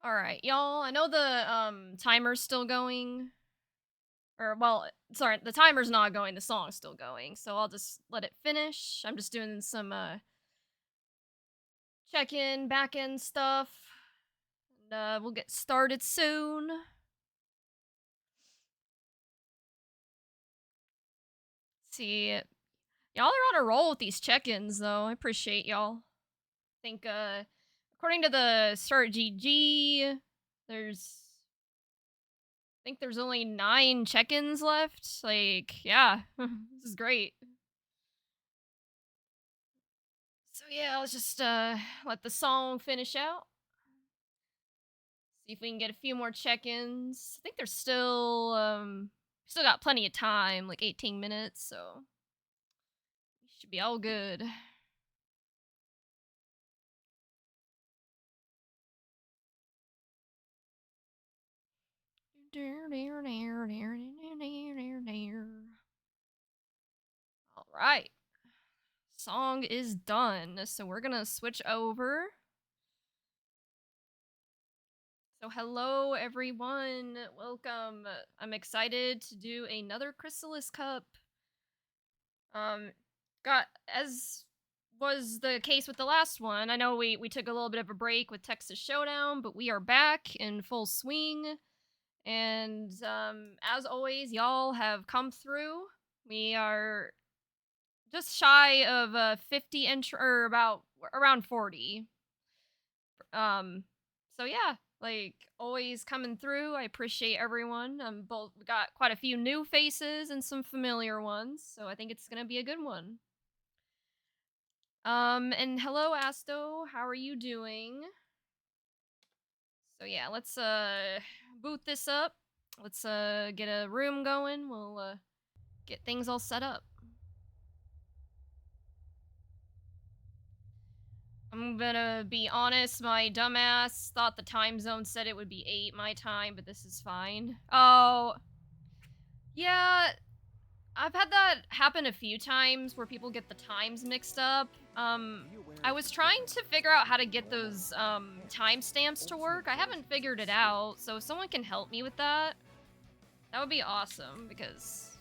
All right, y'all. I know the timer's still going, or well, sorry, the timer's not going. The song's still going, so I'll just let it finish. I'm just doing some check-in, back-end stuff, and we'll get started soon. See, y'all are on a roll with these check-ins, though. I appreciate y'all. I think according to the Start GG, there's I think there's only 9 check-ins left. Like, yeah, this is great. So yeah, let's just let the song finish out. See if we can get a few more check-ins. I think there's still got plenty of time, like 18 minutes, so we should be all good. All right. Song is done. So we're going to switch over. So hello everyone. Welcome. I'm excited to do another Krisalys Cup. Got as was the case with the last one. I know we took a little bit of a break with Texas Showdown, but we are back in full swing. And as always, y'all have come through. We are just shy of 50 entry, or about around 40. So yeah, like always coming through. I appreciate everyone. Both we got quite a few new faces and some familiar ones, so I think it's gonna be a good one. And hello Asto, how are you doing? So yeah, let's boot this up. Let's get a room going. We'll get things all set up. I'm gonna be honest, my dumbass thought the time zone said it would be 8 my time, but this is fine. Oh, yeah, I've had that happen a few times where people get the times mixed up. I was trying to figure out how to get those timestamps to work. I haven't figured it out, so if someone can help me with that, that would be awesome, because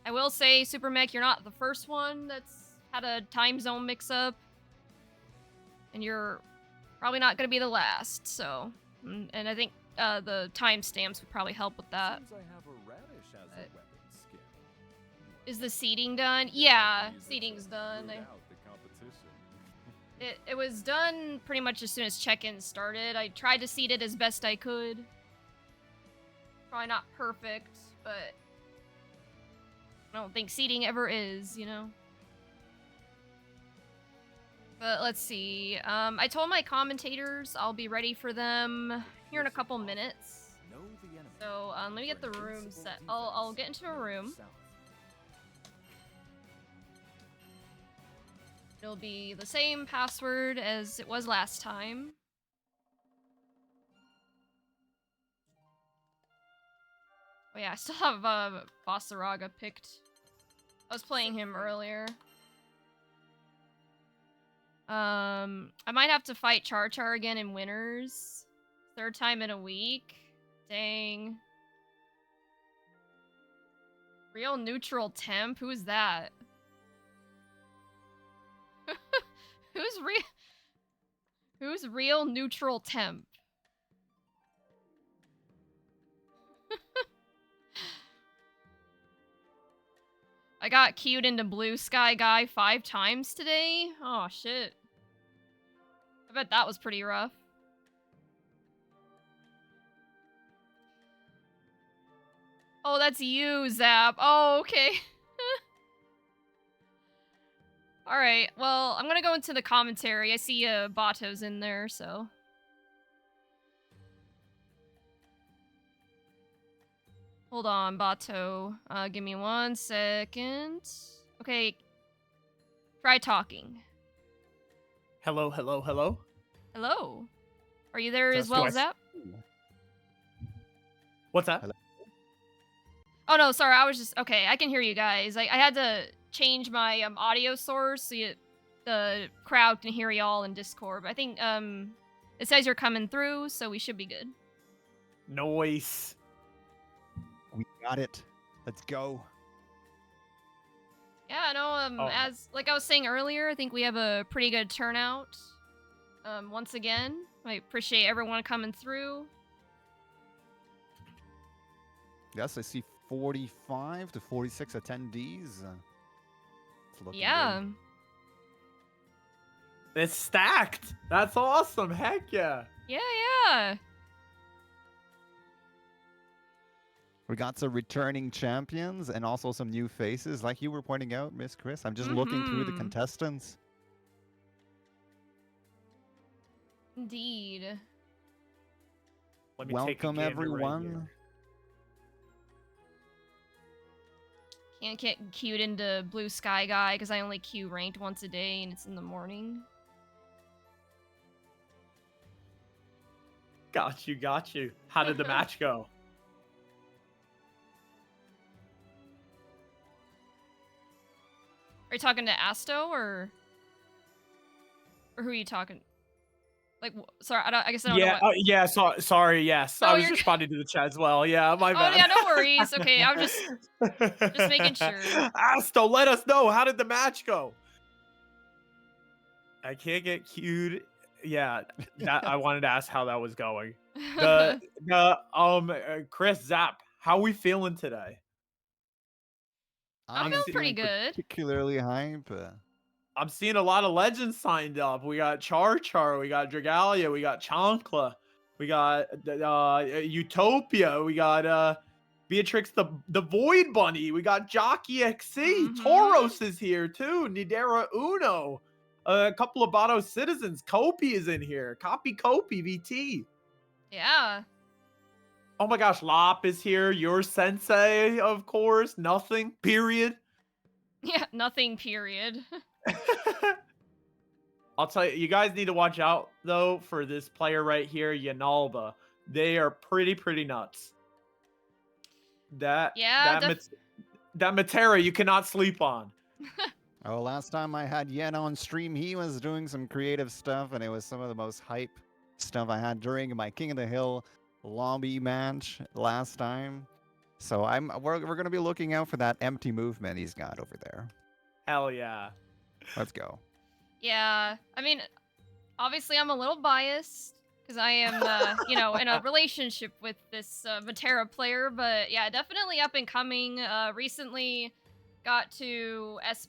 I will say, Super Mech, you're not the first one that's had a time zone mix-up, and you're probably not going to be the last, so... And I think the timestamps would probably help with that. Seems I have a radish as a weapon skill. Is the seeding done? Yeah, seeding's done. It was done pretty much as soon as check-in started. I tried to seed it as best I could. Probably not perfect, but I don't think seeding ever is, you know? But let's see. I told my commentators I'll be ready for them here in a couple minutes. So let me get the room set. I'll get into a room. It'll be the same password as it was last time. Oh yeah, I still have Basaraga picked. I was playing him earlier. I might have to fight Char Char again in winners. 3rd time in a week. Dang. Real neutral temp? Who is that? Who's real neutral temp? I got queued into Blue Sky Guy 5 times today? Oh shit. I bet that was pretty rough. Oh, that's you, Zap. Oh, okay. Alright, well, I'm gonna go into the commentary. I see Bato's in there, so... Hold on, Bato. Give me 1 second. Okay. Try talking. Hello, hello, hello. Hello. Are you there as well, Zap? What's that? Hello. Oh, no, sorry. I was just... Okay, I can hear you guys. I had to change my audio source so the crowd can hear y'all in Discord. But I think It says you're coming through, so we should be good. Noise. We got it. Let's go. Yeah, I know. As like I was saying earlier, I think we have a pretty good turnout. Once again, I appreciate everyone coming through. Yes, I see 45 to 46 attendees. It's looking Yeah. good. It's stacked. That's awesome. Heck yeah. Yeah. We got some returning champions and also some new faces, like you were pointing out, Miss Chris. I'm just looking through the contestants. Indeed. Let me take a Welcome, gander everyone. Right Can't get queued into Blue Sky Guy because I only queue ranked once a day and it's in the morning. Got you. How did the match go? Are you talking to Asto or who are you talking? Like, sorry, I guess I don't know. Yeah. Sorry. Yes, No, I was you're responding to the chat as well. Yeah, my bad. Oh yeah, no worries. Okay, I'm just making sure. Asto, let us know. How did the match go? I can't get queued. Yeah, I wanted to ask how that was going. Chris Zap, how we feeling today? I'm feeling pretty good. Particularly hype. I'm seeing a lot of legends signed up. We got Char, we got Dragalia, we got Chankla, we got Utopia, we got Beatrix the Void Bunny, we got Jockey XC, Tauros is here too, Nidera Uno, a couple of Bato citizens, Kopi is in here, Kopi VT. Yeah. Oh my gosh, Lop is here, your sensei, of course, nothing, period. Yeah, nothing, period. I'll tell you, you guys need to watch out though for this player right here, Yanalba. They are pretty nuts. That Matera you cannot sleep on. Oh, last time I had Yen on stream, he was doing some creative stuff, and it was some of the most hype stuff I had during my King of the Hill lobby match last time. So we're gonna be looking out for that empty movement he's got over there. Hell yeah. Let's go. Yeah, I mean, obviously I'm a little biased because I am, you know, in a relationship with this Matera player, but yeah, definitely up and coming. Recently got to S+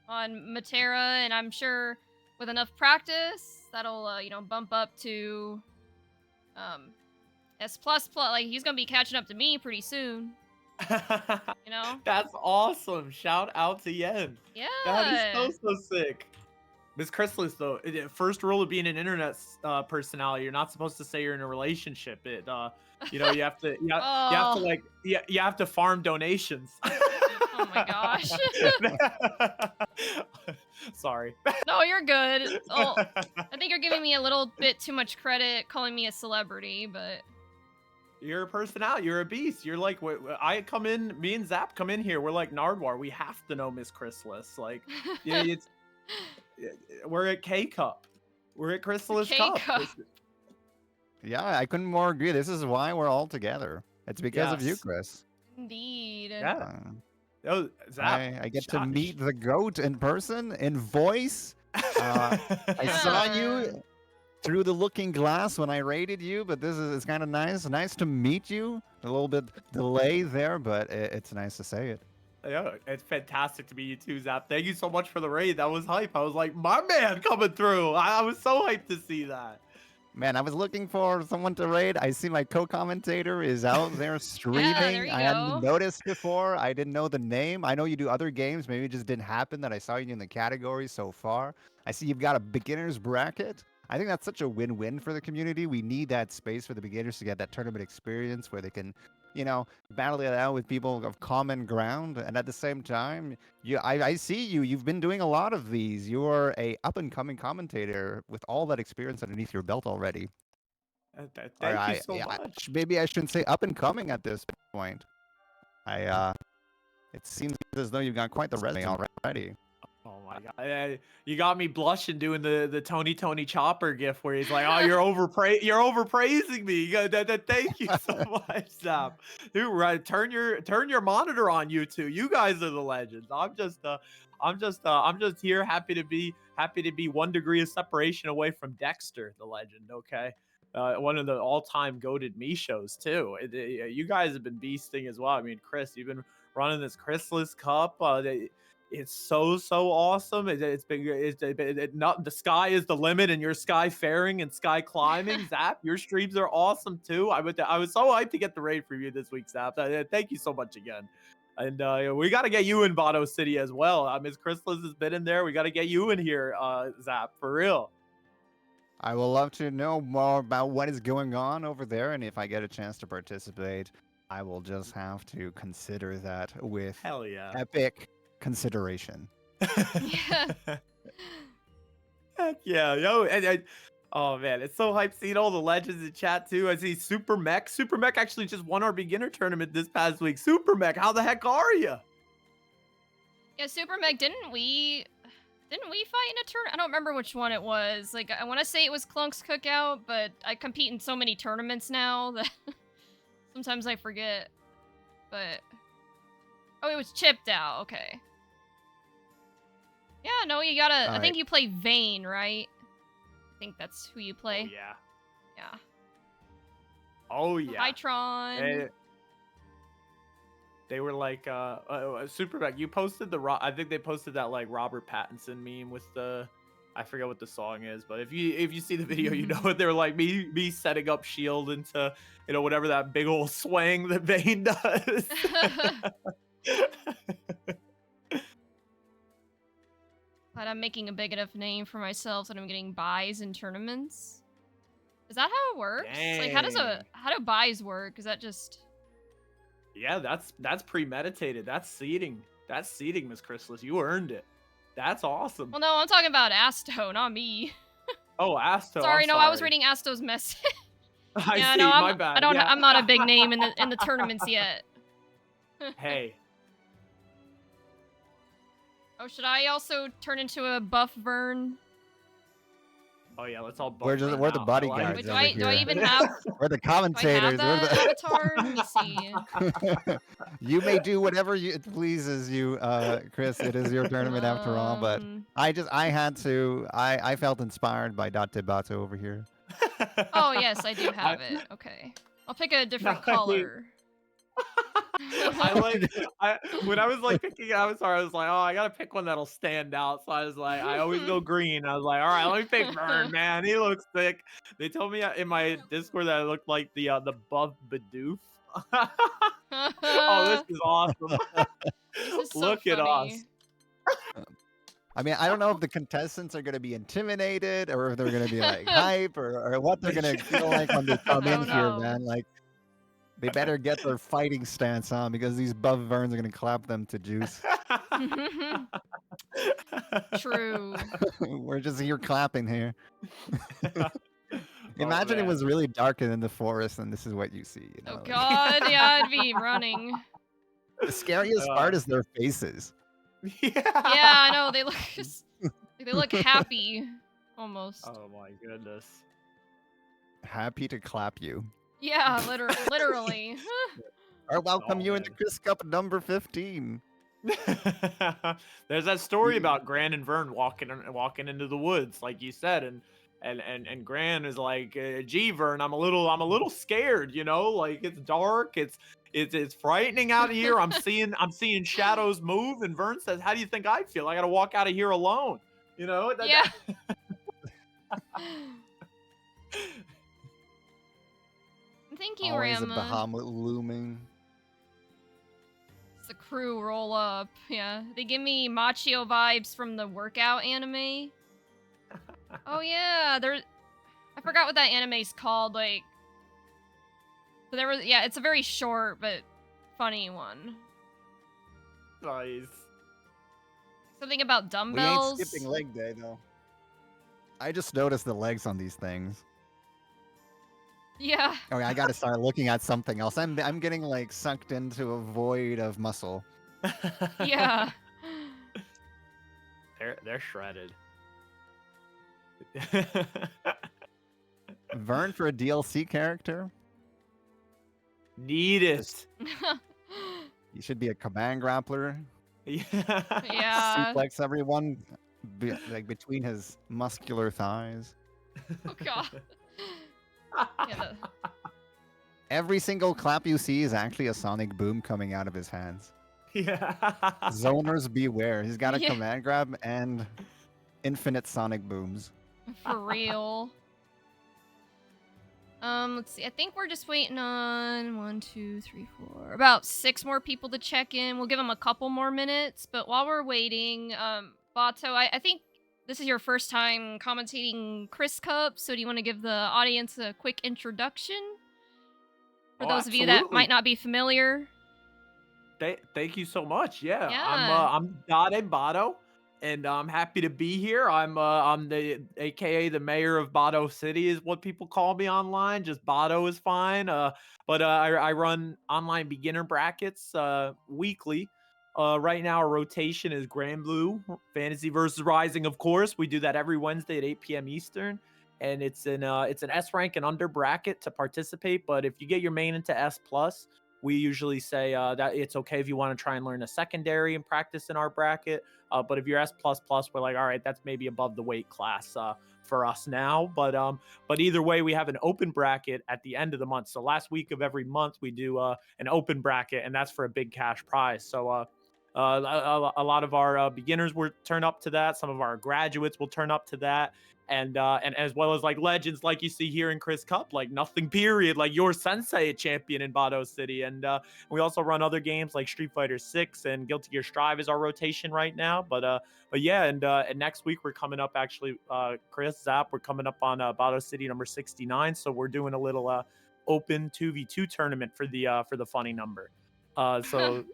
on Matera, and I'm sure with enough practice, that'll, you know, bump up to S++. Like, he's gonna be catching up to me pretty soon. You know? That's awesome. Shout out to Yen. Yeah. That is so sick. Miss Krisalys, though, first rule of being an internet personality, you're not supposed to say you're in a relationship. You know, you have to, you have to farm donations. Oh my gosh. Sorry. No, you're good. Oh, I think you're giving me a little bit too much credit calling me a celebrity, but you're a personality. You're a beast. You're like, I come in, me and Zap come in here. We're like Nardwar. We have to know Miss Krisalys. Like, yeah, we're at K Cup. We're at Krisalys Cup. Yeah, I couldn't more agree. This is why we're all together. It's because of you, Chris. Indeed. Yeah. Oh, Zap, I get to meet the GOAT in person, in voice. I saw you through the looking glass when I rated you, but it's kind of nice. Nice to meet you. A little bit delay there, but it's nice to say it. Yeah, it's fantastic to meet you too, Zap. Thank you so much for the raid. That was hype. I was like, my man coming through. I was so hyped to see that. Man, I was looking for someone to raid. I see my co-commentator is out there streaming. Yeah, I hadn't noticed before. I didn't know the name. I know you do other games. Maybe it just didn't happen that I saw you in the category so far. I see you've got a beginner's bracket. I think that's such a win-win for the community. We need that space for the beginners to get that tournament experience where they can, you know, battle it out with people of common ground. And at the same time, I see you've been doing a lot of these. You're a up-and-coming commentator with all that experience underneath your belt already. Thank you so much. Maybe I shouldn't say up-and-coming at this point. It seems as though you've got quite the resume already. Oh my god! You got me blushing doing the Tony Chopper gif where he's like, "Oh, you're overpraising me." Thank you so much, Zap. Dude, right? Turn your monitor on, you two. You guys are the legends. I'm just here, happy to be 1 degree of separation away from Dexter, the legend. Okay. One of the all-time goated me shows too. You guys have been beasting as well. I mean, Chris, you've been running this Krisalys Cup. It's so awesome. It's been not the sky is the limit, and you're sky faring and sky climbing. Zap, your streams are awesome too. I was so hyped to get the raid preview this week, Zap. Thank you so much again. And we got to get you in Vado City as well. Miss Krisalys has been in there. We got to get you in here, Zap, for real. I will love to know more about what is going on over there, and if I get a chance to participate, I will just have to consider that with Hell yeah. epic consideration. Yeah. Heck yeah, yo, oh man, it's so hype seeing all the legends in chat too. I see Super Mech. Super Mech actually just won our beginner tournament this past week. Super Mech, how the heck are you? Yeah, Super Meg, didn't we fight in a tournament? I don't remember which one it was. Like, I want to say it was Clunk's Cookout, but I compete in so many tournaments now that sometimes I forget. But oh, it was Chipped Out. Okay. Yeah, no, you gotta. I think you play Vayne, right? I think that's who you play. Oh yeah. Yeah. Oh yeah. Hi, Tron. They were like, Superback. You posted I think they posted that like Robert Pattinson meme with the, I forget what the song is, but if you see the video, you know what they're like me setting up shield into, whatever that big old swang that Vayne does. But I'm making a big enough name for myself that I'm getting buys in tournaments. Is that how it works? Dang. Like, how do buys work? Is that just? Yeah, that's premeditated. That's seeding. That's seeding, Miss Krisalys. You earned it. That's awesome. Well, no, I'm talking about Asto, not me. Oh, Asto. Sorry, sorry. I was reading Asto's message. I see. My bad. I'm not a big name in the tournaments yet. Hey. Oh, should I also turn into a buff Vern? Oh yeah, let's all. We're the bodyguards. Wait, do I even have? We're the Do I have commentators. that avatar? Let me see. You may do whatever it pleases you, Chris. It is your tournament after all. But I felt inspired by Dot Debato over here. Oh yes, I do have it. Okay, I'll pick a different color. When I was like picking Avatar, I was like, oh, I gotta pick one that'll stand out. So I was like, I always go green. I was like, all right, let me pick Vern, man. He looks thick. They told me in my Discord that I looked like the buff Bidoof. Oh, this is awesome. This is so Look at funny. us. I mean, I don't know if the contestants are going to be intimidated or if they're going to be like hype or what they're going to feel like when they come in here, man. Like, they better get their fighting stance on because these buff Verns are going to clap them to juice. True. We're just here clapping here. Imagine it was really dark in the forest and this is what you see. Oh god, yeah, I'd be running. The scariest part is their faces. Yeah. Yeah, I know, they look happy almost. Oh my goodness. Happy to clap you. Yeah, literally. Or welcome you into Chris Cup number 15. There's that story about Gran and Vern walking into the woods, like you said, and Gran is like, "Gee, Vern, I'm a little scared, like it's dark, it's frightening out here. I'm seeing shadows move." And Vern says, "How do you think I'd feel? I got to walk out of here alone, Yeah. Thank you, Always Rama. a Bahamut looming. It's the crew roll up. Yeah, they give me Machio vibes from the workout anime. Oh yeah, I forgot what that anime's called. Like, but it's a very short but funny one. Nice. Something about dumbbells. We ain't skipping leg day though. I just noticed the legs on these things. Yeah. Okay, I gotta start looking at something else. I'm getting like sucked into a void of muscle. Yeah. they're shredded. Vern for a DLC character. Need Just it. he should be a command grappler. Yeah. Yeah. Suplex everyone like between his muscular thighs. Oh god. Yeah, Every single clap you see is actually a sonic boom coming out of his hands. Yeah. Zoners beware. He's got a Yeah. command grab and infinite sonic booms. for real. Let's see. I think we're just waiting on 1, 2, 3, 4, about 6 more people to check in. We'll give them a couple more minutes. But while we're waiting, Bato, I think this is your first time commentating Chris Cup. So do you want to give the audience a quick introduction for Oh, those of you that absolutely. might not be familiar? Thank you so much. Yeah, Yeah. I'm Dade Bato, and I'm happy to be here. I'm the AKA the mayor of Bato City is what people call me online. Just Bato is fine. But I run online beginner brackets weekly. Right now our rotation is Grand Blue Fantasy versus Rising. Of course, we do that every Wednesday at 8 p.m. Eastern. And it's an S rank and under bracket to participate. But if you get your main into S plus, we usually say that it's okay if you want to try and learn a secondary and practice in our bracket. But if you're S plus plus, we're like, all right, that's maybe above the weight class for us now. But either way, we have an open bracket at the end of the month. So last week of every month, we do an open bracket, and that's for a big cash prize. So a lot of our beginners will turn up to that. Some of our graduates will turn up to that, and as well as like legends like you see here in Chris Cup, like nothing period, like your sensei, a champion in Bato City. And we also run other games like Street Fighter 6 and Guilty Gear Strive is our rotation right now. But yeah, and next week we're coming up actually, Chris Zap, we're coming up on Bato City number 69. So we're doing a little open 2v2 tournament for the funny number. So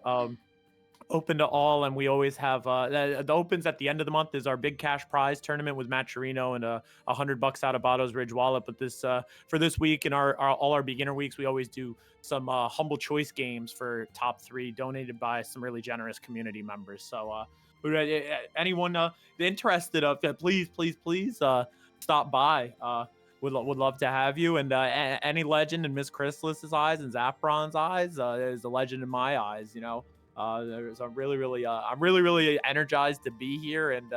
open to all, and we always have the opens at the end of the month is our big cash prize tournament with Maturino and $100 out of Bato's Ridge wallet. But this for this week and all our beginner weeks, we always do some humble choice games for top 3 donated by some really generous community members. So anyone interested of please stop by. Would love to have you. And any legend in Miss Chrysalis' eyes and Zaffron's eyes is a legend in my eyes, you know. I'm really energized to be here and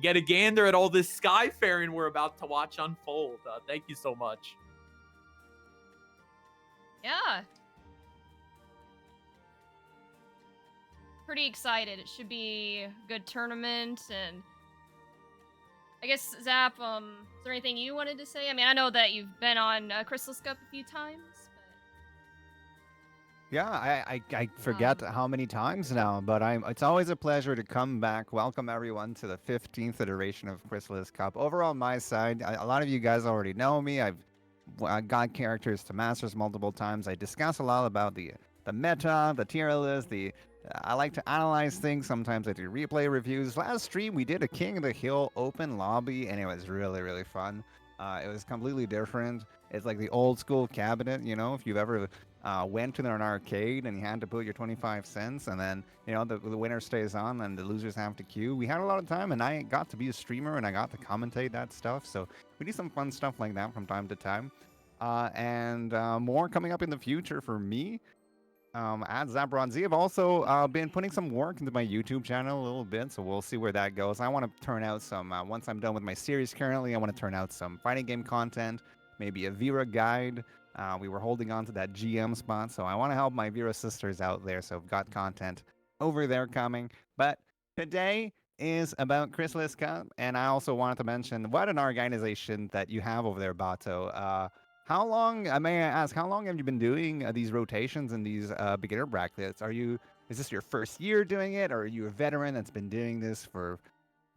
get a gander at all this skyfaring we're about to watch unfold. Thank you so much. Yeah. Pretty excited. It should be a good tournament. And I guess, Zap, is there anything you wanted to say? I mean, I know that you've been on Krisalys Cup a few times, but Yeah, I forget how many times now, but it's always a pleasure to come back. Welcome everyone to the 15th iteration of Krisalys Cup. Over on my side, a lot of you guys already know me. I got characters to masters multiple times. I discuss a lot about the meta, the tier list, I like to analyze things. Sometimes I do replay reviews. Last stream we did a King of the Hill open lobby, and it was really fun. It was completely different. It's like the old school cabinet, you know, if you've ever went to an arcade and you had to put your 25 cents, and then, you know, the winner stays on and the losers have to queue. We had a lot of time, and I got to be a streamer and I got to commentate that stuff. So we do some fun stuff like that from time to time. And more coming up in the future for me. At Zabronzi, I've also been putting some work into my YouTube channel a little bit, so we'll see where that goes. I want to turn out some, once I'm done with my series currently, I want to turn out some fighting game content, maybe a Vera guide. We were holding on to that GM spot, so I want to help my Vera sisters out there, so I've got content over there coming. But today is about Krisalys Cup, and I also wanted to mention what an organization that you have over there, Bato. How long, may I ask, how long have you been doing these rotations and these beginner brackets? Is this your first year doing it, or are you a veteran that's been doing this for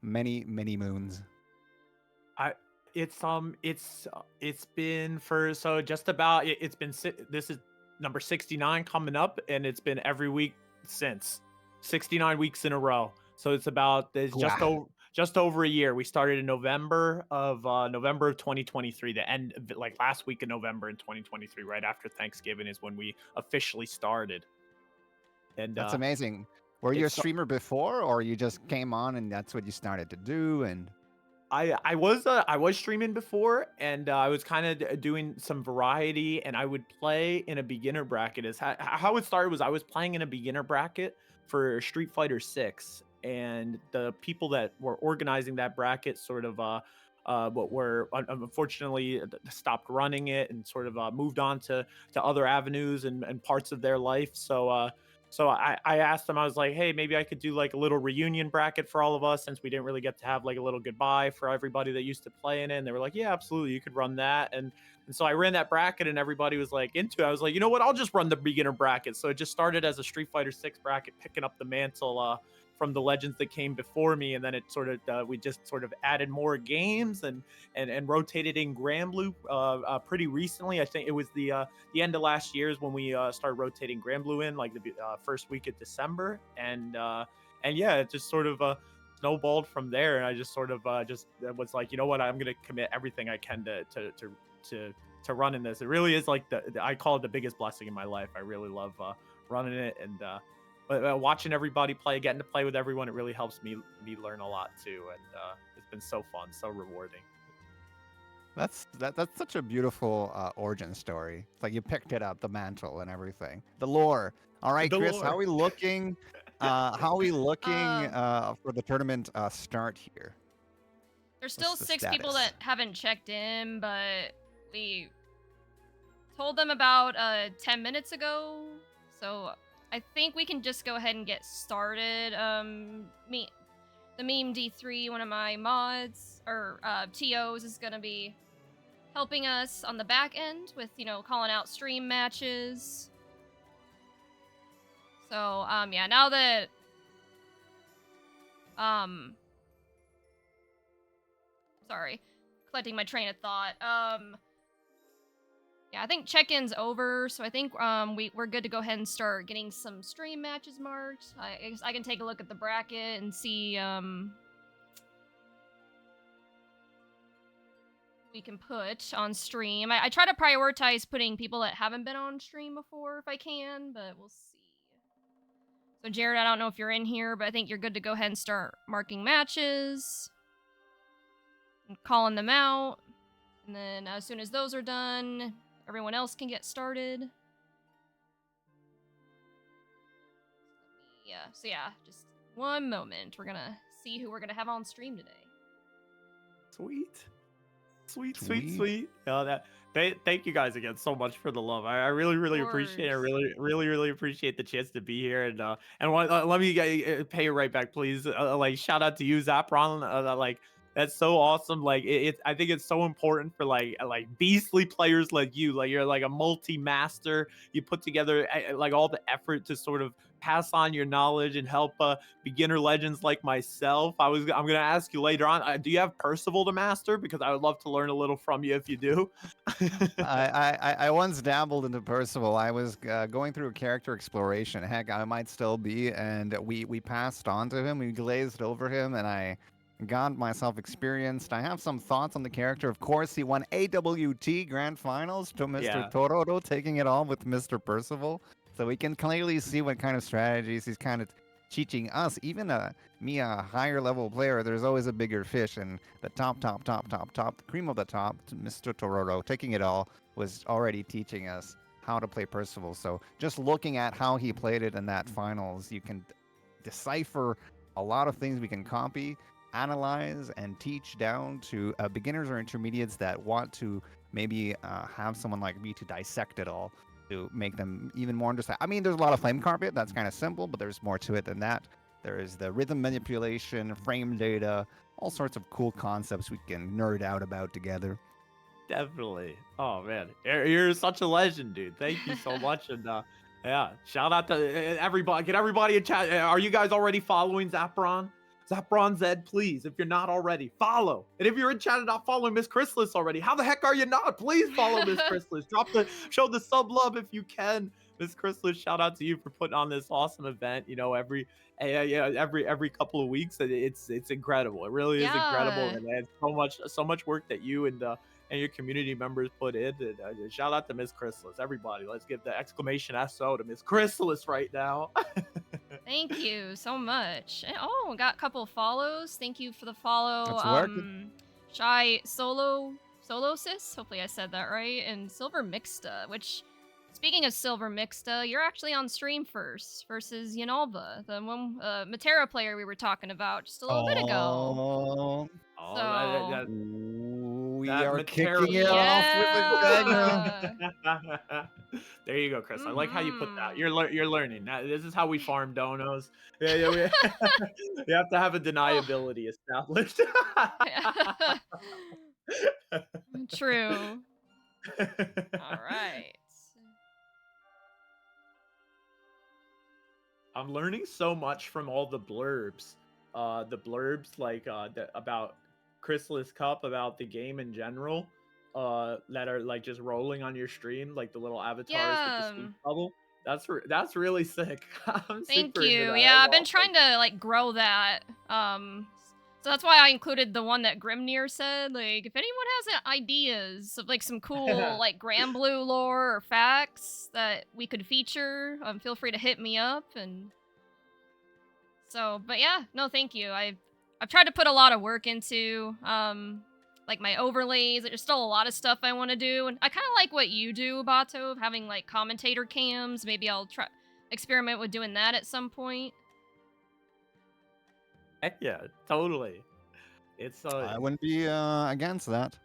many moons? It's been for so just about it's been this is number 69 coming up, and it's been every week since 69 weeks in a row. So it's just over a year. We started in November of 2023. The end like last week of November in 2023, right after Thanksgiving is when we officially started. And That's amazing. Were you a It's so- streamer before, or you just came on and that's what you started to do? And I was streaming before, and I was kind of doing some variety, and I would play in a beginner bracket. Is how it started was I was playing in a beginner bracket for Street Fighter 6, and the people that were organizing that bracket sort of what were unfortunately stopped running it and sort of moved on to other avenues and parts of their life. So I asked them, I was like, hey, maybe I could do like a little reunion bracket for all of us since we didn't really get to have like a little goodbye for everybody that used to play in it. And they were like, yeah, absolutely, you could run that. And so I ran that bracket and everybody was like into it. I was like, you know what, I'll just run the beginner bracket. So it just started as a Street Fighter 6 bracket, picking up the mantle from the legends that came before me, and then it sort of we just sort of added more games and rotated in Grand Blue pretty recently. I think it was the end of last year is when we started rotating Grand Blue in, like the first week of December, and yeah, it just sort of snowballed from there. And I just sort of just was like, you know what, I'm gonna commit everything I can to running this. It really is like I call it the biggest blessing in my life. I really love running it, and watching everybody play, getting to play with everyone, it really helps me learn a lot too. And it's been so fun, so rewarding. that's such a beautiful origin story. It's like you picked it up, the mantle and everything, the lore. All right, The Chris, lore. how are we looking? How are we looking for the tournament start here? There's still What's the 6 people status? that haven't checked in, but we told them about 10 minutes ago. So I think we can just go ahead and get started. The meme D3, one of my mods or TOs, is gonna be helping us on the back end with, calling out stream matches. So yeah, now that sorry, collecting my train of thought. Yeah, I think check-in's over, so I think we're good to go ahead and start getting some stream matches marked. I guess I can take a look at the bracket and see we can put on stream. I try to prioritize putting people that haven't been on stream before if I can, but we'll see. So Jared, I don't know if you're in here, but I think you're good to go ahead and start marking matches and calling them out. And then as soon as those are done, everyone else can get started. Yeah, so yeah, just one moment. We're gonna see who we're gonna have on stream today. Sweet. Sweet. Thank you guys again so much for the love. I really Of appreciate it. I course. really appreciate the chance to be here. And let me pay you right back, please. Like, shout out to you, Zapron. Like, that's so awesome. Like I think it's so important for like beastly players like you. Like, you're like a multi-master. You put together like all the effort to sort of pass on your knowledge and help beginner legends like myself. I'm gonna ask you later on. Do you have Percival to master? Because I would love to learn a little from you if you do. I once dabbled into Percival. I was going through a character exploration. Heck, I might still be, and we passed on to him. We glazed over him, and I got myself experienced. I have some thoughts on the character. Of course, he won AWT Grand Finals to Mr. Yeah. Tororo, taking it all with Mr. Percival. So we can clearly see what kind of strategies he's kind of teaching us. Even me, a higher level player, there's always a bigger fish, and the top, the cream of the top, Mr. Tororo, taking it all, was already teaching us how to play Percival. So just looking at how he played it in that finals, you can decipher a lot of things we can copy, analyze, and teach down to beginners or intermediates that want to maybe have someone like me to dissect it all to make them even more understand. I mean, there's a lot of flame carpet. That's kind of simple, but there's more to it than that. There is the rhythm manipulation, frame data, all sorts of cool concepts we can nerd out about together. Definitely. Oh man, you're such a legend, dude. Thank you so much. And yeah, shout out to everybody. Get everybody in chat. Are you guys already following Zapron? Zapron Zed, please, if you're not already, follow. And if you're in chat and not following Miss Krisalys already, how the heck are you not? Please follow Miss Krisalys. Show the sub love if you can. Miss Krisalys, shout out to you for putting on this awesome event. You know, every couple of weeks. It's incredible. It really is incredible, Yeah. and it's so much work that you and your community members put in. And, shout out to Miss Krisalys. Everybody, let's give the exclamation SO to Miss Krisalys right now. Thank you so much. Oh, got a couple follows. Thank you for the follow. It's working. Shy Solosis. Hopefully I said that right. And Silver Mixta, which, speaking of Silver Mixta, you're actually on stream first versus Yanalba, the one Matera player we were talking about just a little bit ago. Oh, Oh, So we that are Matera- kicking it off with a segment. yeah. There you go, Chris. I like how you put that. Mhm. You're learning. This is how we farm donos. Yeah, we you have to have a Oh, deniability established. true. All right. I'm learning so much from all the blurbs. The blurbs like about Krisalys Cup, about the game in general, that are like just rolling on your stream, like the little avatars with the Yeah. speech bubble. That's really sick. I'm Thank super into you. that. Yeah, That's I've been awesome. trying to like grow that. So that's why I included the one that Grimnir said. Like, if anyone has ideas of like some cool like Grand Blue lore or facts that we could feature, feel free to hit me up. And so, but yeah, no, thank you. I've tried to put a lot of work into like my overlays. There's still a lot of stuff I want to do, and I kind of like what you do, Bato, of having like commentator cams. Maybe I'll try experiment with doing that at some point. Heck yeah, totally. It's I wouldn't be against that.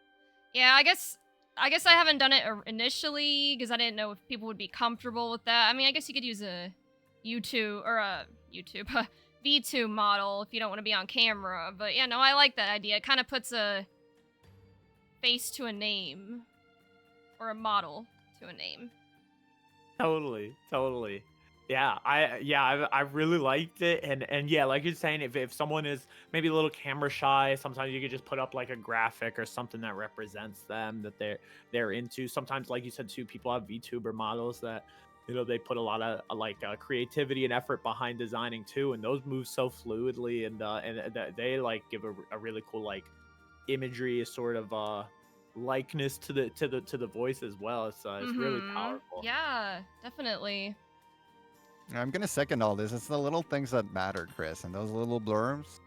Yeah, I guess I haven't done it initially because I didn't know if people would be comfortable with that. I mean, I guess you could use a YouTube or a YouTube V2 model if you don't want to be on camera. But yeah, no, I like that idea. It kind of puts a face to a name or a model to a name. Totally. Yeah, I really liked it, and yeah, like you're saying, if someone is maybe a little camera shy, sometimes you could just put up like a graphic or something that represents them that they're into. Sometimes, like you said too, people have VTuber models that they put a lot of like creativity and effort behind designing too, and those move so fluidly, and they like give a really cool like imagery, sort of likeness to the voice as well. It's really powerful. Yeah, definitely. I'm gonna second all this. It's the little things that matter, Chris, and those little blurbs.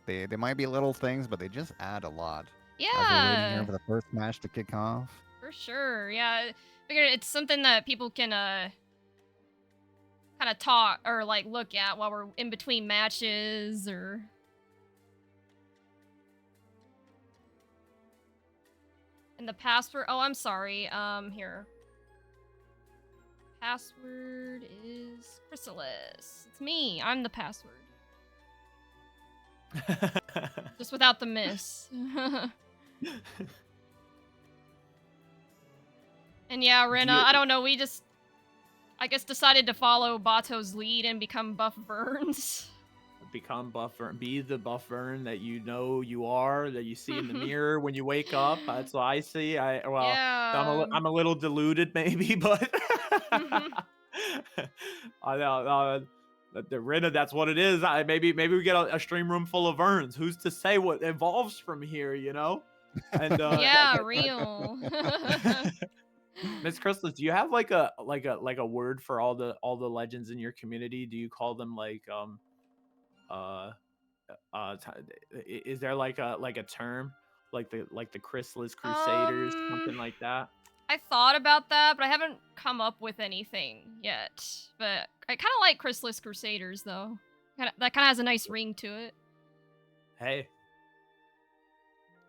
They might be little things, but they just add a lot. As we're waiting here Yeah, for the first match to kick off. for sure. Yeah, I figured it's something that people can kind of talk or like look at while we're in between matches or. And the password. Oh, I'm sorry. Here. Password is Krisalys. It's me. I'm the password. Just without the miss. And yeah, Rena, I don't know, we just, I guess, decided to follow Bato's lead and become Buff Burns. Become Buff Vern. Be the Buff Vern that you know you are, that you see in the mirror when you wake up. That's what I see. Yeah. I'm a little deluded maybe, but I know the Rena, that's what it is. Maybe we get a stream room full of Verns. Who's to say what evolves from here? And Yeah, real. Miss Crystal, do you have like a word for all the legends in your community? Do you call them like is there like a term like the Krisalys Crusaders, something like that? I thought about that, but I haven't come up with anything yet. But I kind of like Krisalys Crusaders, though. That kind of has a nice ring to it. Hey.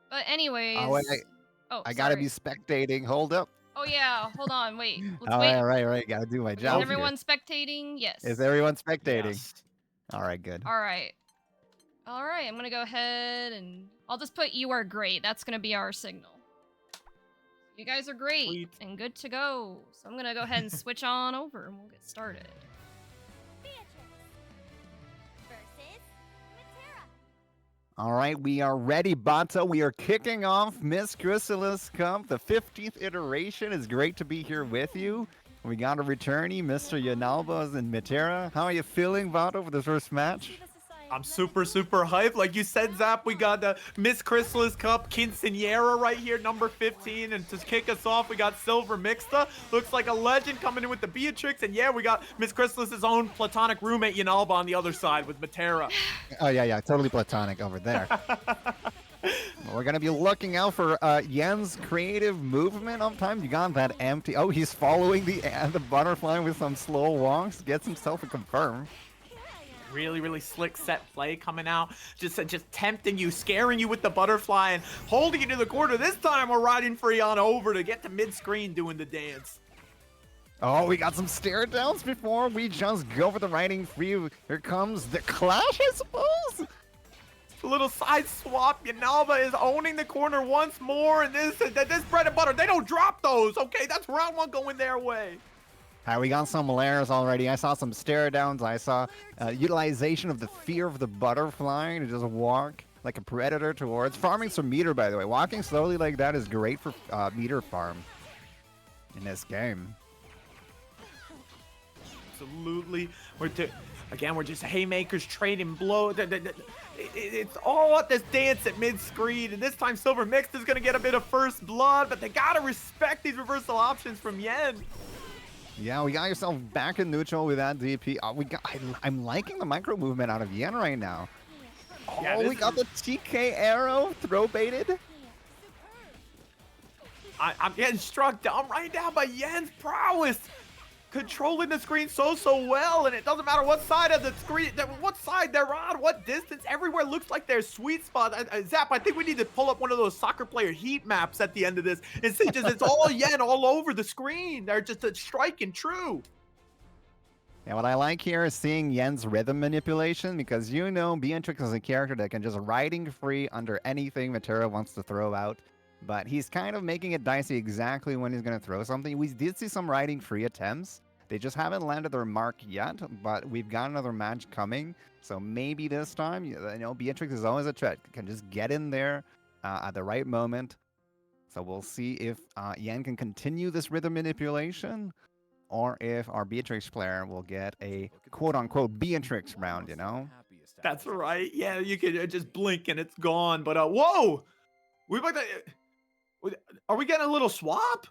But anyways. Oh, wait, I gotta sorry. be spectating. Hold up. Oh yeah, hold on, wait. Let's All wait. right. Gotta do my job. Is everyone spectating? Yes. Is everyone spectating? Yes. All right, good. All right, I'm gonna go ahead and I'll just put "You are great." That's gonna be our signal. You guys are great. Sweet. And good to go. So I'm gonna go ahead and switch on over and we'll get started. All right, we are ready, Bato. We are kicking off Miss Krisalys Cup. The 50th iteration. Is great to be here with you. We got a returnee, Mr. Yanalbas and Matera. How are you feeling, Bato, for the first match? I'm super hyped. Like you said, Zap, we got the Miss Krisalys Cup Quinceañera right here, number 15. And to kick us off, we got Silver Mixta. Looks like a legend coming in with the Beatrix. And yeah, we got Miss Krisalys' own platonic roommate, Yanalba, on the other side with Matera. Oh, yeah, totally platonic over there. We're going to be looking out for Yen's creative movement on time. You got that empty. Oh, he's following the butterfly with some slow walks. Gets himself a confirm. Really slick set play coming out. Just tempting you, scaring you with the butterfly and holding you to the corner. This time we're riding Freon over to get to mid-screen doing the dance. Oh, we got some stare downs before we just go for the riding free. Here comes the clash, I suppose. A little side swap. Yanalba is owning the corner once more, and this bread and butter, they don't drop those. Okay, that's round one going their way. We got some layers already. I saw some stare downs. I saw utilization of the fear of the butterfly to just walk like a predator towards. Farming some meter, by the way. Walking slowly like that is great for meter farm in this game. Absolutely. We're just haymakers trading blow. It's all at this dance at mid-screen, and this time Silver Mixed is going to get a bit of first blood, but they got to respect these reversal options from Yen. Yeah, we got yourself back in neutral with that DP. I'm liking the micro movement out of Yen right now. Yeah, we got the TK arrow throw baited. I'm getting struck down right now by Yen's prowess. Controlling the screen so well, and it doesn't matter what side of the screen, what side they're on, what distance, everywhere looks like their sweet spot. Zap, I think we need to pull up one of those soccer player heat maps at the end of this and see it's all Yen all over the screen. They're just striking true. Yeah, what I like here is seeing Yen's rhythm manipulation, because Beatrix is a character that can just riding free under anything Matera wants to throw out. But he's kind of making it dicey exactly when he's going to throw something. We did see some riding free attempts. They just haven't landed their mark yet, but we've got another match coming. So maybe this time, Beatrix is always a threat. Can just get in there at the right moment. So we'll see if Yen can continue this rhythm manipulation, or if our Beatrix player will get a quote-unquote Beatrix round, That's right. Yeah, you could just blink and it's gone. But whoa! Are we getting a little swap?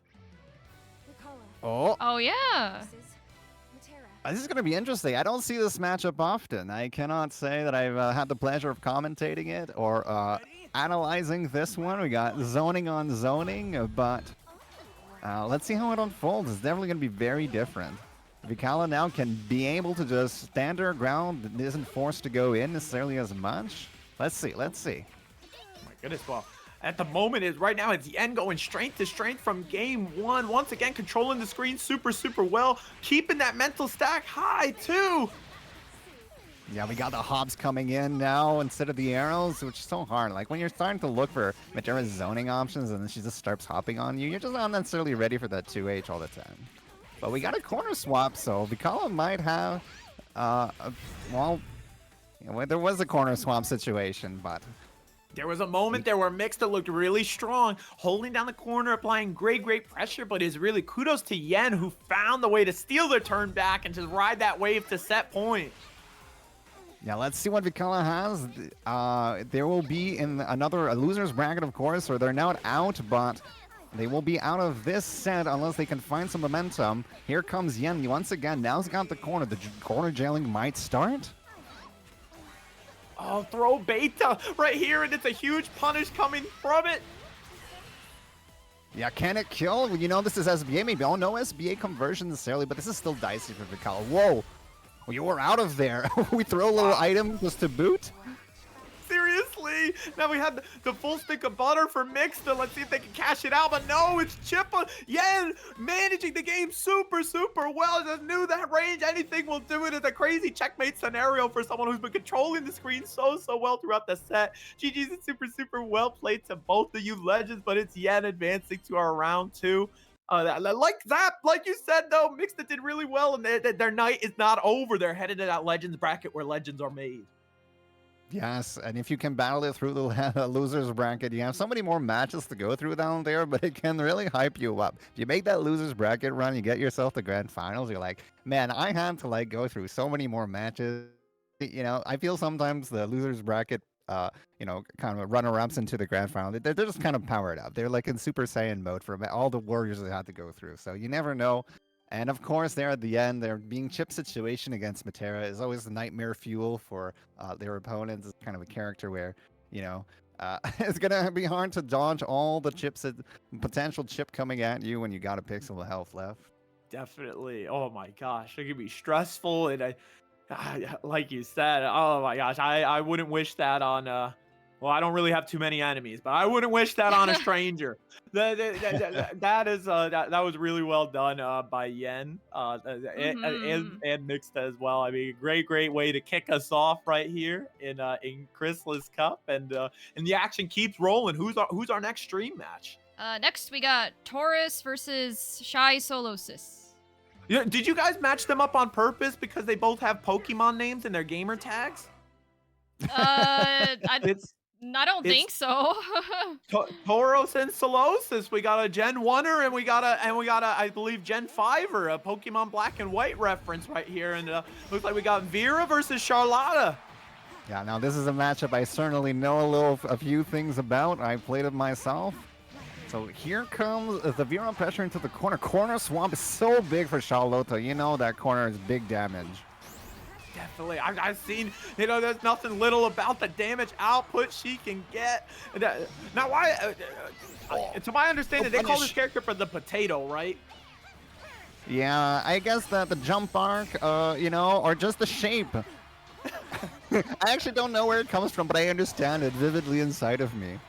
Oh, yeah. This is going to be interesting. I don't see this matchup often. I cannot say that I've had the pleasure of commentating it or analyzing this one. We got zoning on zoning, but let's see how it unfolds. It's definitely going to be very different. Vikala now can be able to just stand her ground and isn't forced to go in necessarily as much. Let's see. Oh my goodness, well, at the moment, right now, it's Yen going strength to strength from game one. Once again, controlling the screen super well. Keeping that mental stack high, too. Yeah, we got the hops coming in now instead of the arrows, which is so hard. Like, when you're starting to look for Matera's zoning options and then she just starts hopping on you, you're just not necessarily ready for that 2H all the time. But we got a corner swap, so Vikala might have, there was a corner swap situation, but... There was a moment there where Mixta looked really strong, holding down the corner, applying great pressure, but it's really kudos to Yen, who found the way to steal their turn back and just ride that wave to set point. Yeah, let's see what Vikala has. There will be in another loser's bracket, of course, or they're now out, but they will be out of this set unless they can find some momentum. Here comes Yen once again. Now he's got the corner. The corner jailing might start. Oh, throw beta right here, and it's a huge punish coming from it. Yeah, can it kill? This is SBA, maybe. Oh, no SBA conversion necessarily, but this is still dicey for Vikala. Whoa, you were out of there. We throw a little item just to boot. Seriously? Now we have the full stick of butter for Mixta. Let's see if they can cash it out. But no, it's Chippa. Yen managing the game super well. Just knew that range. Anything will do it. It's a crazy checkmate scenario for someone who's been controlling the screen so well throughout the set. GG's is super well played to both of you legends, but it's Yen advancing to our round two. Like you said, though, Mixta did really well, and their night is not over. They're headed to that legends bracket where legends are made. Yes, and if you can battle it through the loser's bracket, you have so many more matches to go through down there, but it can really hype you up. If you make that loser's bracket run, you get yourself to grand finals, you're like, man, I had to go through so many more matches You know, I feel sometimes the losers bracket, kind of runner-ups into the grand final. They're just kind of powered up. They're like in Super Saiyan mode for all the warriors they had to go through. So you never know. And of course, there at the end, their being chip situation against Matera is always the nightmare fuel for their opponents. It's kind of a character where, you know, it's gonna be hard to dodge all the chips, potential chip coming at you when you got a pixel of health left. Definitely. Oh my gosh, it could be stressful, and like you said, oh my gosh, I wouldn't wish that on well, I don't really have too many enemies, but I wouldn't wish that on a stranger. That was really well done by Yen Mhm. and Mixed as well. I mean, great way to kick us off right here in Krisalys Cup, and the action keeps rolling. Who's our next stream match? Next we got Taurus versus Shy Solosis. Yeah, did you guys match them up on purpose because they both have Pokemon names in their gamer tags? It's I don't it's think so. Tauros and Solosis. We got a Gen 1er and we got a I believe Gen 5er, a Pokemon Black and White reference right here, and looks like we got Vera versus Charlotta. Yeah, now this is a matchup I certainly know a few things about. I played it myself. So here comes the Vera pressure into the corner. Corner swamp is so big for Charlotta. You know that corner is big damage. Definitely. I've seen, there's nothing little about the damage output she can get. Now, why, to my understanding, they call this character for the potato, right? Yeah, I guess that the jump arc, or just the shape. I actually don't know where it comes from, but I understand it vividly inside of me.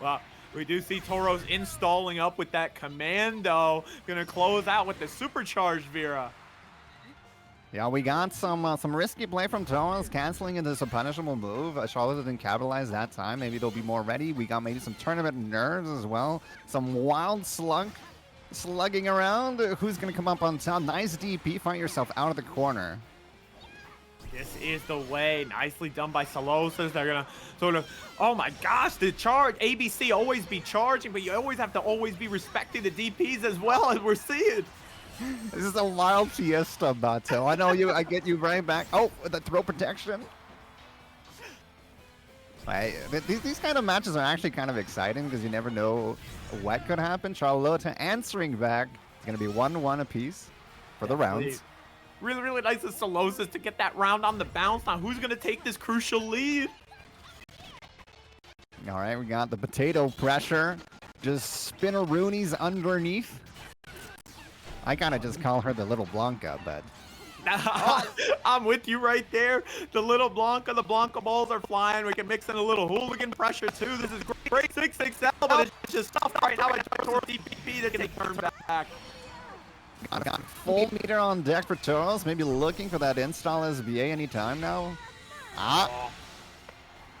Well, we do see Tauros installing up with that commando. Gonna close out with the supercharged Vera. Yeah, we got some risky play from Tauros, canceling into a punishable move. Charlotte didn't capitalize that time. Maybe they'll be more ready. We got maybe some tournament nerves as well. Some wild slugging around. Who's going to come up on top? Nice DP. Find yourself out of the corner. This is the way. Nicely done by Solosis. They're going to sort of, oh my gosh, the charge. ABC always be charging, but you always have to always be respecting the DPs as well, as we're seeing. This is a wild fiesta, Bato. I know you. I get you right back. Oh, the throw protection. These kind of matches are actually kind of exciting because you never know what could happen. Charlotte answering back. It's going to be 1-1 apiece for the rounds. Really nice of Solosis to get that round on the bounce. Now, who's going to take this crucial lead? All right, we got the potato pressure. Just spinneroonies underneath. I kind of just call her the little Blanca, but... I'm with you right there. The little Blanca, the Blanca balls are flying. We can mix in a little hooligan pressure, too. This is great 6-6-L, but it's just tough right now. It's towards DPP. They're going to turn back. Got full meter on deck for Tauros. Maybe looking for that install SBA anytime now.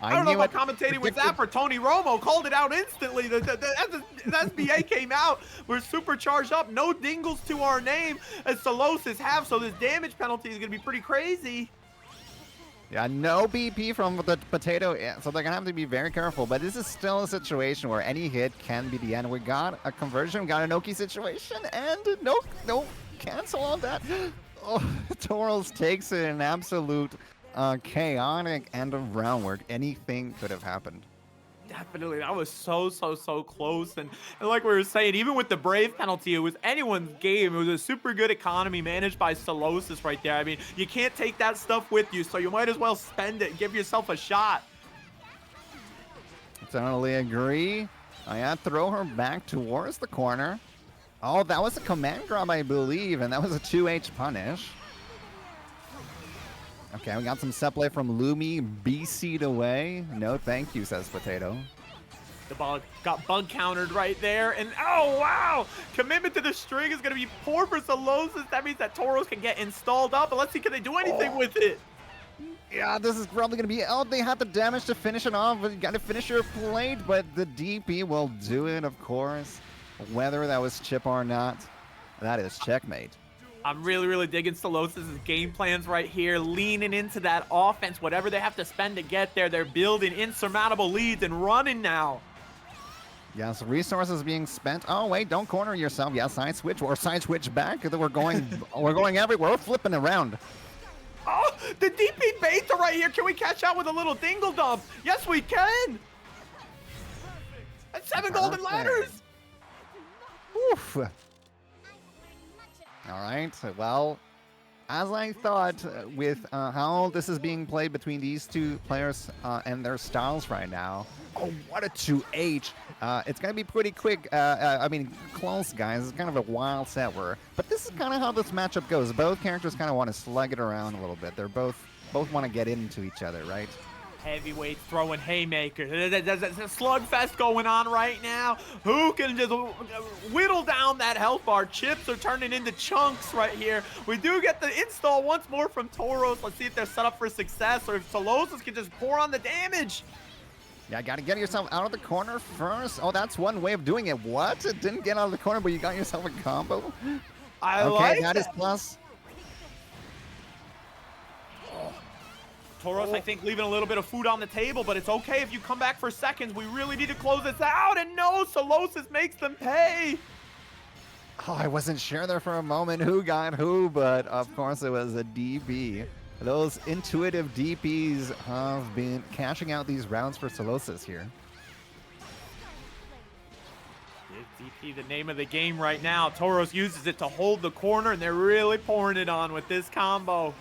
I don't know what commentating with that for Tony Romo. Called it out instantly. The SBA came out. We're supercharged up. No dingles to our name as Solosis have, so this damage penalty is going to be pretty crazy. Yeah, no BP from the potato, so they're going to have to be very careful. But this is still a situation where any hit can be the end. We got a conversion. We got an Oki situation, and no, cancel on that. Oh, Tauros takes it in absolute... chaotic end of round where anything could have happened. Definitely, that was so close, and like we were saying, even with the Brave penalty, it was anyone's game. It was a super good economy managed by Solosis right there. I mean, you can't take that stuff with you, so you might as well spend it and give yourself a shot. Totally agree. I had to throw her back towards the corner. Oh, that was a command grab, I believe, and that was a 2H punish. Okay, we got some set play from Lumi. BC'd away. No thank you, says Potato. The ball got bug countered right there. And oh, wow. Commitment to the string is going to be poor for Solosis. That means that Tauros can get installed up. But let's see, can they do anything with it? Yeah, this is probably going to be... Oh, they have the damage to finish it off. But you got to finish your plate. But the DP will do it, of course. Whether that was chip or not, that is checkmate. I'm really digging Solosis' game plans right here, leaning into that offense. Whatever they have to spend to get there, they're building insurmountable leads and running now. Yes, resources being spent. Oh wait, don't corner yourself. Yeah, side switch or side switch back. We're going everywhere. We're flipping around. Oh, the DP beta right here. Can we catch out with a little dingle dump? Yes, we can. And 7 golden Perfect. ladders. Oof. All right. Well, as I thought, with how this is being played between these two players and their styles right now. Oh, what a 2H. It's going to be pretty quick. I mean, close, guys. It's kind of a wild set but this is kind of how this matchup goes. Both characters kind of want to slug it around a little bit. They're both want to get into each other, right? Heavyweight throwing haymakers. There's a slugfest going on right now. Who can just whittle down that health bar? Chips are turning into chunks right here. We do get the install once more from Tauros. Let's see if they're set up for success or if Solosis can just pour on the damage. Yeah, got to get yourself out of the corner first. Oh, that's one way of doing it. What? It didn't get out of the corner, but you got yourself a combo? I okay, like that is plus. Tauros, I think, leaving a little bit of food on the table, but it's okay if you come back for seconds. We really need to close this out, and no, Solosis makes them pay. Oh, I wasn't sure there for a moment who got who, but of course it was a DP. Those intuitive DPs have been cashing out these rounds for Solosis here. DP, the name of the game right now. Tauros uses it to hold the corner, and they're really pouring it on with this combo.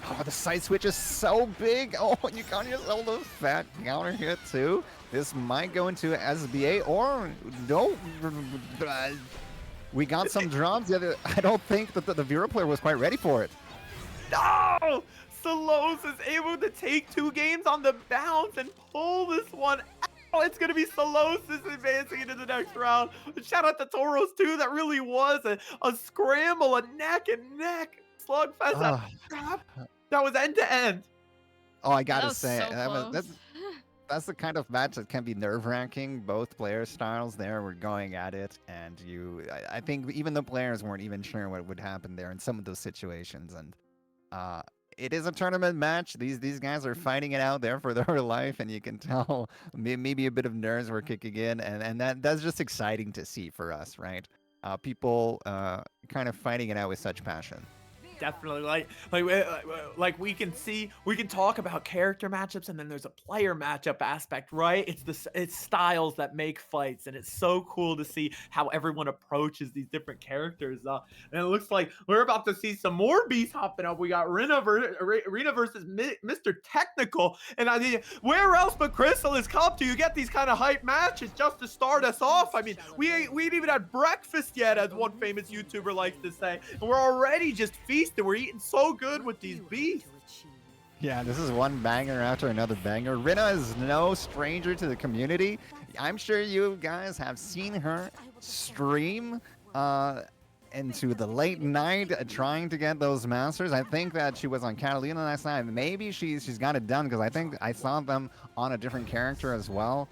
Oh, the side switch is so big. Oh, and you got yourself a fat counter hit too. This might go into SBA or no. We got some drops. I don't think that the Vera player was quite ready for it. No! Solos is able to take 2 games on the bounce and pull this one out. It's going to be Solosis advancing into the next round. Shout out to Tauros too. That really was a scramble, a neck and neck slugfest. That was end to end. Oh, I gotta was say, so that's the kind of match that can be nerve-wracking. Both player styles there were going at it, and I think even the players weren't even sure what would happen there in some of those situations. And it is a tournament match. These guys are fighting it out there for their life, and you can tell maybe a bit of nerves were kicking in, and that's just exciting to see for us, right? People kind of fighting it out with such passion. Definitely, like we can talk about character matchups, and then there's a player matchup aspect, right? It's styles that make fights, and it's so cool to see how everyone approaches these different characters. And it looks like we're about to see some more beasts hopping up. We got Rena versus Mr. Technical, and I mean, where else but Krisalys Cup do you get these kind of hype matches just to start us off? I mean, we ain't even had breakfast yet, as one famous YouTuber likes to say, and we're already just feasting. We're eating so good with these beasts. Yeah, this is one banger after another banger. Rina is no stranger to the community. I'm sure you guys have seen her stream into the late night trying to get those masters. I think that she was on Catalina last night. Maybe she's got it done because I think I saw them on a different character as well.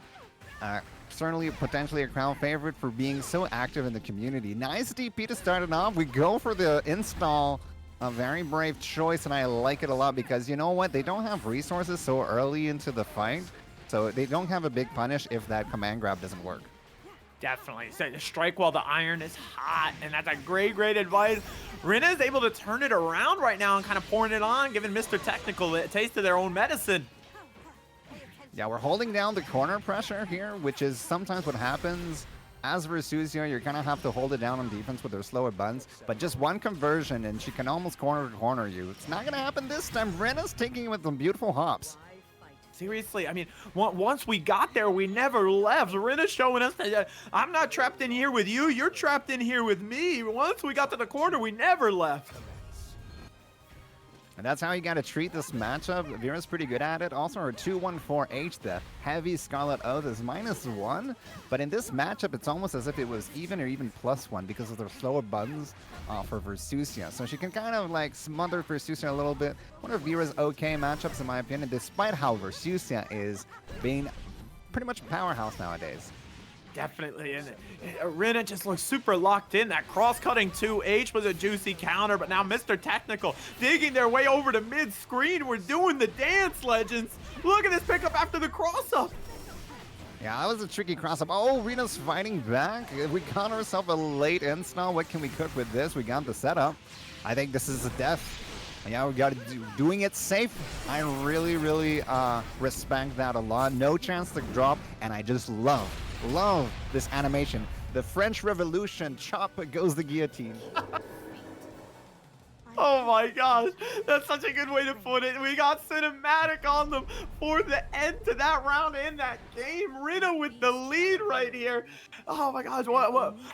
Certainly potentially a crowd favorite for being so active in the community. Nice DP to start it off. We go for the install. A very brave choice, and I like it a lot because you know what? They don't have resources so early into the fight, so they don't have a big punish if that command grab doesn't work. Definitely. So strike while the iron is hot, and that's a great advice. Rina is able to turn it around right now and kind of pouring it on, giving Mr. Technical a taste of their own medicine. Yeah, we're holding down the corner pressure here, which is sometimes what happens. As Versusia, you're going to have to hold it down on defense with their slower buns, but just one conversion and she can almost corner you. It's not going to happen this time. Rena's taking it with some beautiful hops. Seriously, I mean, once we got there, we never left. Rena's showing us that I'm not trapped in here with you. You're trapped in here with me. Once we got to the corner, we never left. And that's how you got to treat this matchup. Vera's pretty good at it. Also, her 2-1-4H, the heavy Scarlet Oath, is -1. But in this matchup, it's almost as if it was even or even +1 because of their slower buttons for Versusia. So she can kind of like smother Versusia a little bit. One of Vera's okay matchups, in my opinion, despite how Versusia is being pretty much a powerhouse nowadays. Definitely, and Rina just looks super locked in. That cross-cutting 2H was a juicy counter, but now Mr. Technical digging their way over to mid-screen. We're doing the dance, legends. Look at this pickup after the cross-up. Yeah, that was a tricky cross-up. Oh, Rina's fighting back. We got ourselves a late install. What can we cook with this? We got the setup. I think this is a death. Yeah, we got doing it safe. I really, really respect that a lot. No chance to drop, and I just love this animation. The French Revolution, chop goes the guillotine. Oh my gosh, that's such a good way to put it. We got cinematic on them for the end to that round in that game. Rina with the lead right here. Oh my gosh,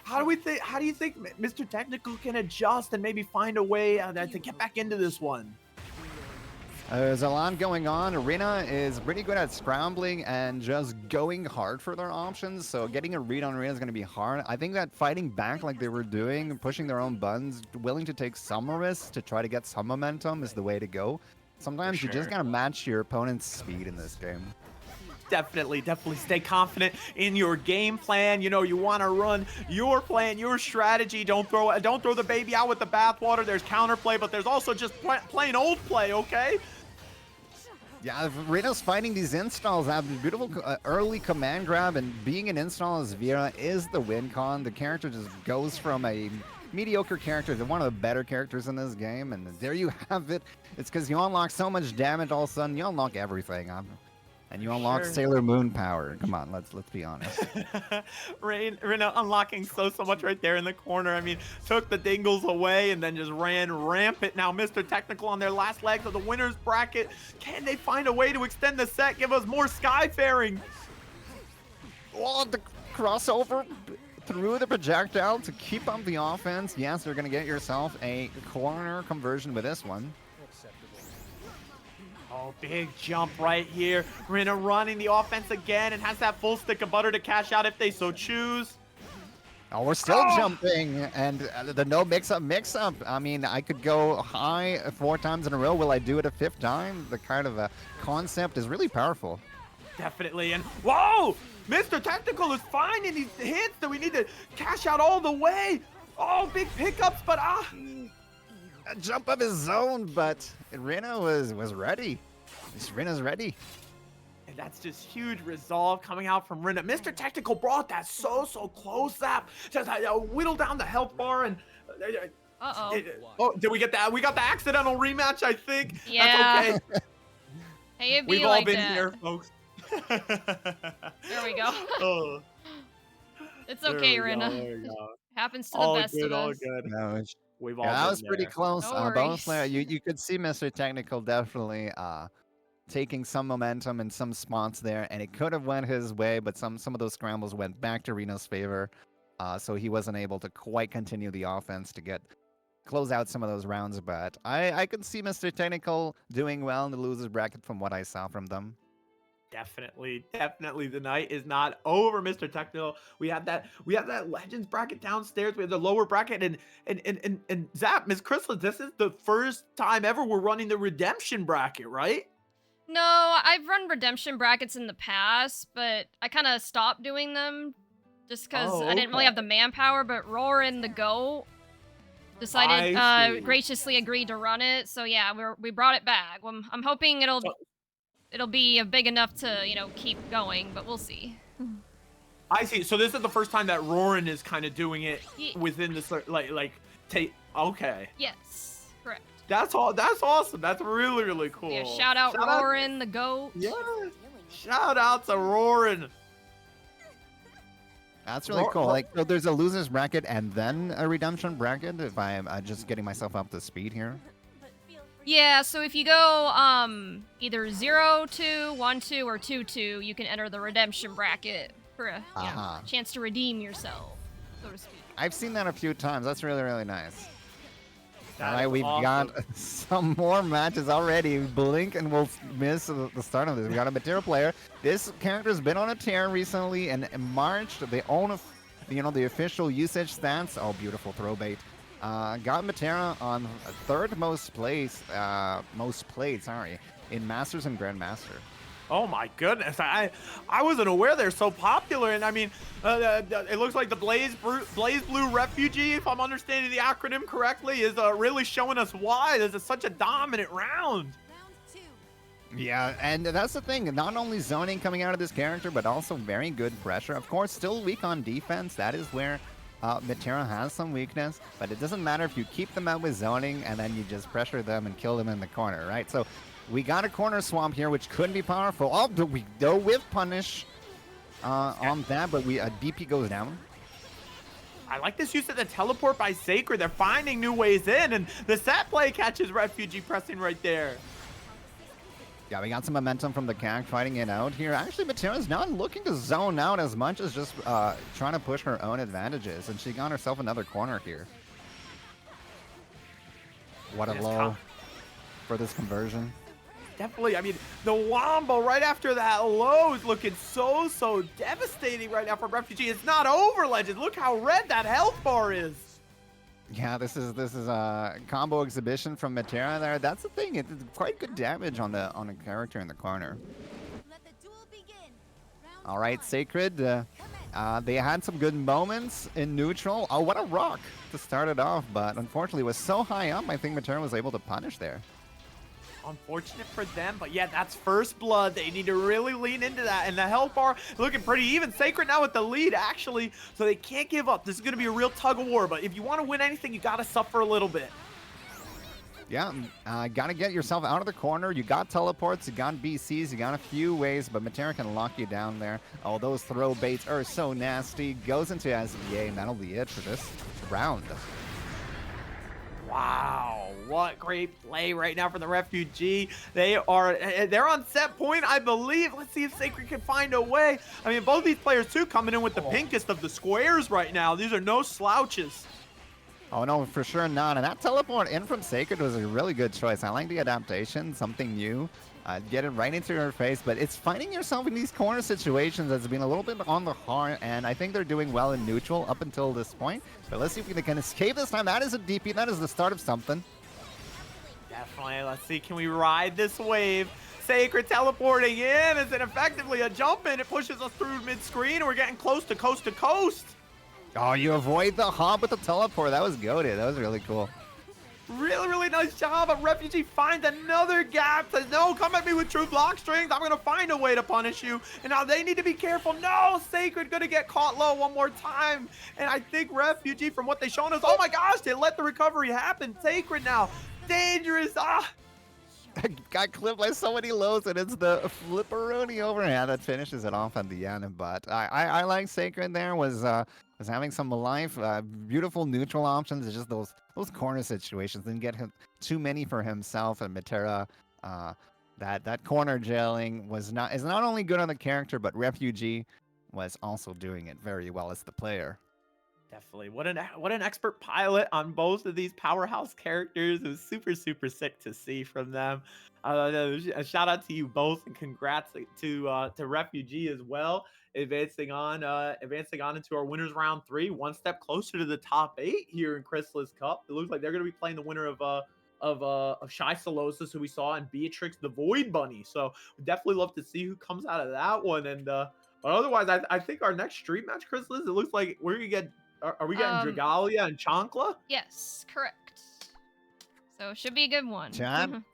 how do you think Mr. Technical can adjust and maybe find a way to get back into this one? There's a lot going on. Arena is pretty good at scrambling and just going hard for their options. So getting a read on Arena is going to be hard. I think that fighting back like they were doing, pushing their own buttons, willing to take some risks to try to get some momentum is the way to go. Sometimes you just got to match your opponent's speed in this game. Definitely stay confident in your game plan. You know, you want to run your plan, your strategy. Don't throw the baby out with the bathwater. There's counterplay, but there's also just plain old play, okay? Yeah, Reno's fighting these installs, have a beautiful early command grab, and being an install as Vera is the win con. The character just goes from a mediocre character to one of the better characters in this game, and there you have it. It's because you unlock so much damage all of a sudden, you unlock everything. And you unlock Sailor Moon power. Come on, let's be honest. Rena unlocking so much right there in the corner. I mean, took the dingles away and then just ran rampant. Now, Mr. Technical on their last legs of the winner's bracket. Can they find a way to extend the set? Give us more skyfaring. Oh, the crossover through the projectile to keep up the offense. Yes, you're going to get yourself a corner conversion with this one. Oh, big jump right here. Rina running the offense again and has that full stick of butter to cash out if they so choose. Oh, we're still jumping, and the no mix-up. I mean, I could go high 4 times in a row. Will I do it a 5th time? The kind of concept is really powerful. Definitely, and whoa! Mr. Technical is finding these hits that we need to cash out all the way. Oh, big pickups, but A jump of his own, but Rina was ready. Rina's ready. And that's just huge resolve coming out from Rina. Mr. Technical brought that so close up. Just whittle down the health bar and. Oh, did we get that? We got the accidental rematch, I think. Yeah. That's okay. Hey, it'd be We've like all been that. here, folks. There we go. Oh, It's okay, there we go, Rina. there we go. Happens to All the best good, of all us. good. No, We've all that been was pretty there. close. No Both worries. you could see Mr. Technical definitely taking some momentum in some spots there, and it could have went his way, but some of those scrambles went back to Reno's favor, so he wasn't able to quite continue the offense to close out some of those rounds. But I could see Mr. Technical doing well in the losers bracket from what I saw from them. Definitely the night is not over, Mr. Technical. We have that Legends bracket downstairs. We have the lower bracket and Zap, Miss Krisalys, this is the first time ever we're running the redemption bracket, right? No, I've run redemption brackets in the past, but I kind of stopped doing them just because I didn't really have the manpower. But Roarin the Goat decided graciously agreed to run it, so yeah, we brought it back. I'm hoping it'll be big enough to keep going, but we'll see. I see. So this is the first time that Roarin is kind of doing it within the okay. Yes, correct. That's all. That's awesome. That's really cool. Yeah, shout out Roarin the Goat. Yeah. Shout out to Roarin. That's really cool. Like, so there's a losers bracket and then a redemption bracket. If I'm just getting myself up to speed here. Yeah, so if you go either 0-2, 1-2, or 2-2, you can enter the redemption bracket for a chance to redeem yourself, so to speak. I've seen that a few times. That's really nice. That All right, we've got some more matches already. Blink and we'll miss the start of this. We got a Matera player. This character's been on a tear recently and in March. They own the official usage stats. Oh, beautiful throw bait. Got Matera on third most played, in Masters and Grandmaster. Oh my goodness! I wasn't aware they're so popular, and I mean, it looks like the Blaze Blue Refugee, if I'm understanding the acronym correctly, is really showing us why this is such a dominant round. Yeah, and that's the thing. Not only zoning coming out of this character, but also very good pressure. Of course, still weak on defense. That is where Matera has some weakness, but it doesn't matter if you keep them out with zoning and then you just pressure them and kill them in the corner, right? So we got a corner swamp here, which could be powerful. Oh, we go with punish on that, but DP goes down. I like this use of the teleport by Sacred. They're finding new ways in, and the set play catches Refugee pressing right there. Yeah, we got some momentum from the CAC fighting it out here. Actually, Matera's not looking to zone out as much as just trying to push her own advantages, and she got herself another corner here. What a low for this conversion. Definitely, I mean, the wombo right after that low is looking so devastating right now for Refugee. It's not over, Legend. Look how red that health bar is. Yeah, this is a combo exhibition from Matera there. That's the thing. It's quite good damage on the character in the corner. Let the duel begin. All right, Sacred. They had some good moments in neutral. Oh, what a rock to start it off, but unfortunately it was so high up, I think Matera was able to punish there. Unfortunate for them, but yeah, that's first blood. They need to really lean into that, and the health bar looking pretty even. Sacred now with the lead, actually, so they can't give up. This is going to be a real tug of war, but if you want to win anything, you got to suffer a little bit. Yeah, got to get yourself out of the corner. You got teleports, you got BCs, you got a few ways, but Matera can lock you down there. Oh, those throw baits are so nasty. Goes into SBA, and that'll be it for this round. Wow, what great play right now from the Refugee. They're on set point, I believe. Let's see if Sacred can find a way. I mean, both these players too coming in with the pinkest of the squares right now. These are no slouches. Oh no, for sure not. And that teleport in from Sacred was a really good choice. I like the adaptation, something new. Get it right into your face, but it's finding yourself in these corner situations that's been a little bit on the hard, and I think they're doing well in neutral up until this point. But let's see if they can escape this time. That is a DP. That is the start of something. Definitely. Let's see, can we ride this wave? Sacred teleporting in. Is it effectively a jump in? It pushes us through mid-screen, and we're getting close to coast to coast. Oh, you avoid the hop with the teleport. That was goated. That was really cool. Really nice job. But Refugee finds another gap. Says, no, come at me with true block strings. I'm going to find a way to punish you. And now they need to be careful. No, Sacred going to get caught low one more time. And I think Refugee, from what they've shown us, oh my gosh, they let the recovery happen. Sacred now. Dangerous. Got clipped by so many lows, and it's the flipperoni overhand that finishes it off at the end. But I like Sacred there. Was having some life, beautiful neutral options. It's just those corner situations. Didn't get him too many for himself, and Matera. That corner jailing is not only good on the character, but Refugee was also doing it very well as the player. Definitely. What an expert pilot on both of these powerhouse characters. It was super sick to see from them. A shout out to you both, and congrats to Refugee as well, advancing on into our winners round 3, one step closer to the top 8 here in Krisalys Cup. It looks like they're going to be playing the winner of Shy Solosis, who we saw, and Beatrix the Void Bunny. So we definitely love to see who comes out of that one. And but otherwise, I think our next stream match, Krisalys, it looks like we're gonna get. Are we getting Dragalia and Chancla? Yes, correct. So should be a good one. John,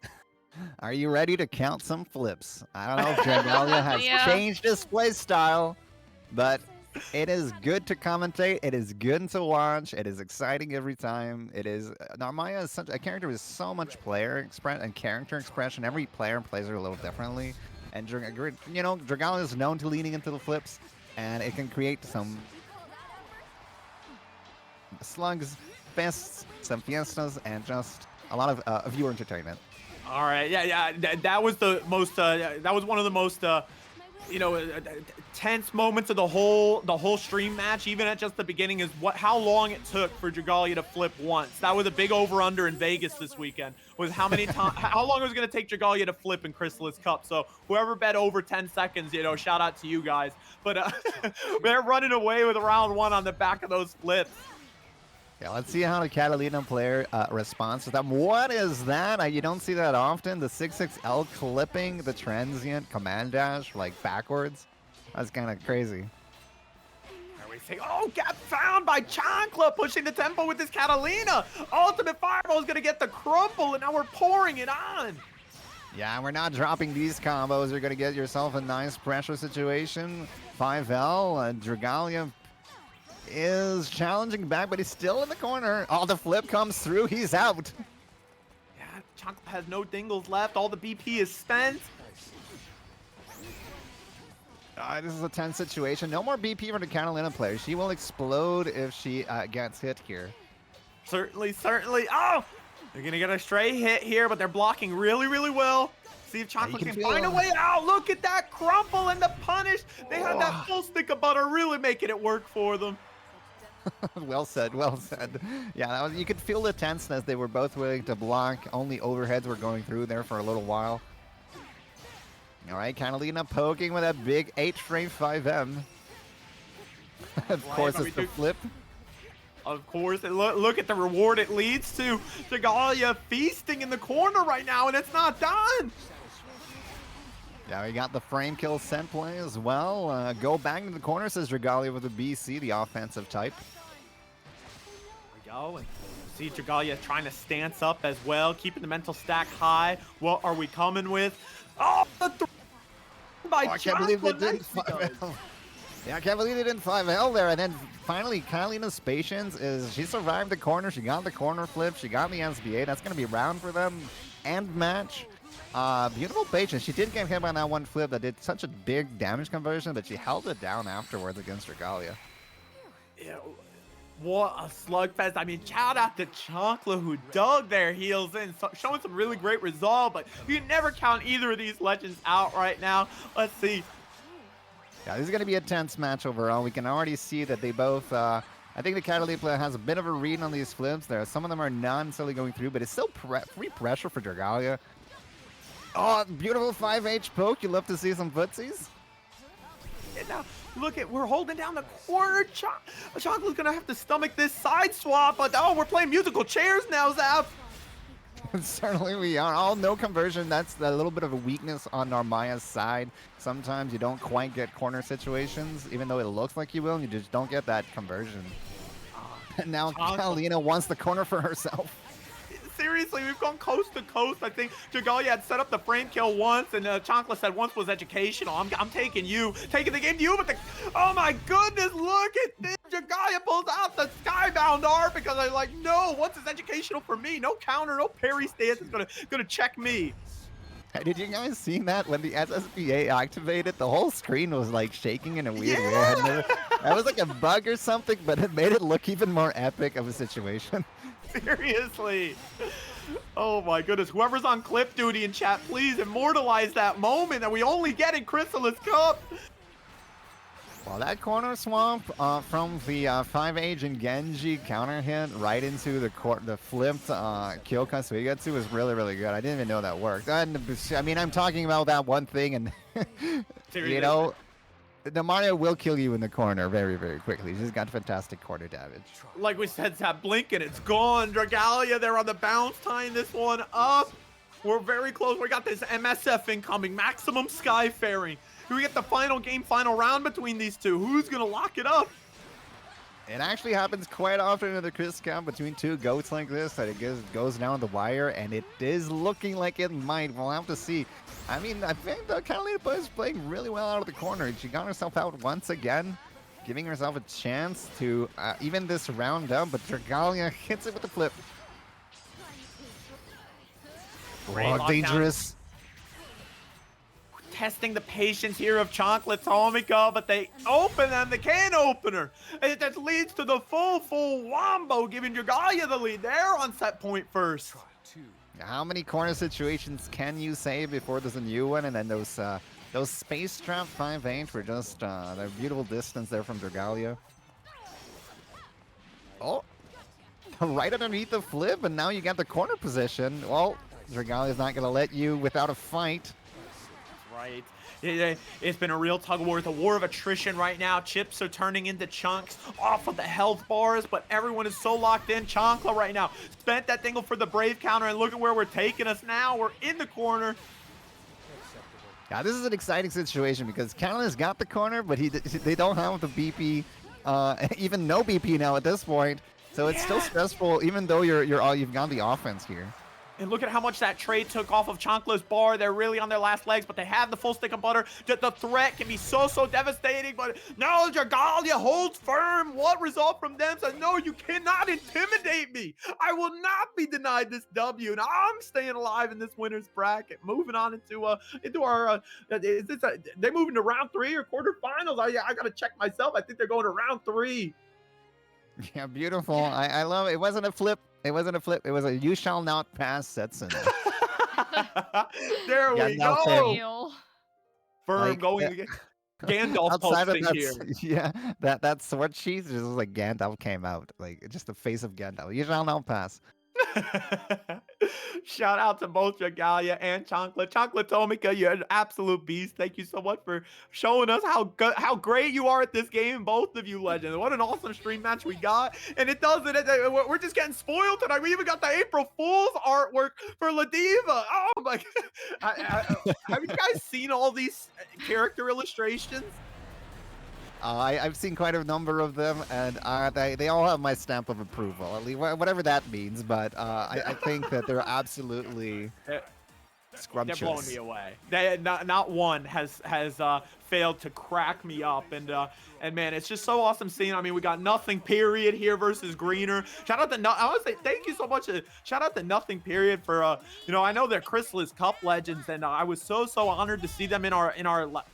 are you ready to count some flips? I don't know if Dragalia has changed his play style, but it is good to commentate. It is good to watch. It is exciting every time. It is. Narmaya is such a character with so much player and character expression. Every player plays her a little differently, and Dragalia is known to leaning into the flips, and it can create some slugs, fests, some fiestas, and just a lot of viewer entertainment. All right, yeah. That was the most. That was one of the most, tense moments of the whole stream match. Even at just the beginning, is how long it took for Dragalia to flip once. That was a big over/under in Vegas this weekend. Was how many times, how long it was going to take Dragalia to flip in Krisalys Cup. So whoever bet over 10 seconds, shout out to you guys. But they're running away with round 1 on the back of those flips. Yeah, let's see how the Catalina player responds to them. What is that? You don't see that often. The 6-6L clipping the transient command dash like backwards. That's kind of crazy. There we see. Oh, gap found by Chancla, pushing the tempo with this Catalina. Ultimate Fireball is going to get the crumple, and now we're pouring it on. Yeah, we're not dropping these combos. You're going to get yourself a nice pressure situation. 5L, Dragalia is challenging back, but he's still in the corner. Oh, the flip comes through. He's out. Yeah, Chancla has no dingles left. All the BP is spent. This is a tense situation. No more BP for the Catalina player. She will explode if she gets hit here. Certainly, certainly. Oh! They're going to get a stray hit here, but they're blocking really, really well. See if Chancla can can feel find a it. way out. Look at that crumple and the punish. They had that full stick of butter really making it work for them. Well said, well said. Yeah, that was, you could feel the tenseness. They were both willing to block. Only overheads were going through there for a little while. All right, Catalina poking with that big 8-frame 5M. Of course, but we it's the do- flip. Of course, and look at the reward it leads to. Dragalia feasting in the corner right now, and it's not done. Yeah, we got the frame kill scent play as well. Go back into the corner, says Dragalia with a BC, the offensive type. There we go, and see Dragalia trying to stance up as well, keeping the mental stack high. What are we coming with? Oh, the by I can't believe they Chancla didn't next to us. 5L. Yeah, I can't believe they didn't 5L there. And then finally, Catalina's patience is she survived the corner. She got the corner flip. She got the SBA. That's going to be round for them and match. Beautiful patience. She did get hit by that one flip that did such a big damage conversion, but she held it down afterwards against Dragalia. Yeah, what a slugfest. I mean, shout out to Chancla who dug their heels in, showing some really great resolve, but you can never count either of these legends out right now. Let's see. Yeah, this is going to be a tense match overall. We can already see that they both, I think the Catalina player has a bit of a read on these flips there. Some of them are not necessarily going through, but it's still free pressure for Dragalia. Oh, beautiful 5H poke. You love to see some footsies. And now, look at, we're holding down the corner. Chancla's going to have to stomach this side swap, but oh, we're playing musical chairs now, Zap. Certainly we are. All no conversion. That's a little bit of a weakness on Narmaya's side. Sometimes you don't quite get corner situations, even though it looks like you will, and you just don't get that conversion. And now Catalina wants the corner for herself. Seriously, we've gone coast to coast. I think Dragalia had set up the frame kill once, and Chancla said once was educational. I'm taking you, taking the game to you, but oh my goodness, look at this. Dragalia pulls out the skybound art because I'm like, no, once is educational for me. No counter, no parry stance is gonna check me. Hey, did you guys see that when the SSBA activated? The whole screen was like shaking in a weird way. That was like a bug or something, but it made it look even more epic of a situation. Seriously. Oh my goodness. Whoever's on clip duty in chat, please immortalize that moment that we only get in Krisalys Cup. Well, that corner swamp from the 5H and Genji counter hit right into the flipped kill Kasuigatsu was really, really good. I didn't even know that worked. And, I mean, I'm talking about that one thing, and you know, the Mario will kill you in the corner very, very quickly. He's got fantastic corner damage. Like we said, Zap, blink and it's gone. Dragalia, they're on the bounce, tying this one up. We're very close. We got this MSF incoming, maximum skyfaring. Do we get the final game, final round between these two? Who's going to lock it up? It actually happens quite often in the Chris Cup between two goats like this, that it goes down the wire, and it is looking like it might. We'll have to see. I mean, I think the Catalina player is playing really well out of the corner. She got herself out once again, giving herself a chance to even this round up, but Dragalia hits it with the flip. Oh, dangerous. Testing the patience here of Chancla Tomica, but they open them, the can opener. And that leads to the full wombo, giving Dragalia the lead. They're on set point first. How many corner situations can you save before there's a new one? And then those space trap 5-8 were just the beautiful distance there from Dragalia. Oh, right underneath the flip, and now you got the corner position. Well, Dragalia's not going to let you without a fight. Right. It's been a real tug of war. It's a war of attrition right now. Chips are turning into chunks off of the health bars, but everyone is so locked in. Chancla right now spent that dingle for the Brave counter, and look at where we're taking us now. We're in the corner. Yeah, this is an exciting situation because Catalina's got the corner, but they don't have the BP, even no BP now at this point. So it's still stressful, even though you've got the offense here. And look at how much that trade took off of Chonkla's bar. They're really on their last legs, but they have the full stick of butter. The threat can be so devastating, but no, Dragalia holds firm. What result from them says, no, you cannot intimidate me. I will not be denied this W, and I'm staying alive in this winner's bracket. Moving on into our, they moving to round 3 or quarterfinals? I got to check myself. I think they're going to round 3. Yeah, beautiful. I love it. It wasn't a flip. It wasn't a flip. It was a you shall not pass Setsun. There Yeah, we no, go. Real. Firm Like, going again. Gandalf outside of posting that, here. yeah, that sword sheath just was like Gandalf came out, like just the face of Gandalf. You shall not pass. Shout out to both Dragalia and Chonkla. Chonkla Tomika, you're an absolute beast. Thank you so much for showing us how great you are at this game, both of you legends. What an awesome stream match we got. And it does it. We're just getting spoiled tonight. We even got the April Fool's artwork for Ladiva. Oh my God. Have you guys seen all these character illustrations? I've seen quite a number of them, and they all have my stamp of approval, at least whatever that means. But I think that they're absolutely scrumptious. They're blowing me away. Not one has failed to crack me up, and man, it's just so awesome seeing. I mean, we got Nothing Period here versus Greener. Shout out to I want to say thank you so much. Shout out to Nothing Period for I know they're Krisalys Cup legends, and I was so honored to see them in our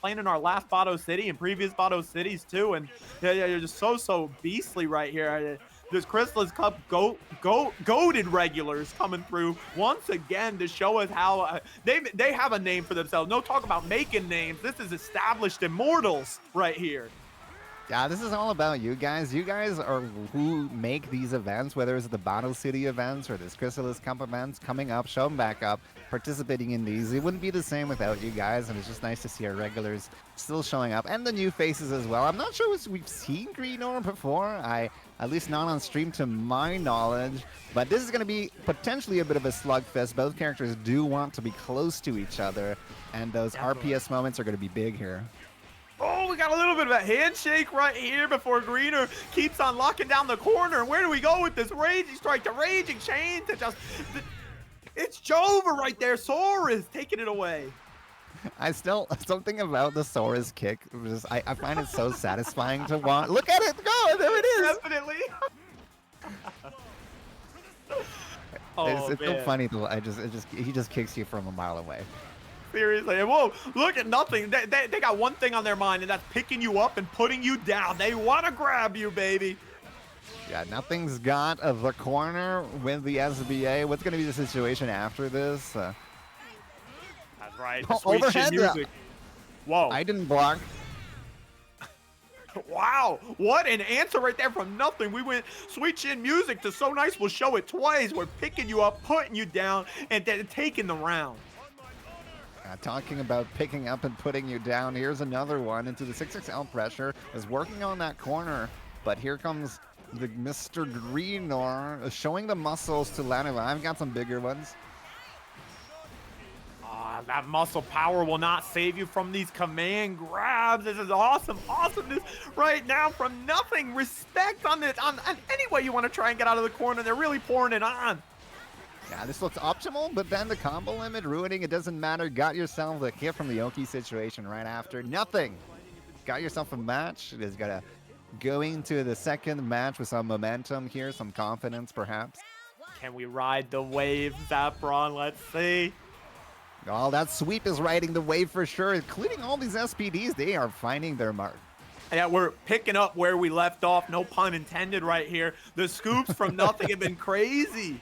playing in our last Botto City and previous Botto Cities too. And yeah, you're just so beastly right here. There's Krisalys Cup goated regulars coming through once again to show us how they have a name for themselves. No talk about making names. This is established immortals right here. Yeah, this is all about you guys. You guys are who make these events, whether it's the Bottle City events or this Krisalys Cup events coming up, show them back up, participating in these. It wouldn't be the same without you guys, and it's just nice to see our regulars still showing up, and the new faces as well. I'm not sure we've seen Greenor before, at least not on stream to my knowledge, but this is going to be potentially a bit of a slugfest. Both characters do want to be close to each other, and those RPS moments are going to be big here. Oh, we got a little bit of a handshake right here before Greener keeps on locking down the corner. And where do we go with this Raging Strike? The Raging Chain to just... It's Jova right there. Sora is taking it away. Something about the Sora's kick, I find it so satisfying to watch. Look at it go! There it is! Definitely. It's so funny though. He just kicks you from a mile away. Seriously. Whoa, look at Nothing. They got one thing on their mind, and that's picking you up and putting you down. They want to grab you, baby. Yeah, Nothing's got the corner with the SBA. What's going to be the situation after this? That's right. Oh, Sweet overhead. chin music. Whoa. I didn't block. Wow, what an answer right there from Nothing. We went Sweet Chin Music to So Nice We'll Show It Twice. We're picking you up, putting you down, and then taking the round. Talking about picking up and putting you down, here's another one into the 6XL pressure. Is working on that corner, but here comes the Mr. Greenor showing the muscles to Laniva. I've got some bigger ones. That muscle power will not save you from these command grabs. This is awesome awesomeness right now from Nothing. Respect on this, on any way you want to try and get out of the corner. They're really pouring it on. Yeah, this looks optimal, but then the combo limit ruining, it doesn't matter. Got yourself the hit from the Oki situation right after. Nothing. Got yourself a match. It is gonna go into the second match with some momentum here, some confidence perhaps. Can we ride the wave, Zapron? Let's see. Oh, that sweep is riding the wave for sure, including all these SPDs. They are finding their mark. Yeah, we're picking up where we left off. No pun intended right here. The scoops from Nothing have been crazy.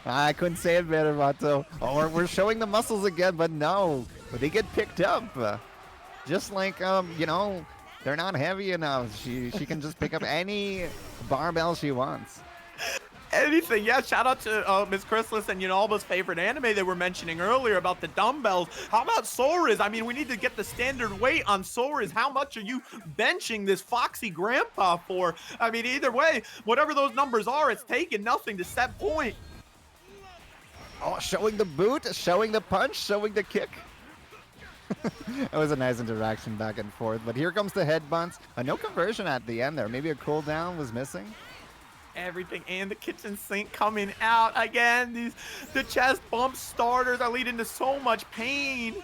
I couldn't say it better, Mato. Oh, we're showing the muscles again, but no. But they get picked up. Just like, they're not heavy enough. She can just pick up any barbell she wants. Anything. Yeah, shout out to Miss Krisalys and Yunalba's favorite anime they were mentioning earlier about the dumbbells. How about Sora's? I mean, we need to get the standard weight on Sora's. How much are you benching this foxy grandpa for? I mean, either way, whatever those numbers are, it's taking Nothing to set point. Oh, showing the boot, showing the punch, showing the kick. It was a nice interaction back and forth, but here comes the headbutts. No conversion at the end there. Maybe a cooldown was missing. everything, and the kitchen sink coming out again. The chest bump starters are leading to so much pain.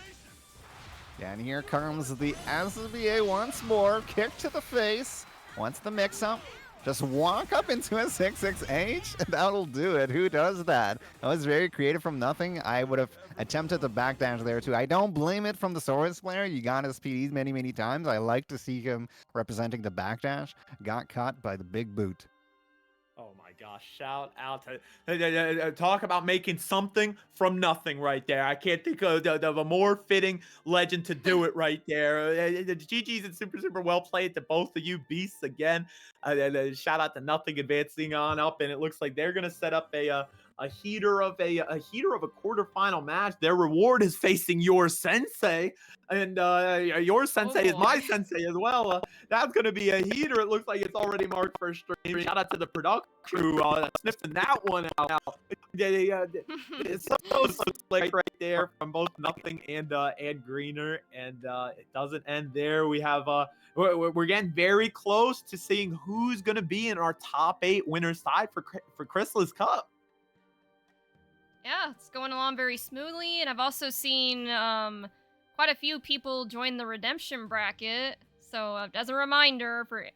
Yeah, and here comes the SBA once more. Kick to the face. Wants the mix-up. Just walk up into a 6-6H, and that'll do it. Who does that? That was very creative from nothing. I would have attempted the backdash there, too. I don't blame it from the Saurus player. You got his PDs many, many times. I like to see him representing the backdash. Got caught by the big boot. Oh my gosh, shout out to talk about making something from nothing right there. I can't think of a more fitting legend to do it right there. GG's and super well played to both of you beasts again. Shout out to Nothing advancing on up, and it looks like they're gonna set up a heater of a quarterfinal match. Their reward is facing your sensei, and your sensei is my sensei as well. That's gonna be a heater. It looks like it's already marked for stream. Shout out to the production crew sniffing that one out. It's so slick right there from both Nothing and Greener, and it doesn't end there. We have we're getting very close to seeing who's gonna be in our top 8 winner side for Krisalys Cup. Yeah, it's going along very smoothly, and I've also seen quite a few people join the redemption bracket. So as a reminder for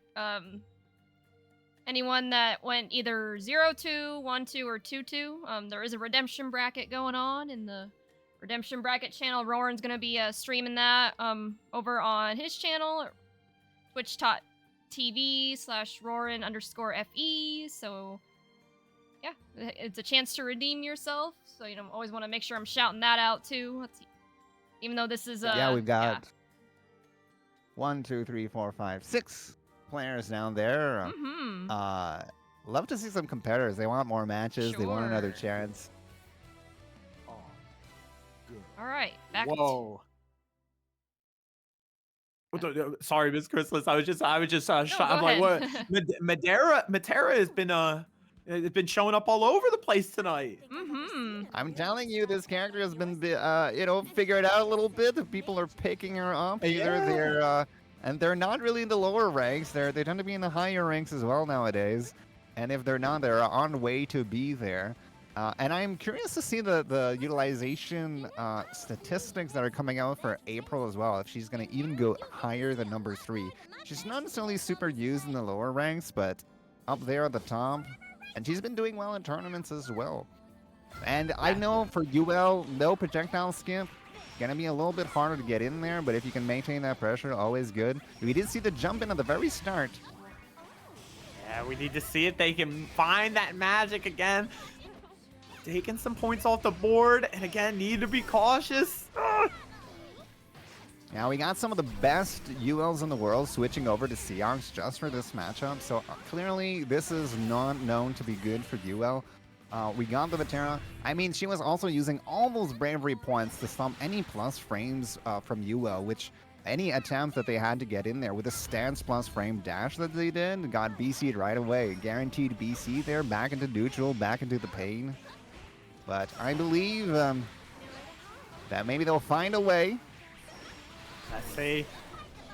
anyone that went either 0-2, 1-2, or 2-2, there is a redemption bracket going on in the redemption bracket channel. Roran's going to be streaming that over on his channel, twitch.tv/Roran_FE. So yeah, it's a chance to redeem yourself. So, you know, always want to make sure I'm shouting that out too. Let's see. Even though this is yeah, we've got 1, 2, 3, 4, 5, 6 players down there. Love to see some competitors. They want more matches. They want another chance. Oh, good. All right, back. Whoa. Sorry, Miss Krisalys. I was just shocked. I'm like, what? Matera has been showing up all over the place tonight. I'm telling you, this character has been, figured out a little bit. The people are picking her up. Either they're not really in the lower ranks. They tend to be in the higher ranks as well nowadays. And if they're not, they're on way to be there. And I'm curious to see the utilization statistics that are coming out for April as well. If she's going to even go higher than number 3. She's not necessarily super used in the lower ranks, but up there at the top. And she's been doing well in tournaments as well. And I know for UL, no projectile skip. Gonna be a little bit harder to get in there, but if you can maintain that pressure, always good. We did see the jump in at the very start. Yeah, we need to see if they can find that magic again. Taking some points off the board, and again, need to be cautious. Now we got some of the best ULs in the world switching over to Seahawks just for this matchup. So clearly this is not known to be good for UL. We got the Matera. I mean, she was also using all those bravery points to stomp any plus frames from UL, which any attempt that they had to get in there with a stance plus frame dash that they did got BC'd right away. Guaranteed BC there, back into neutral, back into the pain. But I believe that maybe they'll find a way. I see.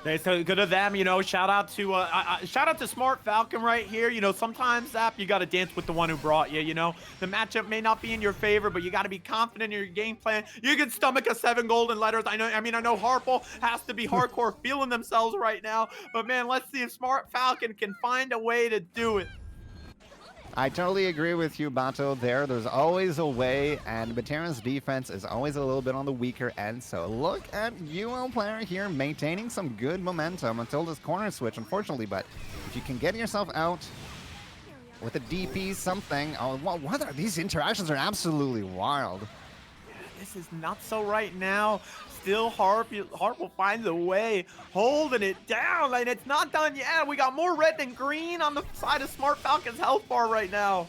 It's so good of them, you know. Shout out to Smart Falcon right here. You know, sometimes, Zap, you got to dance with the one who brought you. You know, the matchup may not be in your favor, but you got to be confident in your game plan. You can stomach a 7 golden letters. I know Harple has to be hardcore feeling themselves right now, but man, let's see if Smart Falcon can find a way to do it. I totally agree with you, Bato, there. There's always a way, and Matera's defense is always a little bit on the weaker end. So look at UL player here maintaining some good momentum until this corner switch, unfortunately. But if you can get yourself out with a DP something, oh, what are these interactions? Are absolutely wild. This is not so right now. Still, Harp will find the way, holding it down, and it's not done yet. We got more red than green on the side of Smart Falcon's health bar right now.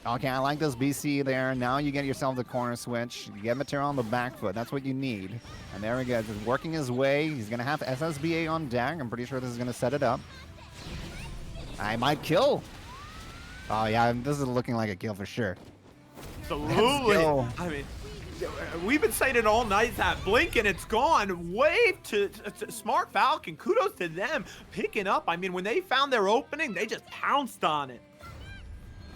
Okay, I like this BC there. Now you get yourself the corner switch. You get Matera on the back foot. That's what you need. And there he goes. He's working his way. He's going to have SSBA on deck. I'm pretty sure this is going to set it up. I might kill. Oh, yeah, this is looking like a kill for sure. Absolutely. I mean, we've been saying it all night, that blink and it's gone. Wave to Smart Falcon. Kudos to them picking up. I mean, when they found their opening, they just pounced on it.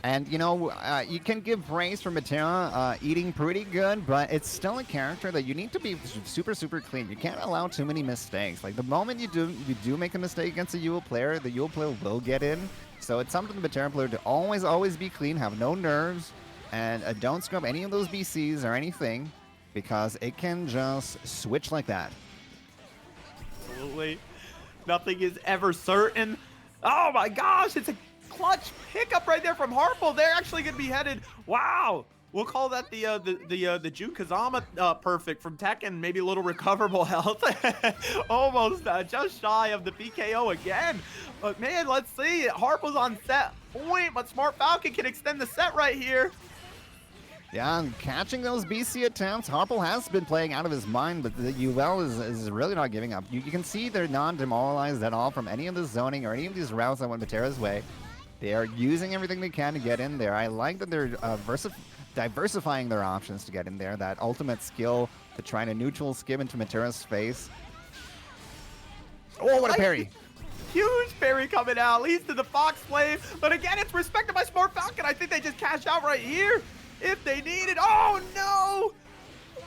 And you can give praise for Matera eating pretty good, but it's still a character that you need to be super, super clean. You can't allow too many mistakes. Like the moment you do make a mistake against a Yule player, the Yule player will get in. So it's something for the Matera player to always be clean, have no nerves, and don't scrub any of those BCs or anything, because it can just switch like that. Absolutely. Nothing is ever certain. Oh my gosh, it's a clutch pickup right there from Harple. They're actually going to be headed. Wow. We'll call that the Jun Kazama perfect from Tekken. Maybe a little recoverable health. Almost just shy of the PKO again. But man, let's see. Harple's on set point, but Smart Falcon can extend the set right here. Yeah, and catching those BC attempts, Harple has been playing out of his mind, but the UL is really not giving up. You can see they're not demoralized at all from any of the zoning or any of these routes that went Matera's way. They are using everything they can to get in there. I like that they're diversifying their options to get in there. That ultimate skill to try to neutral skim into Matera's face. Oh, what a parry! Huge parry coming out, leads to the Fox Slave, but again, it's respected by Smart Falcon. I think they just cash out right here if they need it. Oh no!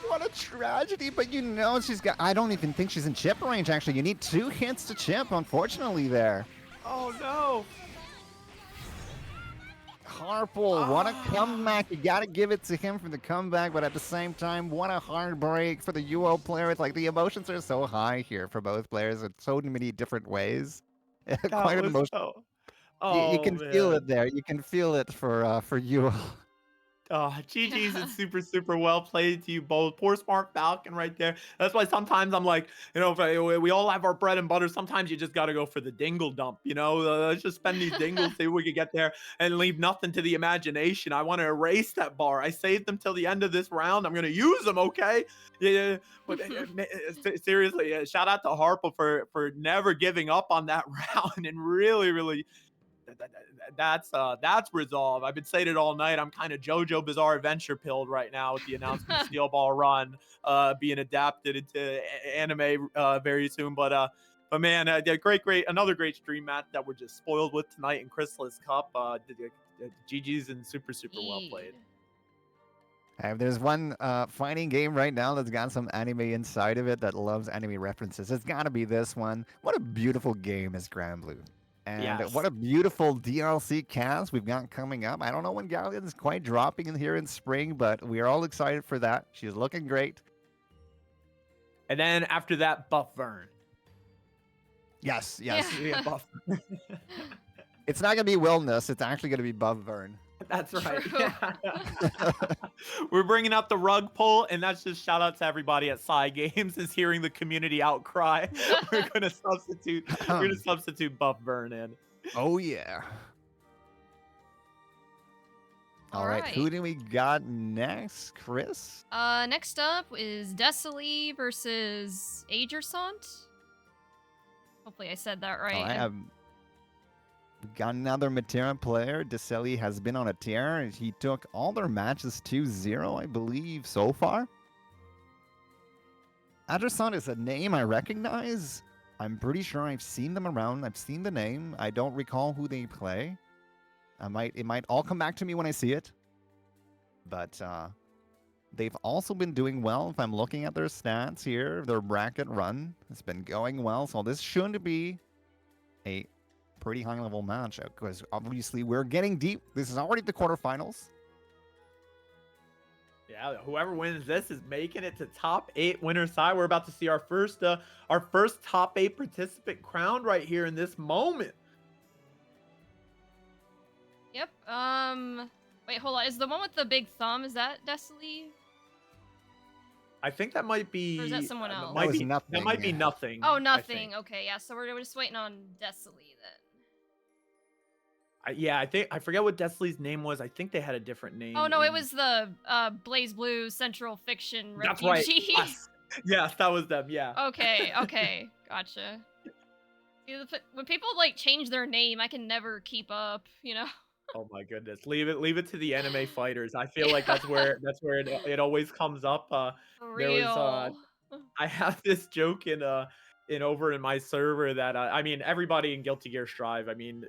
What a tragedy, but she's got, I don't even think she's in chip range, actually. You need 2 hits to chip, unfortunately, there. Oh no! Harple, what a comeback. You gotta give it to him for the comeback, but at the same time, what a heartbreak for the UO player. It's like the emotions are so high here for both players in so many different ways. Quite an emotion. So... You Oh can feel man. it there. You can feel it for UO. Oh, GG's and super well played to you both. Poor Smart Falcon right there. That's why sometimes I'm like, if we all have our bread and butter. Sometimes you just got to go for the dingle dump, let's just spend these dingles, see if we can get there and leave nothing to the imagination. I want to erase that bar. I saved them till the end of this round. I'm going to use them, okay? Yeah, but seriously, shout out to Harple for never giving up on that round and really that's resolve. I've been saying it all night. I'm kind of JoJo Bizarre Adventure pilled right now with the announcement of Steel Ball Run being adapted into anime very soon. But man, another great stream match that we're just spoiled with tonight in Krisalys Cup. GG's and super well played. There's one fighting game right now that's got some anime inside of it that loves anime references. It's got to be this one. What a beautiful game is Grand Blue. And Yes. what a beautiful DLC cast we've got coming up. I don't know when Galleon's quite dropping in here in spring, but we are all excited for that. She's looking great. And then after that, Buff Vern. Yes. Yeah, Buff. It's not going to be Wellness. It's actually going to be Buff Vern. That's right. True. Yeah. We're bringing out the rug pull, and that's just shout out to everybody at Psy Games is hearing the community outcry. We're gonna substitute Buff Vern in. Oh yeah. All right, who do we got next, Chris? Next up is Desali versus Agersont. Hopefully I said that right. I have got another Matera player. Deseli has been on a tear, and he took all their matches 2-0, I believe, so far. Agersont is a name I recognize. I'm pretty sure I've seen them around. I've seen the name. I don't recall who they play. It might all come back to me when I see it. But they've also been doing well. If I'm looking at their stats here, their bracket run has been going well. So this shouldn't be a pretty high level match because obviously we're getting deep. This is already the quarterfinals. Yeah, whoever wins this is making it to top 8 winner side. We're about to see our first top 8 participant crowned right here in this moment. Yep. Wait, hold on. Is the one with the big thumb, is that Desali? I think that might be. Or is that someone else? That might be nothing. Oh, nothing. Okay, yeah. So we're just waiting on Desali then. I forget what Desli's name was. I think they had a different name. Oh no, it was the Blaze Blue Central Fiction That's Refugee. right. Yes, that was them. Yeah. Okay, gotcha. See, when people change their name, I can never keep up. Oh my goodness, leave it to the anime fighters. I feel like that's where it always comes up. For There was real. I have this joke in over in my server that I mean everybody in Guilty Gear Strive. I mean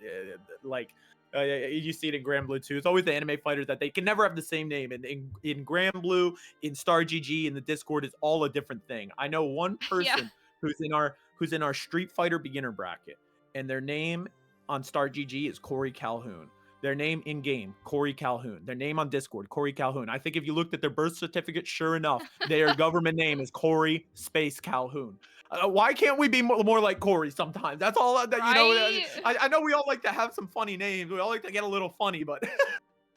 You see it in Grand Blue too. It's always the anime fighters that they can never have the same name. And in Grand Blue, in Star GG, in the Discord, it's all a different thing. I know one Yeah. person who's in our Street Fighter beginner bracket, and their name on Star GG is Corey Calhoun. Their name in game, Corey Calhoun. Their name on Discord, Corey Calhoun. I think if you looked at their birth certificate, sure enough, their government name is Corey Space Calhoun. Why can't we be more like Corey sometimes? That's all that, you know. Right? I know we all like to have some funny names. We all like to get a little funny, but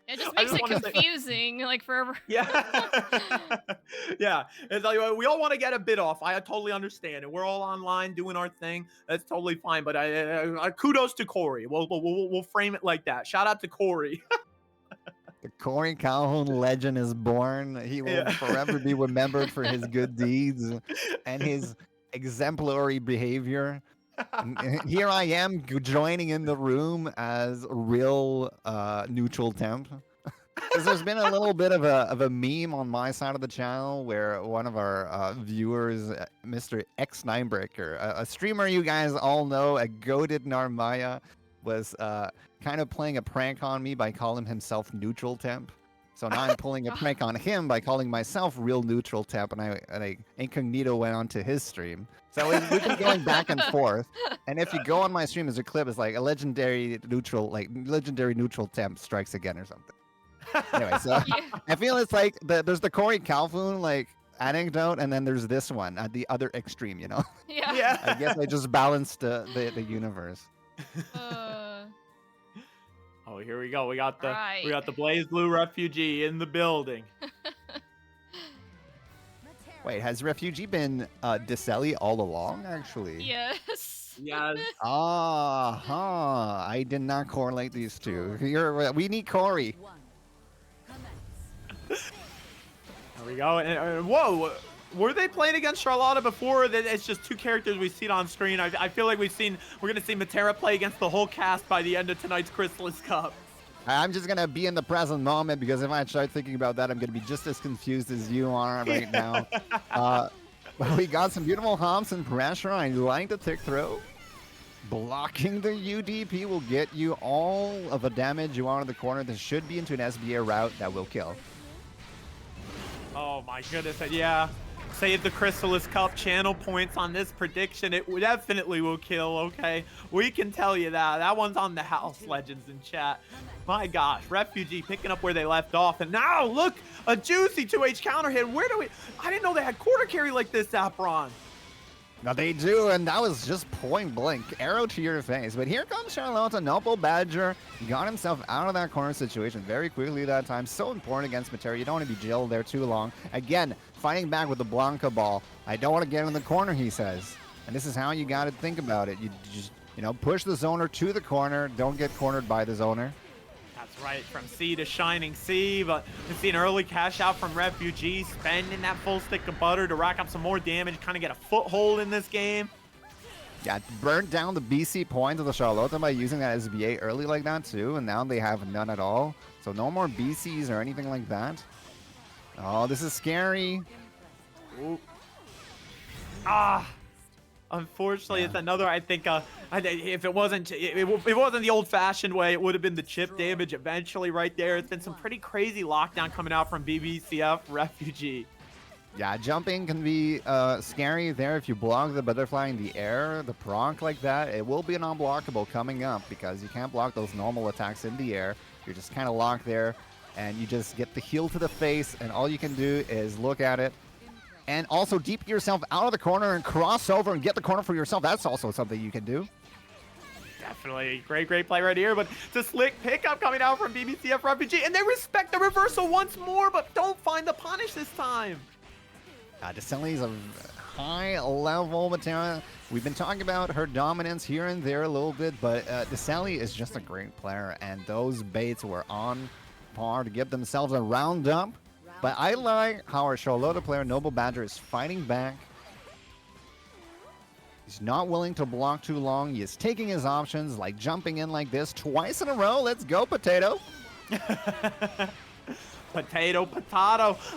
It just I makes just it wanna say- confusing, like forever. yeah, yeah. It's like we all want to get a bit off. I totally understand, and we're all online doing our thing. That's totally fine. But I kudos to Corey. We'll frame it like that. Shout out to Corey. The Corey Calhoun legend is born. He will Yeah. forever be remembered for his good deeds and his exemplary behavior. And here I am joining in the room as real neutral temp. Because there's been a little bit of a meme on my side of the channel where one of our viewers, Mr. X Ninebreaker, a streamer you guys all know, a goated Narmaya, was kind of playing a prank on me by calling himself neutral temp. So now I'm pulling a prank on him by calling myself real neutral temp, and I incognito went onto his stream. So we've been going back and forth. And if you go on my stream, there's a clip. It's like a legendary neutral temp strikes again or something. Anyway, so Yeah. I feel it's like there's the Corey Calhoun like anecdote, and then there's this one at the other extreme. You know, Yeah. Yeah. I guess I just balanced the universe. Oh, here we go. We got the Right. Blaze Blue refugee in the building. Wait, has refugee been Krisalys all along? Actually. Yes. Yes. I did not correlate these two. We need Corey. One. There we go. And whoa, were they playing against Charlotta before? That it's just two characters we see on screen. I feel like we're gonna see Matera play against the whole cast by the end of tonight's Krisalys Cup. I'm just gonna be in the present moment because if I start thinking about that, I'm gonna be just as confused as you are right now. We got some beautiful humps and pressure. I like the tick throw. Blocking the UDP will get you all of the damage you want in the corner. This should be into an SBA route that will kill. Oh my goodness, yeah. Save the Krisalys Cup channel points on this prediction. It definitely will kill, okay? We can tell you that. That one's on the house, legends in chat. My gosh, Refugee picking up where they left off. And now, look, a juicy 2H counter hit. I didn't know they had quarter carry like this, Zapron. Now they do, and that was just point blank, arrow to your face. But here comes Charlotta, Noble Badger. He got himself out of that corner situation very quickly that time. So important against Matera. You don't want to be jailed there too long. Again, fighting back with the Blanca ball. I don't want to get in the corner, he says. And this is how you got to think about it. You just, push the zoner to the corner. Don't get cornered by the zoner. That's right, from C to Shining Sea, but we've seen early cash out from Refugee, spending that full stick of butter to rack up some more damage, kind of get a foothold in this game. Yeah, burnt down the BC points of the Charlotta by using that SBA early like that too, and now they have none at all. So no more BCs or anything like that. Oh, this is scary. Ooh. Unfortunately, Yeah. it's another. I think if it wasn't the old-fashioned way, it would have been the chip damage eventually right there. It's been some pretty crazy lockdown coming out from BBCF Refugee. Yeah, jumping can be scary there if you block the butterfly in the air, the proc like that. It will be an unblockable coming up because you can't block those normal attacks in the air. You're just kind of locked there, and you just get the heal to the face, and all you can do is look at it. And also deep yourself out of the corner and cross over and get the corner for yourself. That's also something you can do. Definitely great play right here, but it's a slick pickup coming out from BBCF Refugee, and they respect the reversal once more, but don't find the punish this time. Krisalys a high-level Matera. We've been talking about her dominance here and there a little bit, but Krisalys is just a great player, and those baits were on par to give themselves a roundup. But I like how our Charlotta player, Noble Badger, is fighting back. He's not willing to block too long. He is taking his options, like jumping in like this twice in a row. Let's go, Potato. Potato.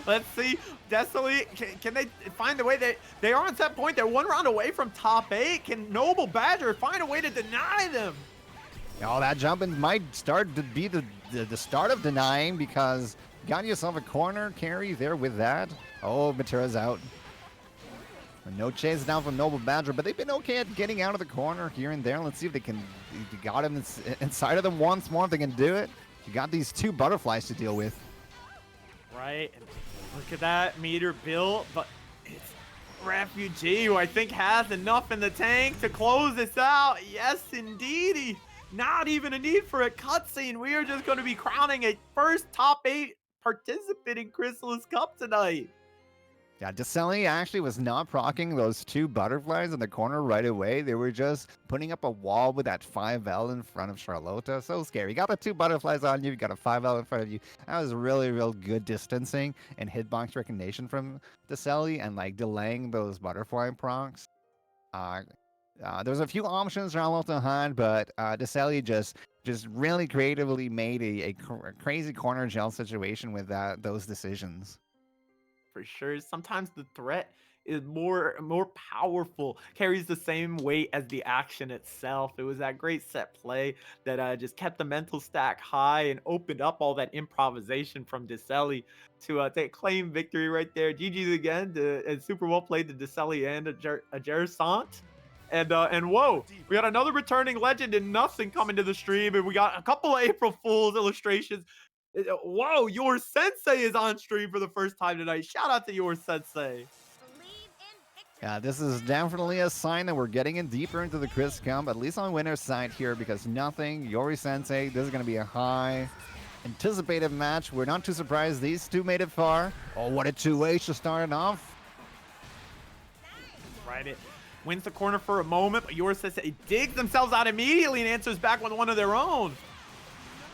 Let's see. Krisalys, can they find a way? They are on set point. They're one round away from top 8. Can Noble Badger find a way to deny them? Oh, that jumping might start to be the start of denying because you got yourself a corner carry there with that. Oh, Matera's out. No chase down from Noble Badger, but they've been okay at getting out of the corner here and there. Let's see if they can. You got him inside of them once more. If they can do it. You got these 2 butterflies to deal with. Right, and look at that meter built, but it's Refugee, who I think has enough in the tank to close this out. Yes, indeedy. Not even a need for a cutscene. We are just going to be crowning a first top 8 participant in Krisalys Cup tonight. Yeah, Deselli actually was not proccing those 2 butterflies in the corner right away. They were just putting up a wall with that 5L in front of Charlotta. So scary. You got the 2 butterflies on you. You got a 5L in front of you. That was really, real good distancing and hitbox recognition from Deselli and like delaying those butterfly procs. There's a few options Charlotta had, but Deselli just really creatively made a crazy corner gel situation with those decisions. For sure. Sometimes the threat is more powerful, carries the same weight as the action itself. It was that great set play that just kept the mental stack high and opened up all that improvisation from Deselli to claim victory right there. GG's again, and super well played to Deselli and Jerasant. And whoa, we got another returning legend and nothing coming to the stream, and we got a couple of April Fool's illustrations. Whoa, your sensei is on stream for the first time tonight. Shout out to your sensei. Yeah, this is definitely a sign that we're getting in deeper into the Chris Cup, at least on winner's side here, because nothing, Yori Sensei, this is going to be a high anticipated match. We're not too surprised these 2 made it far. Oh, what a 2H to start it off. Right, it wins the corner for a moment, but Yori Sensei digs themselves out immediately and answers back with one of their own.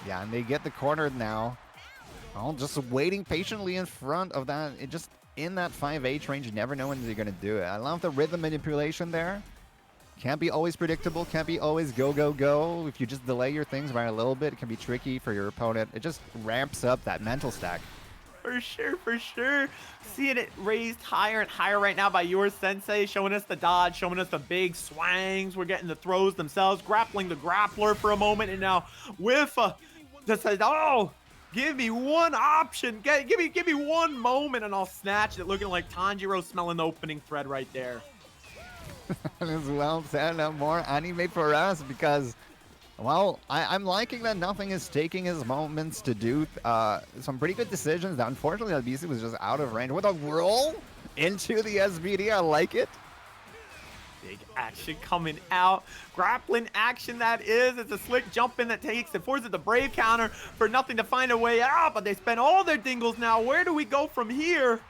Yeah, and they get the corner now. Oh, just waiting patiently in front of that. It just in that 5H range, you never know when they're going to do it. I love the rhythm manipulation there. Can't be always predictable. Can't be always go, go, go. If you just delay your things by a little bit, it can be tricky for your opponent. It just ramps up that mental stack. For sure, for sure. Seeing it raised higher and higher right now by your sensei, showing us the dodge, showing us the big swangs. We're getting the throws themselves, grappling the grappler for a moment, and now with just says, oh, give me one option. Give me one moment, and I'll snatch it. Looking like Tanjiro smelling the opening thread right there. As well said, more anime for us because, well, I'm liking that nothing is taking his moments to do some pretty good decisions. That unfortunately, BC was just out of range with a roll into the SBD. I like it. Big action coming out. Grappling action that is. It's a slick jump in that takes it, forces the brave counter for nothing to find a way out, but they spend all their dingles now. Where do we go from here?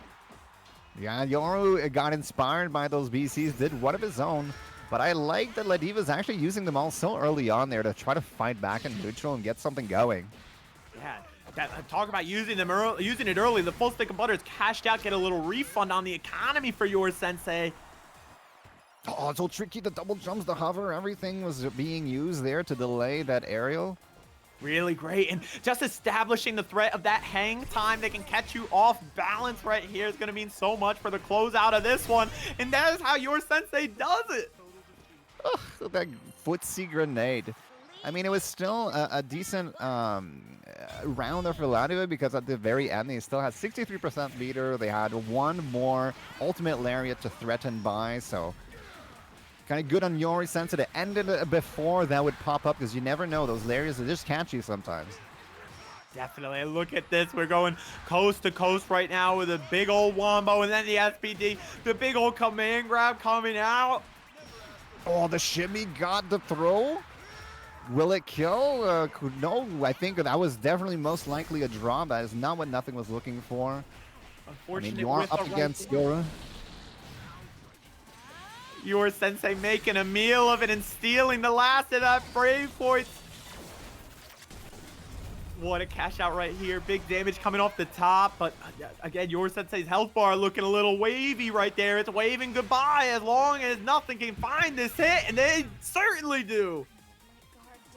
Yeah, Yoru got inspired by those BCs, did one of his own, but I like that Ladiva's actually using them all so early on there to try to fight back in neutral and get something going. Yeah, talk about using it early. The full stick of butter is cashed out, get a little refund on the economy for your sensei. Oh, it's so tricky. The double jumps, the hover, everything was being used there to delay that aerial. Really great, and just establishing the threat of that hang time that can catch you off balance right here is going to mean so much for the closeout of this one, and that is how your sensei does it. Ugh, that footsie grenade. I mean, it was still a decent round for Ladiva because at the very end, they still had 63% meter. They had one more ultimate lariat to threaten by, so kind of good on Yori Sensei to end it before that would pop up because you never know. Those lariats, they just catch you sometimes. Definitely. Look at this. We're going coast to coast right now with a big old wombo and then the SPD. The big old command grab coming out. Oh, the shimmy got the throw. Will it kill? No, I think that was definitely most likely a draw. That is not what Nothing was looking for. Unfortunately, I mean, you are up against Yora. Your sensei making a meal of it and stealing the last of that brave points. What a cash out right here. Big damage coming off the top. But again, your sensei's health bar looking a little wavy right there. It's waving goodbye as long as Nothing can find this hit. And they certainly do.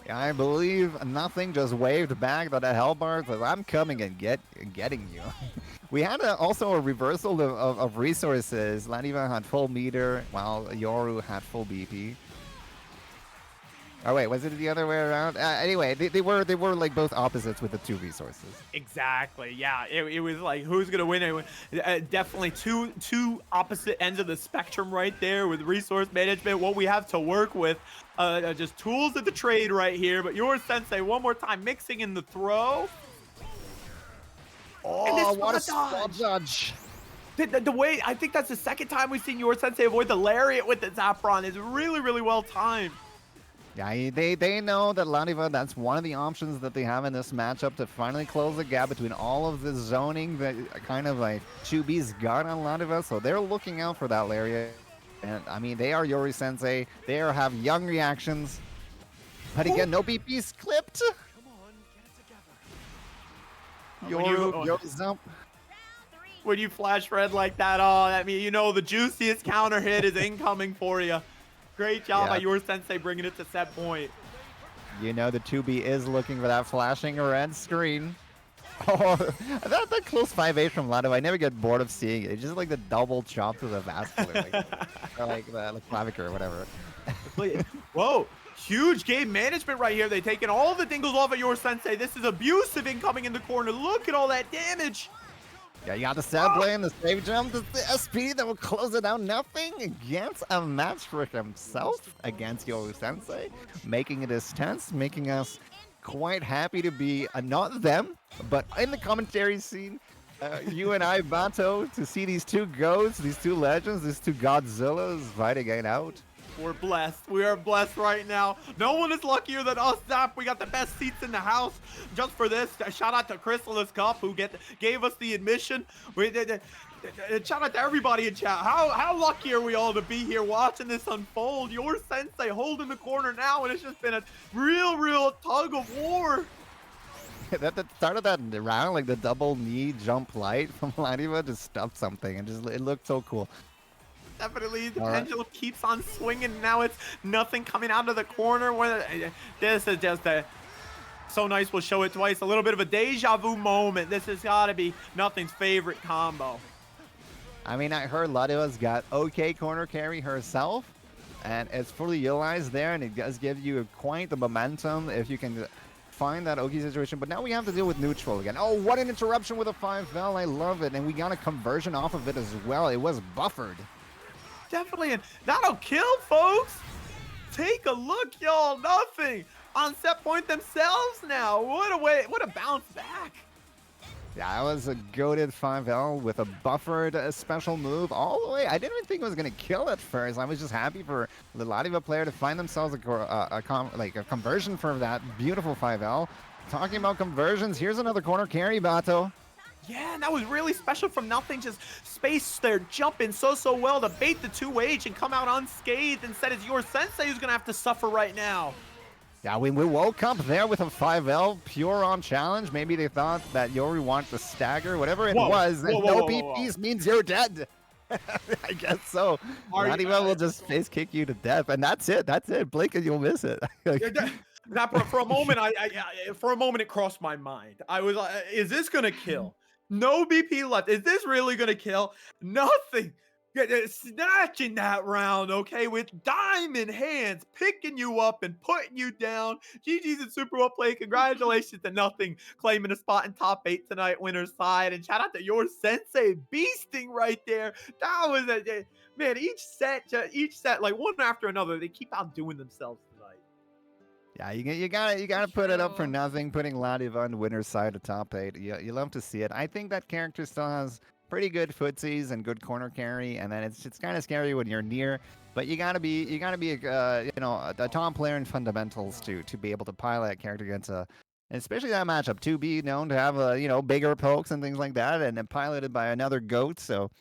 Yeah, I believe Nothing just waved back that hell bar says, I'm coming and getting you. We had also a reversal of resources. Ladiva had full meter, while Yoru had full BP. Oh wait, was it the other way around? Anyway, they were like both opposites with the 2 resources. Exactly. Yeah. It was like who's gonna win? Definitely two opposite ends of the spectrum right there with resource management. What we have to work with, just tools of the trade right here. But your sensei one more time mixing in the throw. And this Oh, what a spot spot dodge! The way I think that's the second time we've seen your sensei avoid the lariat with the Zaffron is really really well timed. Yeah, they know that Ladiva, that's one of the options that they have in this matchup to finally close the gap between all of the zoning that kind of like 2B's got on Ladiva. So they're looking out for that lariat. And I mean, they are Yori Sensei. They have young reactions. But again, no BP's clipped. Come on, get it together. Yoru jump. When you flash red like that, oh, that means you know the juiciest counter hit is incoming for you. Great job by your sensei bringing it to set point. You know the 2B is looking for that flashing red screen. Oh, that close 5-8 from Lado, I never get bored of seeing it. It's just like the double chop to the vascular, or like the clavicle or whatever. Whoa, huge game management right here. They've taken all the dingles off of your sensei. This is abusive incoming in the corner. Look at all that damage. Yeah, you got the sad play and the save jump. The SP that will close it down. Nothing against a match for himself against Yoru Sensei, making it as tense, making us quite happy to be not them, but in the commentary scene, you and I, Bato, to see these 2 goats, these 2 legends, these 2 Godzillas fighting it out. We're blessed. We are blessed right now. No one is luckier than us, Zap. We got the best seats in the house just for this. Shout out to Krisalys Cup who gave us the admission. Shout out to everybody in chat. How lucky are we all to be here watching this unfold? Your sensei holding the corner now, and it's just been a real tug of war. That start of that round, like the double knee jump light from Ladiva just stuffed something, and it looked so cool. Definitely, the pendulum keeps on swinging. Now it's nothing coming out of the corner. This is just so nice. We'll show it twice. A little bit of a deja vu moment. This has got to be Nothing's favorite combo. I mean, I heard Ladiva's got okay corner carry herself, and it's fully utilized there, and it does give you quite the momentum if you can find that okay situation. But now we have to deal with neutral again. Oh, what an interruption with a 5L. I love it. And we got a conversion off of it as well. It was buffered. Definitely, and that'll kill, folks. Take a look, y'all. Nothing on set point themselves now. What a way, what a bounce back. Yeah, that was a goated 5L with a buffered special move all the way. I didn't even think it was going to kill at first. I was just happy for the Ladiva player to find themselves a conversion for that beautiful 5L. Talking about conversions, here's another corner carry, Bato. Yeah, and that was really special from Nothing. Just space there, jumping so well to bait the 2H and come out unscathed. Instead, it's your sensei who's going to have to suffer right now. Yeah, we woke up there with a 5L, pure on challenge. Maybe they thought that Yori wanted to stagger, whatever it was. And no BPs means you're dead. I guess so. Ladiva will just face kick you to death, and that's it. That's it. Blink and you'll miss it. Now, for a moment, for a moment, it crossed my mind. I was like, is this going to kill? No BP left. Is this really going to kill? Nothing. Snatching that round, okay, with diamond hands, picking you up and putting you down. GG's and super well played. Congratulations to Nothing, claiming a spot in top 8 tonight, winner's side. And shout out to your sensei, beasting right there. That was man. Each set, like one after another, they keep outdoing themselves tonight. Yeah, you gotta put it up for Nothing, putting Ladiva on winner's side of top 8. You love to see it. I think that character still has pretty good footsies and good corner carry, and then it's kind of scary when you're near. But you gotta be a top player in fundamentals to be able to pilot that character against especially that matchup. 2B known to have bigger pokes and things like that, and then piloted by another goat. So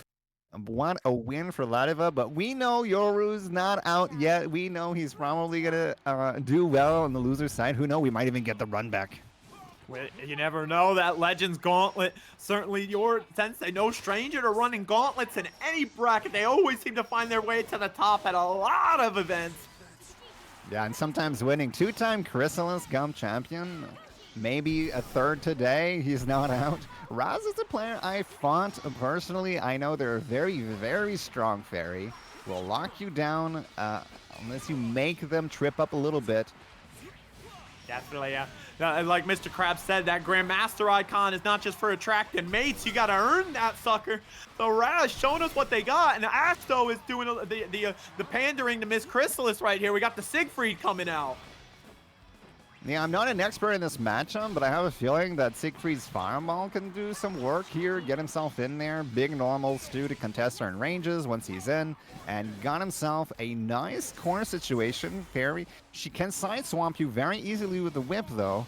what a win for Ladiva. But we know Yoru's not out yet. We know he's probably gonna do well on the loser side. Who knows? We might even get the run back. You never know. That Legends Gauntlet, certainly your sensei, no stranger to running gauntlets in any bracket. They always seem to find their way to the top at a lot of events. Yeah, and sometimes winning. 2-time Krisalys Gum champion. Maybe a third today. He's not out. Raz is a player I fought personally. I know they're a very, very strong fairy. Will lock you down unless you make them trip up a little bit. Definitely, yeah. Like Mr. Krabs said, that Grandmaster icon is not just for attracting mates. You gotta earn that sucker. So Raz showing us what they got, and Asto is doing the pandering to Miss Krisalys right here. We got the Siegfried coming out. Yeah, I'm not an expert in this matchup, but I have a feeling that Siegfried's Fireball can do some work here, get himself in there. Big normals too to contest certain ranges once he's in, and got himself a nice corner situation. Fairy, she can side swamp you very easily with the whip though,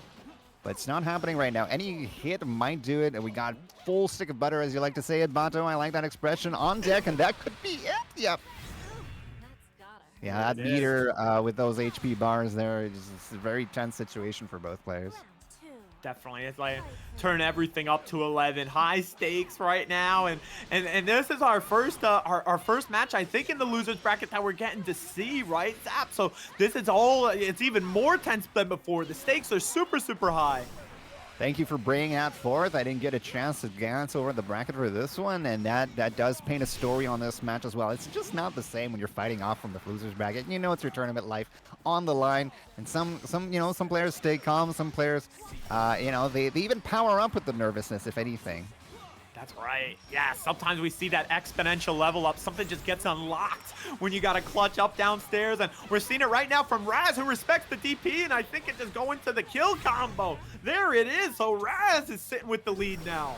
but it's not happening right now. Any hit might do it, and we got full stick of butter, as you like to say it, Bato. I like that expression, on deck, and that could be it. Yep. Yeah, that meter with those HP bars there is a very tense situation for both players. Definitely, it's like turn everything up to 11. High stakes right now, and this is our first match, I think, in the losers bracket that we're getting to see, right, Zap? So this is it's even more tense than before. The stakes are super high. Thank you for bringing that forth. I didn't get a chance to glance over the bracket for this one, and that does paint a story on this match as well. It's just not the same when you're fighting off from the losers bracket. You know it's your tournament life on the line, and some players stay calm. Some players, they even power up with the nervousness, if anything. That's right. Yeah, sometimes we see that exponential level up. Something just gets unlocked when you got to clutch up downstairs. And we're seeing it right now from Raz, who respects the DP. And I think it just going to the kill combo. There it is. So Raz is sitting with the lead now.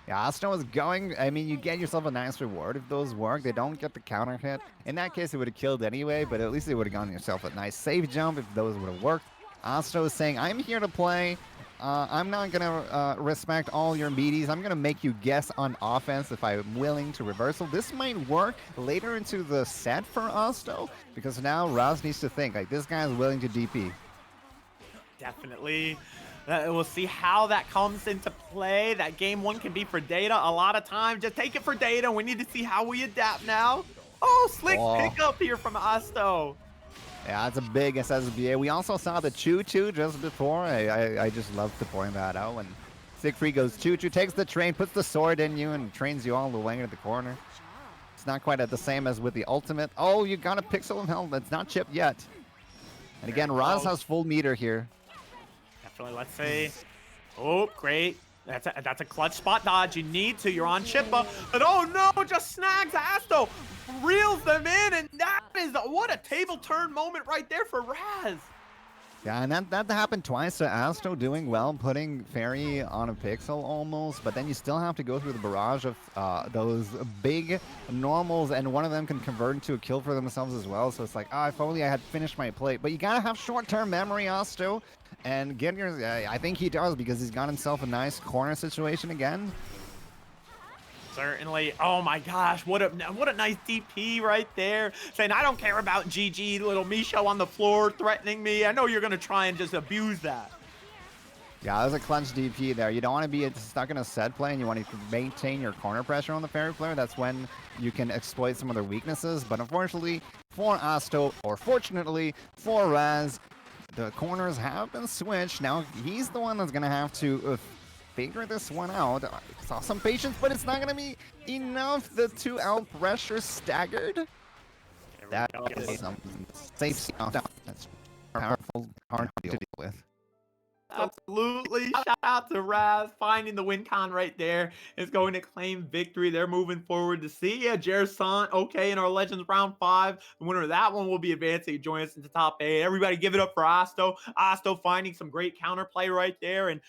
Yeah, Asto is going. I mean, you get yourself a nice reward if those work. They don't get the counter hit. In that case, it would have killed anyway, but at least they would have gotten yourself a nice safe jump if those would have worked. Asto is saying, I'm here to play. I'm not going to respect all your meaties. I'm going to make you guess on offense if I'm willing to reversal. This might work later into the set for Asto, because now Raz needs to think, like, this guy is willing to DP. Definitely. We'll see how that comes into play. That game one can be for data a lot of times. Just take it for data. We need to see how we adapt now. Oh, slick pickup here from Asto. Yeah, it's a big SSBA. We also saw the choo-choo just before. I just love to point that out. When Siegfried goes choo-choo, takes the train, puts the sword in you, and trains you all the way to the corner. It's not quite the same as with the ultimate. Oh, you got a pixel of health. It's not chipped yet. And again, Raz has full meter here. Definitely, let's see. Oh, great. That's a clutch spot dodge. You need to. You're on Chippa. But oh no, just snags Asto. Reels them in, and that is what a table turn moment right there for Raz. Yeah, and that happened twice to Asto, doing well, putting Fairy on a pixel almost, but then you still have to go through the barrage of those big normals, and one of them can convert into a kill for themselves as well, so it's like, if only I had finished my plate. But you gotta have short-term memory, Asto, and get your, I think he does, because he's got himself a nice corner situation again. Certainly. Oh my gosh, what a nice DP right there. Saying, I don't care about GG, little Micho on the floor threatening me. I know you're going to try and just abuse that. Yeah, that was a clutch DP there. You don't want to be stuck in a set play, and you want to maintain your corner pressure on the Fairy player. That's when you can exploit some of their weaknesses. But unfortunately for Asto, or fortunately for Raz, the corners have been switched. Now he's the one that's going to have to figure this one out. Saw some patience, but it's not going to be enough. The two out pressure staggered. That is some safe stuff. That's powerful, hard to deal with. Absolutely. Shout out to Raz finding the win con right there. Is going to claim victory. They're moving forward to see. Yeah, Jerson, okay, in our Legends round 5. The winner of that one will be advancing. Join us into top 8. Everybody give it up for Asto. Asto finding some great counterplay right there, and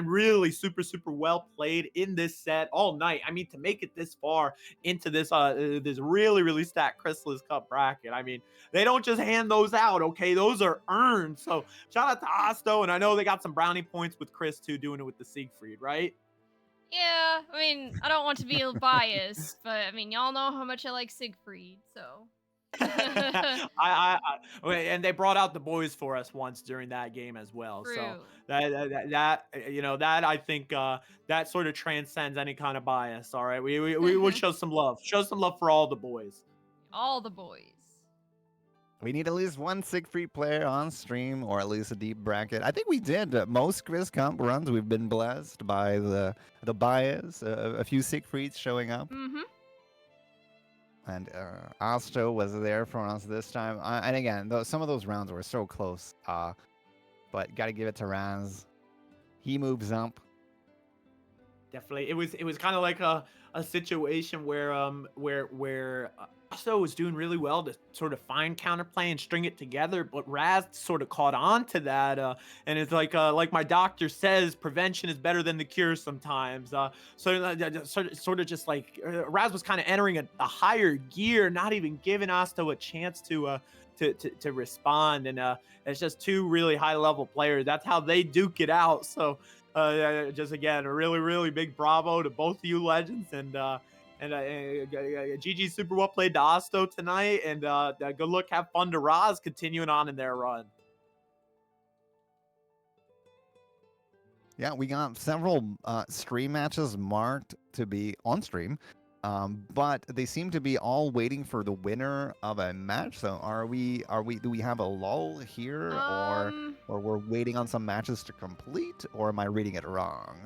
really super well played in this set all night. I mean, to make it this far into this this really stacked Krisalys Cup bracket. I mean, they don't just hand those out, okay? Those are earned. So shout out to Asto, and I know they got some brownie points with Chris too, doing it with the Siegfried, right? Yeah, I mean, I don't want to be biased, but I mean, y'all know how much I like Siegfried, so. And they brought out the boys for us once during that game as well. True. So that I think that sort of transcends any kind of bias. All right, we will show some love for all the boys. All the boys. We need at least one Siegfried player on stream, or at least a deep bracket. I think we did most Chris Comp runs. We've been blessed by the bias, a few Siegfrieds showing up. Mm-hmm. And Astro was there for us this time. And again, some of those rounds were so close. But got to give it to Raz. He moves up. Definitely, it was kind of like a situation where Asto was doing really well to sort of find counterplay and string it together, but Raz sort of caught on to that, and it's like my doctor says, prevention is better than the cure sometimes. Sort of just like Raz was kind of entering a higher gear, not even giving Asto a chance to respond, and it's just two really high level players. That's how they duke it out. So. Just again, a really big bravo to both of you legends, and GG super well played to Asto tonight, and good luck, have fun to Raz continuing on in their run. Yeah, we got several stream matches marked to be on stream, but they seem to be all waiting for the winner of a match. So do we have a lull here, or we're waiting on some matches to complete, or am I reading it wrong?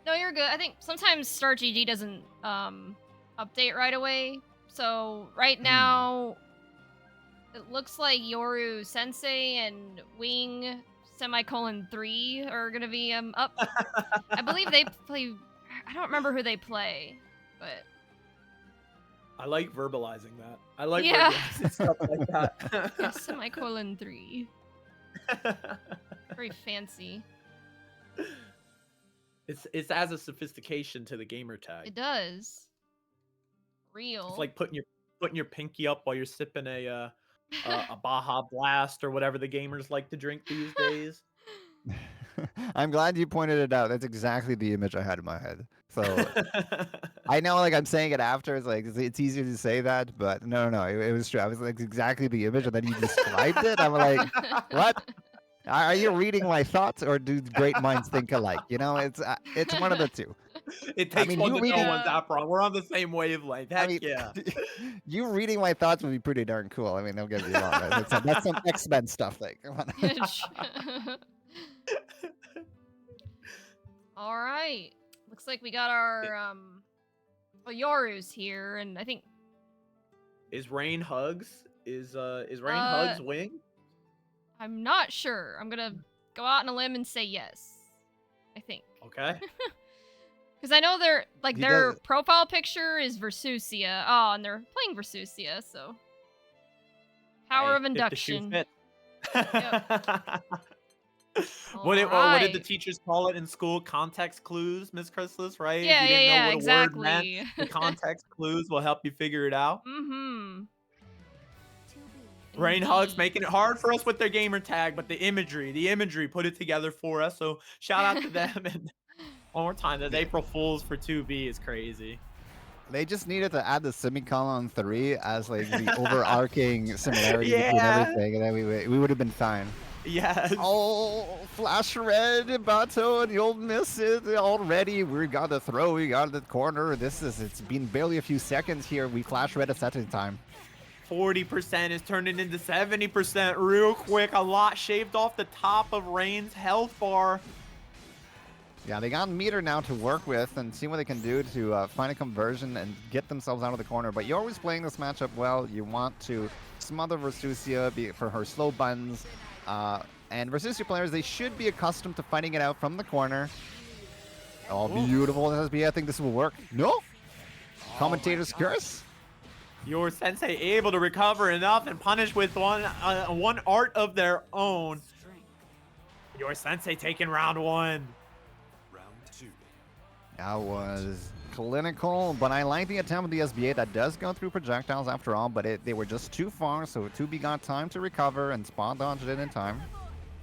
No, you're good. I think sometimes StartGG doesn't update right away. So right now, it looks like Yoru Sensei and Wing ;3 are gonna be up. I believe they play. I don't remember who they play, but I like verbalizing that. I like Yeah. verbalizing stuff like that. yeah, ;3. Very fancy. It's as a sophistication to the gamer tag. It does. Real. It's like putting your pinky up while you're sipping a Baja Blast or whatever the gamers like to drink these days. I'm glad you pointed it out. That's exactly the image I had in my head. So I know, like, I'm saying it after. It's like it's easier to say that, but no, it was true. I was like exactly the image, and then you described it. I'm like, what? Are you reading my thoughts, or do great minds think alike? You know, it's one of the two. It takes mean, one you to know reading- one's Apron. We're on the same wavelength. Heck yeah. You reading my thoughts would be pretty darn cool. I mean, don't get me wrong. Right? That's some X-Men stuff. Like, come on. All right. Looks like we got our Yoru's here, and I think Is Rain Hugs? Is Rain Hugs Wing? I'm not sure. I'm gonna go out on a limb and say yes. I think. Okay. Because I know their He their does- profile picture is Versusia. Oh, and they're playing Versusia, so power Hey, of if the shoe induction. fits. What did the Alright. teachers call it in school? Context clues, Miss Krisalys, right? Yeah, if you didn't know what a exactly. word meant, the context clues will help you figure it out. Mm-hmm. Rain Hugs making it hard for us with their gamer tag, but the imagery put it together for us. So shout out to them. And one more time, that April Fools for 2B is crazy. They just needed to add the semicolon 3 as like the overarching similarity between Yeah. everything, and then we would have been fine. Yes. Oh, Flash Red, Bato, and you'll miss it already. We got the throw, we got the corner. It's been barely a few seconds here. We Flash Red a second time. 40% is turning into 70% real quick. A lot shaved off the top of Rain's health bar. Yeah, they got meter now to work with and see what they can do to find a conversion and get themselves out of the corner. But you're always playing this matchup well. You want to smother Versusia for her slow buttons. And Versusia players, they should be accustomed to fighting it out from the corner. Oh, beautiful SSB. I think this will work. No? Commentator's curse? Your sensei able to recover enough and punish with one art of their own. Your sensei taking round 1. That was clinical, but I like the attempt of the SBA. That does go through projectiles after all, but they were just too far, so 2B got time to recover and spot dodged it in time.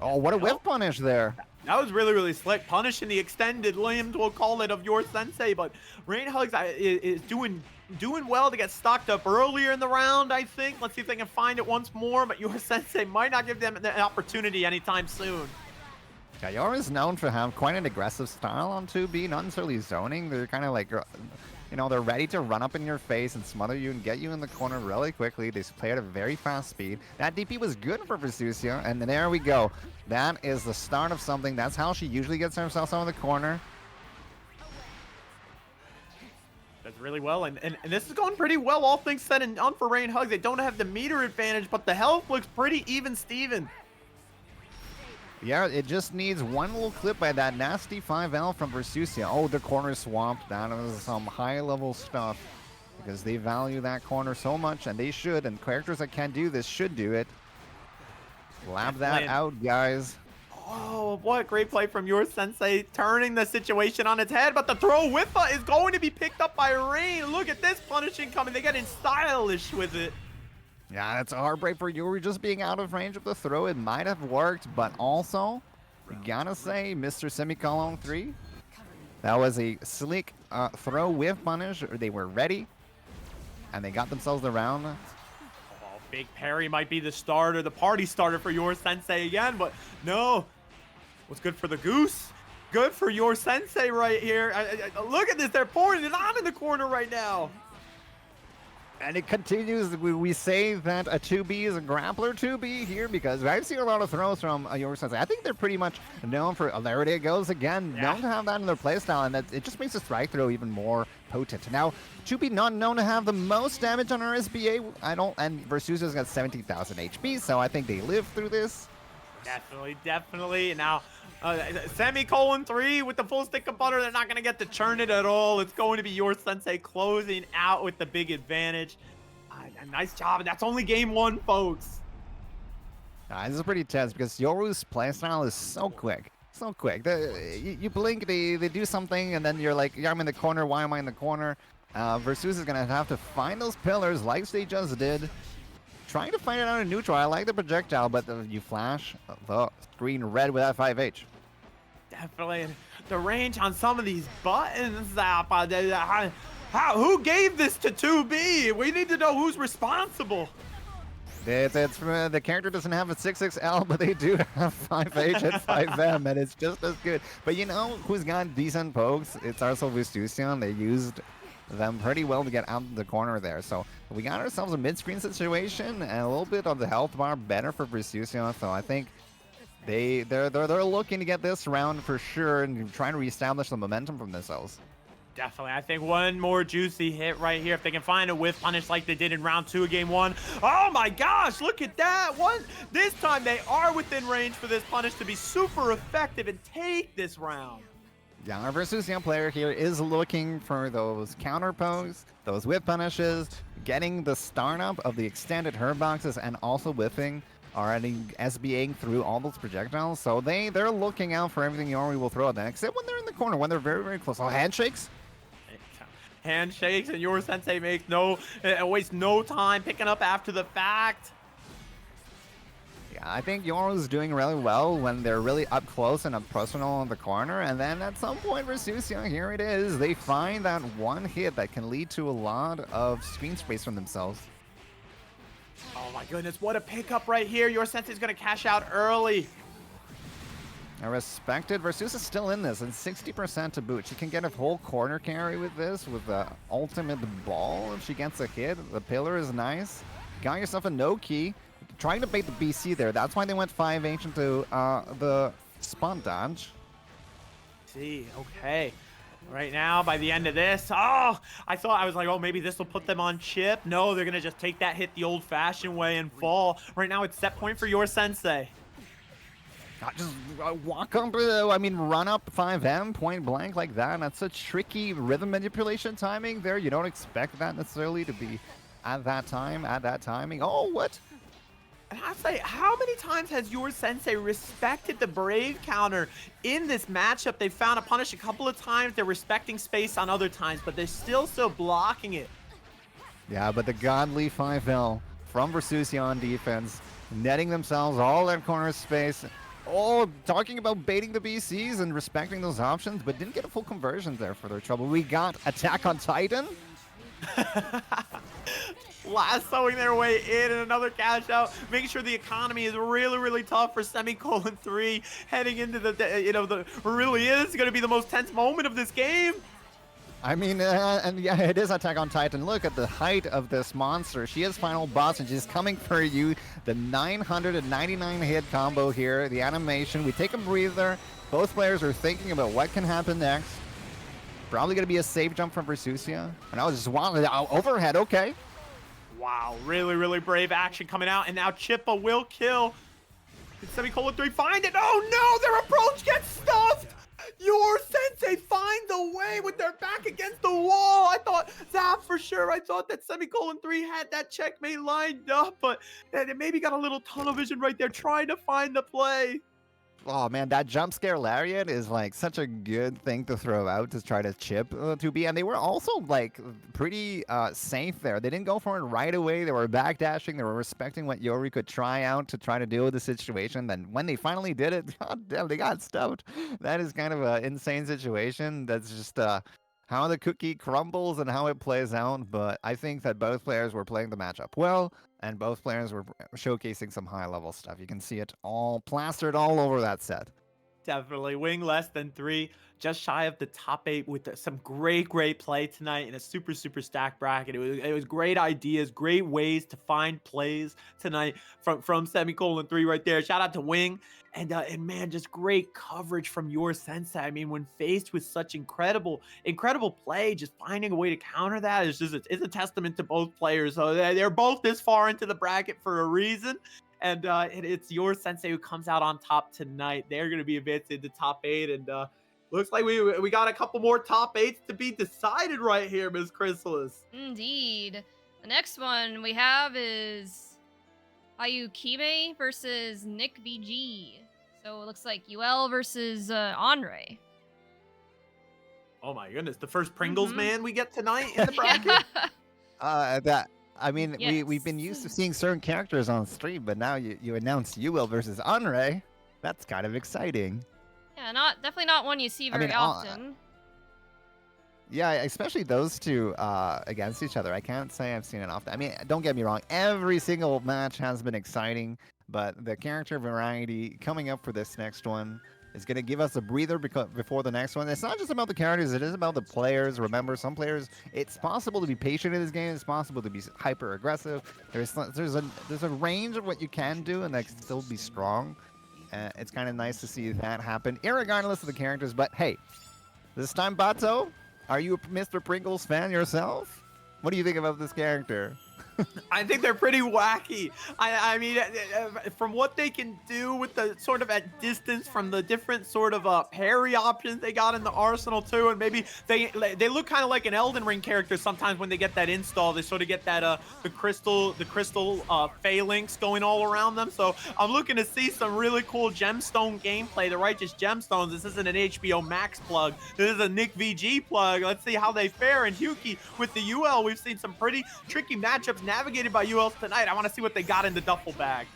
Oh, what a whiff punish there. That was really slick. Punishing the extended limbs, we'll call it, of your sensei, but Rain Hugs is doing well to get stocked up earlier in the round, I think. Let's see if they can find it once more, but your sensei might not give them the opportunity anytime soon. Yor is known for having quite an aggressive style on 2B, not necessarily zoning. They're kind of like, you know, they're ready to run up in your face and smother you and get you in the corner really quickly. They play at a very fast speed. That DP was good for Versusia, and there we go. That is the start of something. That's how she usually gets herself out of the corner. Does really well, and this is going pretty well, all things said and done for Rain Hugs. They don't have the meter advantage, but the health looks pretty even Steven. Yeah, it just needs one little clip by that nasty 5L from Versusia. Oh, the corner swamped. That was some high-level stuff because they value that corner so much, and they should, and characters that can do this should do it. Lab that out, guys. Oh, what a great play from your sensei, turning the situation on its head, but the throw whippa is going to be picked up by Rain. Look at this punishing coming. They get in stylish with it. Yeah, that's a heartbreak for Yuri just being out of range of the throw. It might have worked, but also, we gotta say, Mr. Semicolon 3, that was a slick throw with punish. They were ready, and they got themselves the round. Oh, big parry might be the starter, the party starter for your sensei again, but no. What's good for the goose? Good for your sensei right here. Look at this, they're pouring it on in the corner right now. And it continues. We say that a 2B is a grappler 2B here because I've seen a lot of throws from your sensei. I think they're pretty much known for, there it goes again, known to have that in their playstyle, and it just makes the strike throw even more potent. Now, 2B not known to have the most damage on our SBA, and Versusia's got 17,000 HP, so I think they live through this. Definitely. And now, Semicolon 3 with the full stick of butter. They're not going to get to churn it at all. It's going to be your sensei closing out with the big advantage. Nice job. And that's only game one, folks. This is pretty tense because Yoru's playstyle is so quick. So quick. You blink, they do something, and then you're like, yeah, I'm in the corner. Why am I in the corner? Versus is going to have to find those pillars like they just did. Trying to find it out in neutral. I like the projectile, but you flash the screen red with that 5H. Definitely. The range on some of these buttons. Who gave this to 2B? We need to know who's responsible. It's the character doesn't have a 6XL, but they do have 5H and 5M, and it's just as good. But you know who's got decent pokes? It's also Vistusion. They used them pretty well to get out of the corner there. So we got ourselves a mid-screen situation and a little bit of the health bar better for Vistusion. So I think they're looking to get this round for sure and trying to reestablish the momentum from themselves. Definitely. I think one more juicy hit right here. If they can find a whiff punish like they did in round 2 of game 1. Oh my gosh, look at that one. This time they are within range for this punish to be super effective and take this round. Yeah, our Versusion player here is looking for those counter pokes, those whip punishes, getting the startup of the extended herb boxes, and also whiffing, already SBAing through all those projectiles. So they're looking out for everything Yori will throw at them, except when they're in the corner, when they're very, very close. Oh, handshakes? Handshakes, and your sensei makes wastes no time picking up after the fact. Yeah, I think Yoru's doing really well when they're really up close and up personal in the corner, and then at some point Versusia, here it is, they find that one hit that can lead to a lot of screen space from themselves. Oh my goodness, what a pickup right here. Your sensei's gonna cash out early. I respect it. Versus is still in this, and 60% to boot. She can get a whole corner carry with this, with the ultimate ball if she gets a hit. The pillar is nice. Got yourself a no key. Trying to bait the BC there. That's why they went 5H into the spawn dodge. See, okay. Right now, by the end of this, I was like, oh, maybe this will put them on chip. No, they're going to just take that hit the old-fashioned way and fall. Right now, it's set point for your sensei. Just walk up, run up 5M point blank like that. That's a tricky rhythm manipulation timing there. You don't expect that necessarily to be at that time, at that timing. Oh, what? And I say, how many times has your sensei respected the Brave counter in this matchup? They found a punish a couple of times. They're respecting space on other times, but they're still blocking it. Yeah, but the godly 5L from Versusia on defense, netting themselves all that corner space. Oh, talking about baiting the BCs and respecting those options, but didn't get a full conversion there for their trouble. We got Attack on Titan. Lassoing their way in and another cash out, making sure the economy is really, really tough for Semicolon 3 heading into the really is going to be the most tense moment of this game. I mean, and yeah, it is Attack on Titan. Look at the height of this monster. She is final boss, and she's coming for you. The 999 hit combo here, the animation. We take a breather. Both players are thinking about what can happen next. Probably going to be a safe jump from Versusia. And I was just wanting overhead. Okay. Wow, really, really brave action coming out. And now Chippa will kill. Did Semicolon 3 find it? Oh no, their approach gets stuffed. Your Sensei finds a way with their back against the wall. I thought that for sure. I thought that Semicolon 3 had that checkmate lined up, but it maybe got a little tunnel vision right there trying to find the play. Oh man, that jump scare lariat is like such a good thing to throw out to try to chip 2B, and they were also like pretty safe there. They didn't go for it right away. They were backdashing. They were respecting what Yori could try out to try to deal with the situation. Then when they finally did it, god damn, they got stuffed. That is kind of an insane situation. That's just how the cookie crumbles and how it plays out. But I think that both players were playing the matchup well. And both players were showcasing some high-level stuff. You can see it all plastered all over that set. Definitely. Wing less than 3, just shy of the top 8 with some great play tonight in a super stacked bracket. It was great ideas, great ways to find plays tonight from Semicolon 3 right there. Shout out to Wing. And man, just great coverage from your Sensei. I mean, when faced with such incredible play, just finding a way to counter that is just it's a testament to both players. So they're both this far into the bracket for a reason. And it's your Sensei who comes out on top tonight. They're going to be advancing to top 8. And looks like we got a couple more top 8s to be decided right here, Ms. Krisalys. Indeed. The next one we have is Ayukime versus Nick VG. So it looks like UL versus Andre. Oh my goodness, the first Pringles man we get tonight in the bracket? We've been used to seeing certain characters on stream, but now you announce UL versus Andre. That's kind of exciting. Yeah, definitely not one you see very often. Yeah, especially those two against each other. I can't say I've seen it often. I mean, don't get me wrong. Every single match has been exciting, but the character variety coming up for this next one is going to give us a breather before the next one. It's not just about the characters. It is about the players. Remember, some players, it's possible to be patient in this game. It's possible to be hyper aggressive. There's a range of what you can do, and that can still be strong. It's kind of nice to see that happen, irregardless of the characters. But hey, this time, Bato, are you a Mr. Pringles fan yourself? What do you think about this character? I think they're pretty wacky. I mean, from what they can do with the sort of at distance from the different sort of parry options they got in the arsenal too, and maybe they look kind of like an Elden Ring character sometimes when they get that install. They sort of get that the crystal phalanx going all around them. So I'm looking to see some really cool gemstone gameplay. The Righteous Gemstones. This isn't an HBO Max plug. This is a Nick VG plug. Let's see how they fare. And Hyuki with the UL, we've seen some pretty tricky matchups navigated by UL tonight. I want to see what they got in the duffel bag.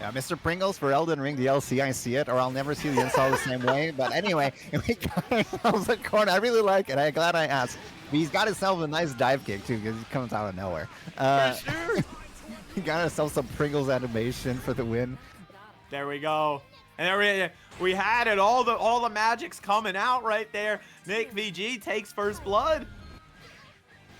Yeah, Mr. Pringles for Elden Ring DLC, I see it, or I'll never see the install the same way. But anyway, we got ourselves a corner. I really like it. I'm glad I asked. He's got himself a nice dive kick too, because he comes out of nowhere. For sure. He got himself some Pringles animation for the win. There we go. And there we had it. All the magic's coming out right there. Nick VG takes first blood.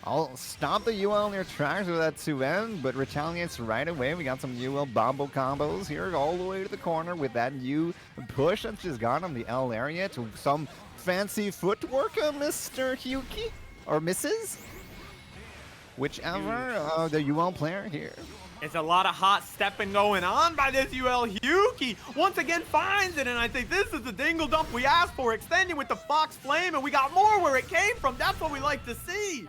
I'll stop the UL in their tracks with that 2N, but retaliates right away. We got some UL bombo combos here all the way to the corner with that U push that's just gone on the L area to some fancy footwork, Mr. Hyuki, or Mrs. Whichever, the UL player here. It's a lot of hot stepping going on by this UL. Hyuki once again finds it, and I think this is the dingle dump we asked for, extending with the Fox Flame, and we got more where it came from. That's what we like to see.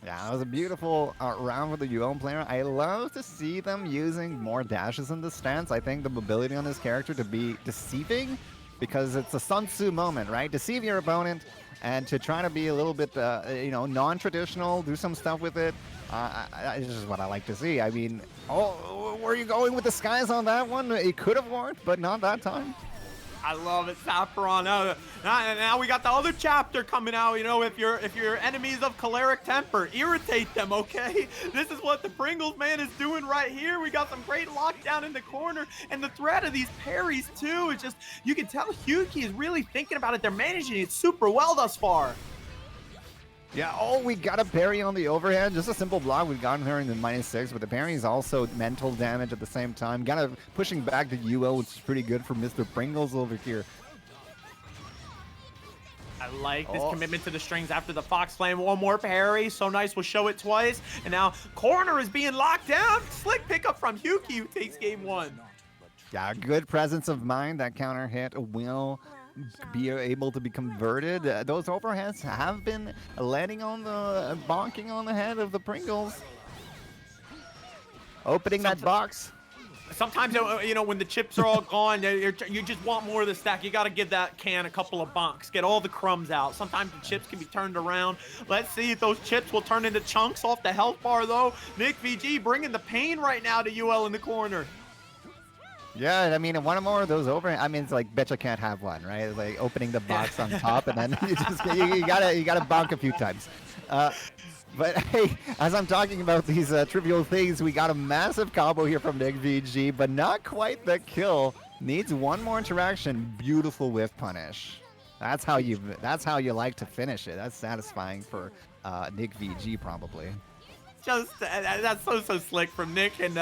Yeah, it was a beautiful round for the UL player. I love to see them using more dashes in the stance. I think the mobility on this character to be deceiving, because it's a Sun Tzu moment, right? Deceive your opponent and to try to be a little bit, non-traditional, do some stuff with it. It's just what I like to see. I mean, were you going with the skies on that one? It could have worked, but not that time. I love it, Saffron. Now we got the other chapter coming out. You know, if you're enemies of choleric temper, irritate them, okay? This is what the Pringles man is doing right here. We got some great lockdown in the corner, and the threat of these parries too. It's just, you can tell Hyuki is really thinking about it. They're managing it super well thus far. Yeah, we got a parry on the overhead. Just a simple block. We've gotten her in the -6, but the parry is also mental damage at the same time. Kind of pushing back the UL, which is pretty good for Mr. Pringles over here. I like this Oh. commitment to the strings after the Fox Flame. One more parry. So nice. We'll show it twice. And now corner is being locked down. Slick pickup from Hyuki, who takes game 1. Yeah, good presence of mind. That counter hit will be able to be converted. Those overheads have been landing on the, bonking on the head of the Pringles. Opening that box. Sometimes, you know, when the chips are all gone, you just want more of the stack. You got to give that can a couple of bonks. Get all the crumbs out. Sometimes the chips can be turned around. Let's see if those chips will turn into chunks off the health bar, though. Nick VG bringing the pain right now to UL in the corner. Yeah, I mean, one more of those over. I mean, it's like betcha can't have one, right? It's like opening the box on top, and then you gotta bonk a few times. But hey, as I'm talking about these trivial things, we got a massive combo here from Nick VG, but not quite the kill. Needs one more interaction. Beautiful whiff punish. That's how you like to finish it. That's satisfying for Nick VG probably. Just that's so slick from Nick, and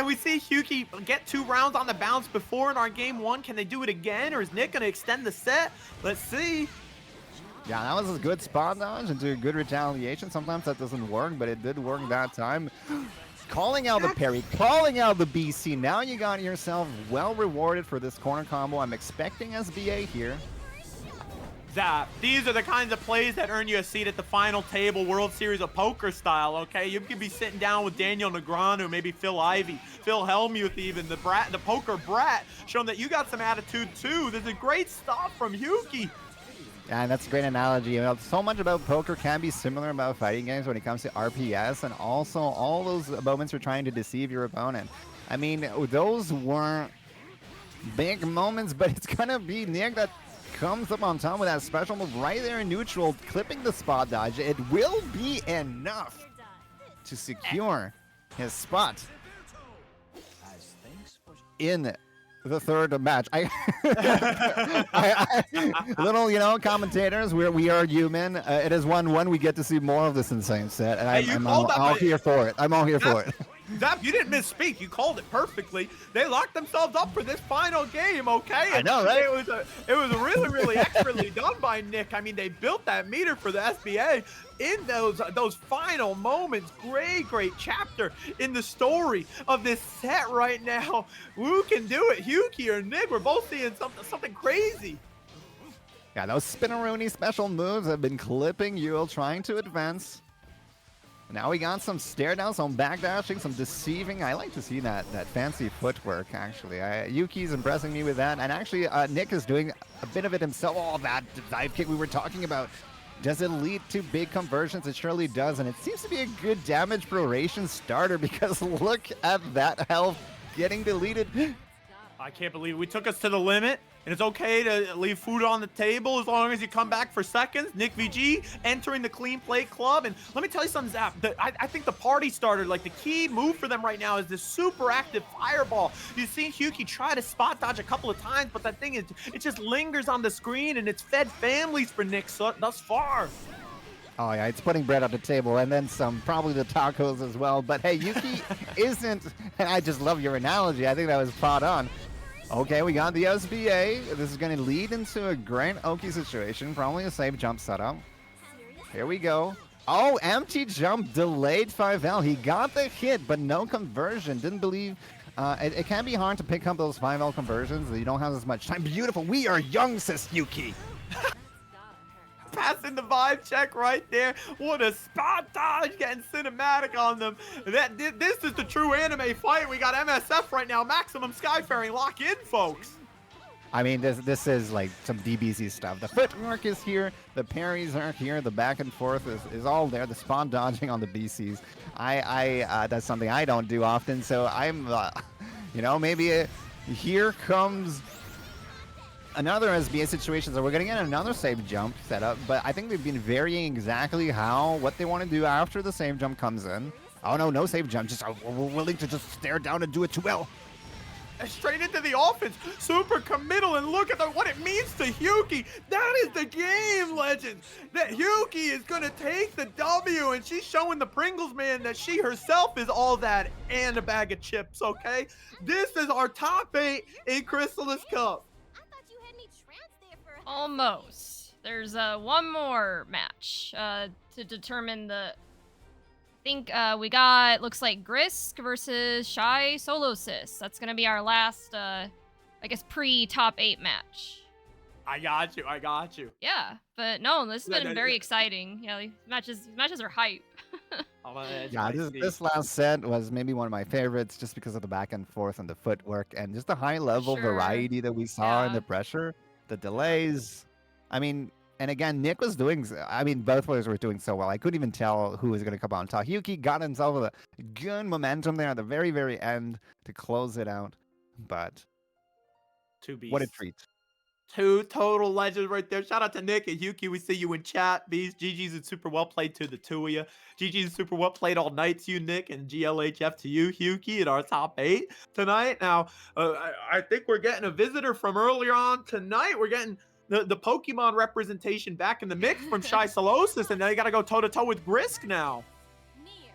we see Hyuki get 2 rounds on the bounce before in our game 1. Can they do it again, or is Nick gonna extend the set? Let's see. Yeah, that was a good spot dodge into a good retaliation. Sometimes that doesn't work, but it did work that time. Calling out the parry, calling out the BC. Now you got yourself well rewarded for this corner combo. I'm expecting SBA here. Zap. These are the kinds of plays that earn you a seat at the final table, World Series of Poker style, okay? You could be sitting down with Daniel Negreanu, maybe Phil Ivey, Phil Hellmuth even, the poker brat, showing that you got some attitude too. This is great stuff from Hyuki. Yeah, and that's a great analogy. You know, so much about poker can be similar about fighting games when it comes to RPS, and also all those moments you're trying to deceive your opponent. I mean, those weren't big moments, but it's gonna be Nick that comes up on top with that special move right there in neutral, clipping the spot dodge. It will be enough to secure his spot in the third match. Little, you know, commentators, we are human. It is 1-1. We get to see more of this insane set, and I'm all here for it. I'm all here for it. Zap, you didn't misspeak. You called it perfectly. They locked themselves up for this final game, okay? I know, right? It was really expertly done by Nick. I mean, they built that meter for the SBA in those final moments. Great chapter in the story of this set right now. Who can do it, Hyuki or Nick? We're both seeing something crazy. Yeah, those Spinneroonie special moves have been clipping Yule, trying to advance. Now we got some stare down, some backdashing, some deceiving. I like to see that fancy footwork, actually. Yuki's impressing me with that. And actually, Nick is doing a bit of it himself. Oh, that dive kick we were talking about. Does it lead to big conversions? It surely does. And it seems to be a good damage proration starter because look at that health getting deleted. I can't believe we took us to the limit. And it's okay to leave food on the table as long as you come back for seconds. Nick VG entering the clean plate club. And let me tell you something, Zap. I think the party starter, like the key move for them right now is this super active fireball. You've seen Hyuki try to spot dodge a couple of times, but that thing is, it just lingers on the screen, and it's fed families for Nick thus far. Oh yeah, it's putting bread on the table, and then some, probably the tacos as well. But hey, Yuki isn't, and I just love your analogy. I think that was spot on. Okay, we got the SBA. This is going to lead into a great Oki situation. Probably a safe jump setup. Here we go. Oh, empty jump, delayed 5L. He got the hit, but no conversion. Didn't believe. It can be hard to pick up those 5L conversions. You don't have as much time. Beautiful. We are young, says Yuki. Passing the vibe check right there. What a spot dodge, getting cinematic on them. This is the true anime fight. We got MSF right now. Maximum Skyfaring. Lock in, folks. I mean, this is like some DBZ stuff. The footwork is here. The parries are here. The back and forth is all there. The spawn dodging on the BCs. That's something I don't do often. So I'm, you know, maybe here comes another SBA situation. So we're going to get another safe jump setup, but I think they've been varying exactly what they want to do after the safe jump comes in. Oh no safe jump. Just we're willing to just stare down and do it too well. Straight into the offense, super committal, and look at what it means to Hyuki. That is the game, legends. That Hyuki is gonna take the W, and she's showing the Pringles man that she herself is all that and a bag of chips. Okay, this is our top 8 in Krisalys Cup. I thought you had me tranced there for a Almost. there's one more match to determine the. I think we got looks like Grisk versus Shy Solosis. That's gonna be our last, I guess, pre-top 8 match. I got you. I got you. Yeah, but no, this has No, been no, very no. exciting. Yeah, these matches are hype. I'm on the edge of Yeah, my this, seat. this last set was maybe one of my favorites just because of the back and forth and the footwork and just the high level Sure. variety that we saw in Yeah. the pressure, the delays. I mean, and again, Nick was doing, I mean, both players were doing so well. I couldn't even tell who was going to come on top. Yuki got himself a good momentum there at the very, very end to close it out. But Two beasts. what a treat. Two total legends right there. Shout out to Nick and Yuki. We see you in chat. Beast. GG's and super well played to the two of you. GG's and super well played all night to you, Nick, and GLHF to you, Yuki, in our top 8 tonight. Now, I think we're getting a visitor from earlier on tonight. We're getting the Pokemon representation back in the mix from Shy Solosis, and now you got to go toe-to-toe with Grisk now. Near.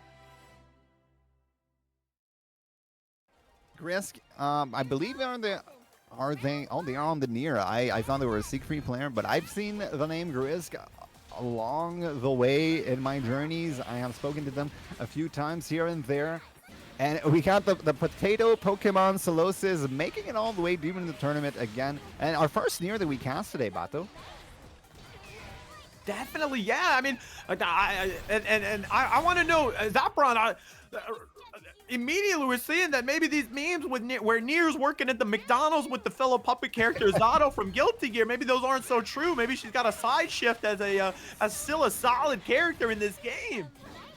Grisk, I believe they're on the. Are they? Oh, they are on the near. I thought they were a Siegfried player, but I've seen the name Grisk along the way in my journeys. I have spoken to them a few times here and there. And we got the potato Pokemon Solosis making it all the way deep into the tournament again. And our first near that we cast today, Bato. Definitely, yeah. I mean, I want to know, Zapron, immediately we're seeing that maybe these memes where Nier's working at the McDonald's with the fellow puppet character Zato from Guilty Gear, maybe those aren't so true. Maybe she's got a side shift as still a solid character in this game.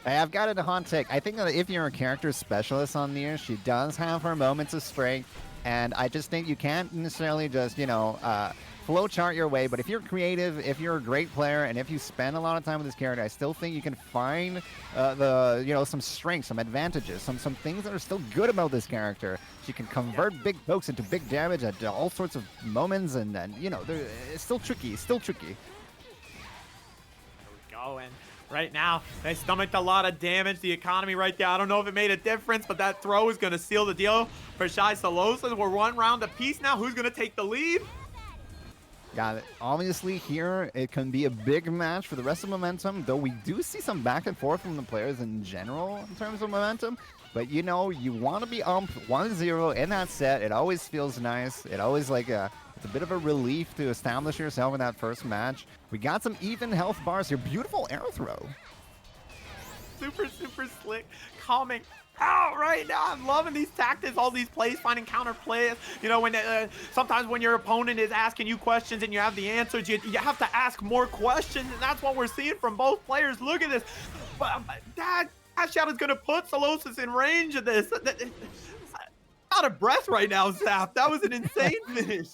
Hey, I've got it a hot take. I think that if you're a character specialist on Nier, she does have her moments of strength. And I just think you can't necessarily just, flowchart your way. But if you're creative, if you're a great player, and if you spend a lot of time with this character, I still think you can find some strengths, some advantages, some things that are still good about this character. She can convert big pokes into big damage at all sorts of moments, and it's still tricky. There we go, and right now, they stomached a lot of damage. The economy right there, I don't know if it made a difference, but that throw is going to seal the deal for Shy Solosis. We're 1 round apiece now. Who's going to take the lead? Got it. Obviously, here, it can be a big match for the rest of Momentum, though we do see some back and forth from the players in general in terms of Momentum. But, you want to be up 1-0 in that set. It always feels nice. It always it's a bit of a relief to establish yourself in that first match. We got some even health bars here. Beautiful air throw. Super, super slick. Calming out right now. I'm loving these tactics, all these plays, finding counter plays. When sometimes when your opponent is asking you questions and you have the answers, you have to ask more questions, and that's what we're seeing from both players. Look at this. That shot is going to put Solosis in range of this. Out of breath right now, Zap. That was an insane finish.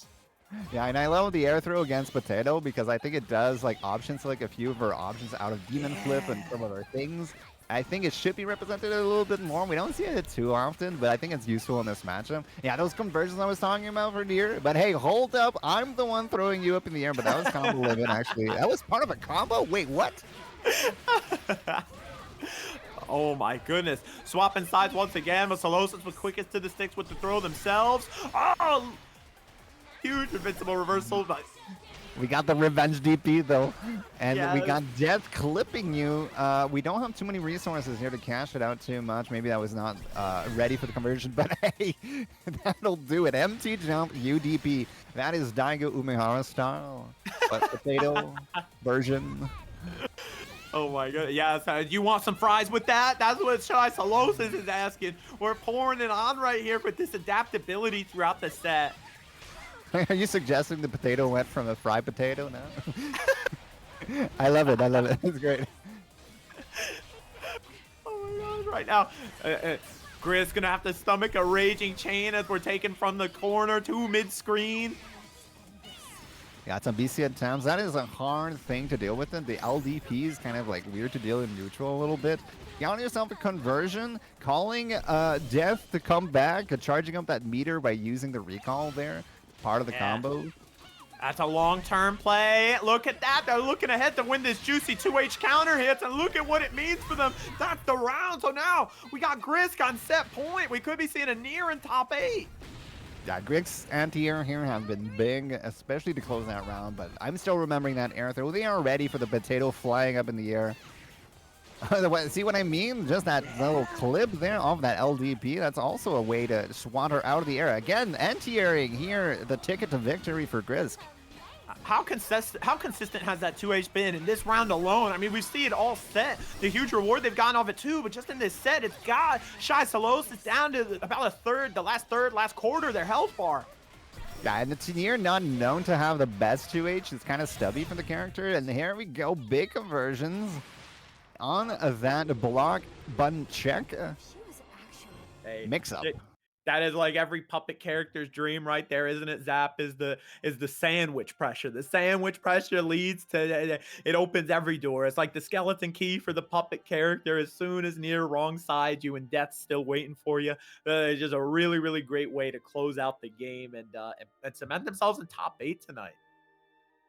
Yeah, and I love the air throw against Potato because I think it does options a few of her options out of Demon Flip and some of her things. I think it should be represented a little bit more. We don't see it too often, but I think it's useful in this matchup. Yeah, those conversions I was talking about for Nier. But hey, hold up. I'm the one throwing you up in the air, but that was combo limit, actually. That was part of a combo? Wait, what? Oh my goodness. Swapping sides once again, but Solosis was quickest to the sticks with the throw themselves. Oh! Huge invincible reversal, but we got the revenge DP though, and yes. We got Death clipping you. We don't have too many resources here to cash it out too much. Maybe that was not ready for the conversion, but hey, that'll do it. MT jump UDP. That is Daigo Umehara style, but potato version. Oh my god, yeah, so you want some fries with that? That's what Shy Solosis is asking. We're pouring it on right here for this adaptability throughout the set. Are you suggesting the potato went from a fried potato now? I love it. It's great. Oh my gosh, right now, Grizz gonna have to stomach a raging chain as we're taken from the corner to mid-screen. Got some BC at times. That is a hard thing to deal with. The LDP is kind of weird to deal in neutral a little bit. Got yourself a conversion, calling Death to come back, charging up that meter by using the recall there. Part of the combo. That's a long-term play. Look at that. They're looking ahead to win this juicy 2H counter hits, and look at what it means for them. That's the round. So now we got Grisk on set point. We could be seeing a Nier in top 8. Yeah, Grig's anti-air here have been big, especially to close that round, but I'm still remembering that air throw. They are ready for the potato flying up in the air. See what I mean? Just that little clip there of that LDP. That's also a way to swat her out of the air. Again, anti-airing here, the ticket to victory for Grisk. How consistent has that 2H been in this round alone? I mean, we see it all set. The huge reward they've gotten off it too, but just in this set, it's got Krisalys. It's down to about a third, last quarter, their health bar. Yeah, and it's here not known to have the best 2H. It's kind of stubby for the character. And here we go, big conversions on that block button check. She was actually. Hey, Mix up. that is like every puppet character's dream right there, isn't it? Zap is the sandwich pressure. The sandwich pressure leads to it opens every door. It's like the skeleton key for the puppet character. As soon as near wrong side, you and death's still waiting for you. It's just a really, really great way to close out the game and cement themselves in top 8 tonight.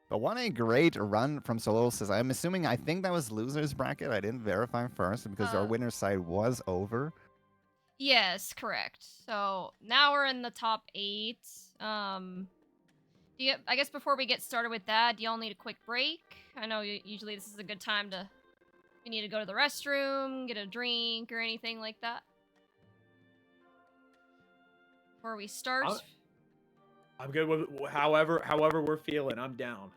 But what a great run from Solosis. I'm assuming, I think that was loser's bracket. I didn't verify first because our winner's side was over. Yes, correct. So now we're in the top 8. I guess before we get started with that, do y'all need a quick break? I know usually this is a good time to, if you need to go to the restroom, get a drink, or anything like that. Before we start. I'm good with however we're feeling. I'm down.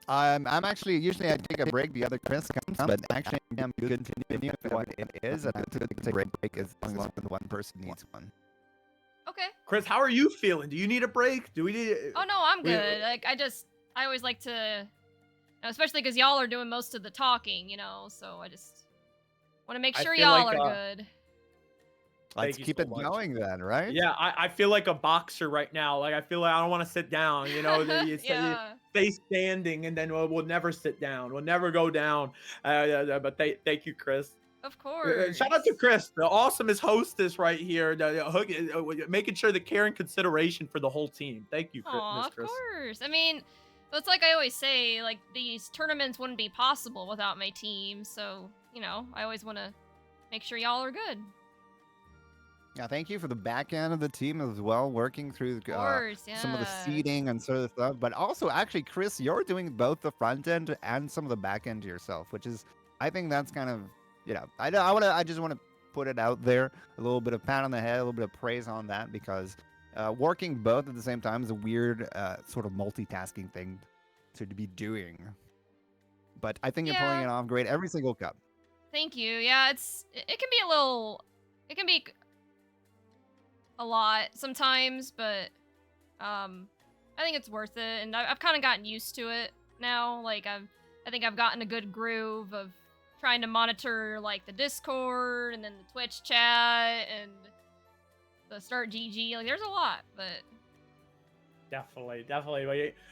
I'm actually, usually I take a break, the other Chris comes, but actually I'm good to continue with what it is, and I took a break as long as the one person needs one. Okay. Chris, how are you feeling? Do you need a break? Do we need? Oh no, I'm good. Like I always like to, especially because y'all are doing most of the talking, so I just want to make sure y'all are good. Let's keep it going then, right? Yeah, I feel like a boxer right now. Like I feel like I don't want to sit down. You stay standing, and then we'll never sit down. We'll never go down. But thank you, Chris. Of course. Shout out to Chris, the awesomest hostess right here, making sure the care and consideration for the whole team. Thank you, Chris. Aw, of course. I mean, it's like I always say, like these tournaments wouldn't be possible without my team. So I always want to make sure y'all are good. Yeah, thank you for the back end of the team as well, working through some of the seeding and sort of stuff. But also, actually, Chris, you're doing both the front end and some of the back end yourself, which is, I think that's kind of, I just want to put it out there, a little bit of pat on the head, a little bit of praise on that, because working both at the same time is a weird sort of multitasking thing to be doing. But I think you're pulling it off great every single cup. Thank you. Yeah, it can be it can be a lot sometimes, but I think it's worth it, and I've kind of gotten used to it now. Like I think I've gotten a good groove of trying to monitor like the Discord and then the Twitch chat and the Start GG. Like there's a lot, but definitely.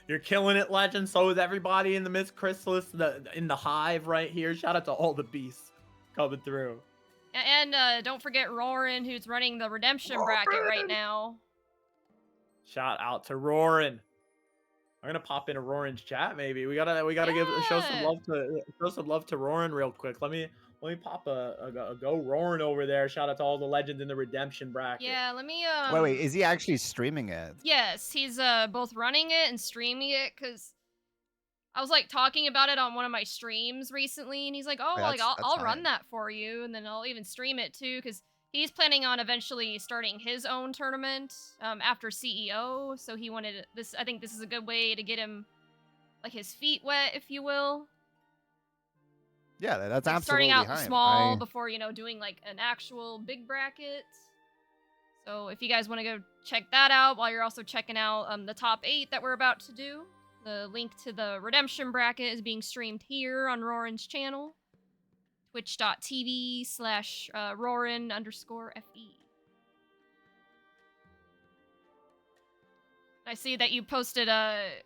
You're killing it, Legend. So is everybody in the Miss Krisalys, in the hive right here. Shout out to all the beasts coming through. And don't forget Roarin, who's running the redemption bracket right now. Shout out to Roarin. I'm gonna pop into Roarin's chat. Maybe we gotta show some love to Roarin real quick. Let me pop a go Roarin over there. Shout out to all the legends in the redemption bracket. Yeah, let me Wait, is he actually streaming it? Yes, he's both running it and streaming it, because I was like talking about it on one of my streams recently, and he's like, "Oh, like I'll run that for you, and then I'll even stream it too," because he's planning on eventually starting his own tournament after CEO. So he wanted this. I think this is a good way to get him, like, his feet wet, if you will. Yeah, that's like absolutely starting out hype. small before doing like an actual big bracket. So if you guys want to go check that out, while you're also checking out the top 8 that we're about to do. The link to the redemption bracket is being streamed here on Roarin's channel. Twitch.tv/Roarin_FE. I see that you posted a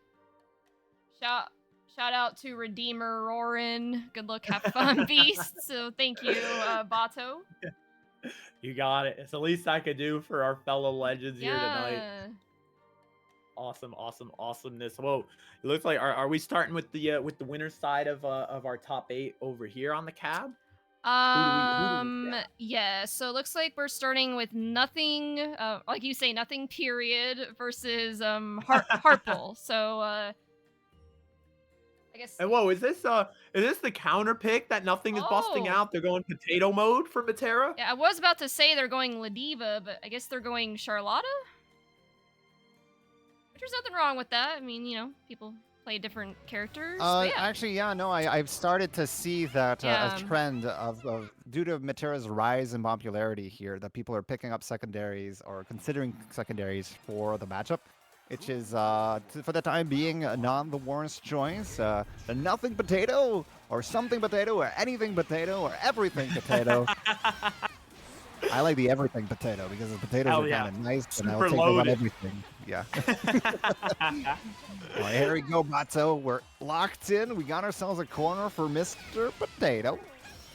shout out to Redeemer Roarin. Good luck, have fun, Beast. So thank you, Bato. You got it. It's the least I could do for our fellow legends here tonight. Awesomeness. Whoa, it looks like are we starting with the winner's side of our top 8 over here on the cab? Yeah. Yeah, so it looks like we're starting with nothing, like you say, nothing period versus, Harple. So, I guess, And whoa, is this the counter pick that nothing is busting oh, out? They're going potato mode for Matera? yeah, I was about to say they're going Ladiva, but I guess they're going Charlotta? Which there's nothing wrong with that. I mean, people play different characters, but yeah. Actually, yeah, no, I've started to see that a Yeah. trend of due to Matera's rise in popularity here, that people are picking up secondaries or considering secondaries for the matchup, which is for the time being not the worst choice. The nothing potato or something potato or anything potato or everything potato. I like the everything potato because the potatoes Hell are yeah. kind of nice and I'll Super take them on loaded. everything. Yeah. All right, here we go, Bato. We're locked in. We got ourselves a corner for Mr. Potato.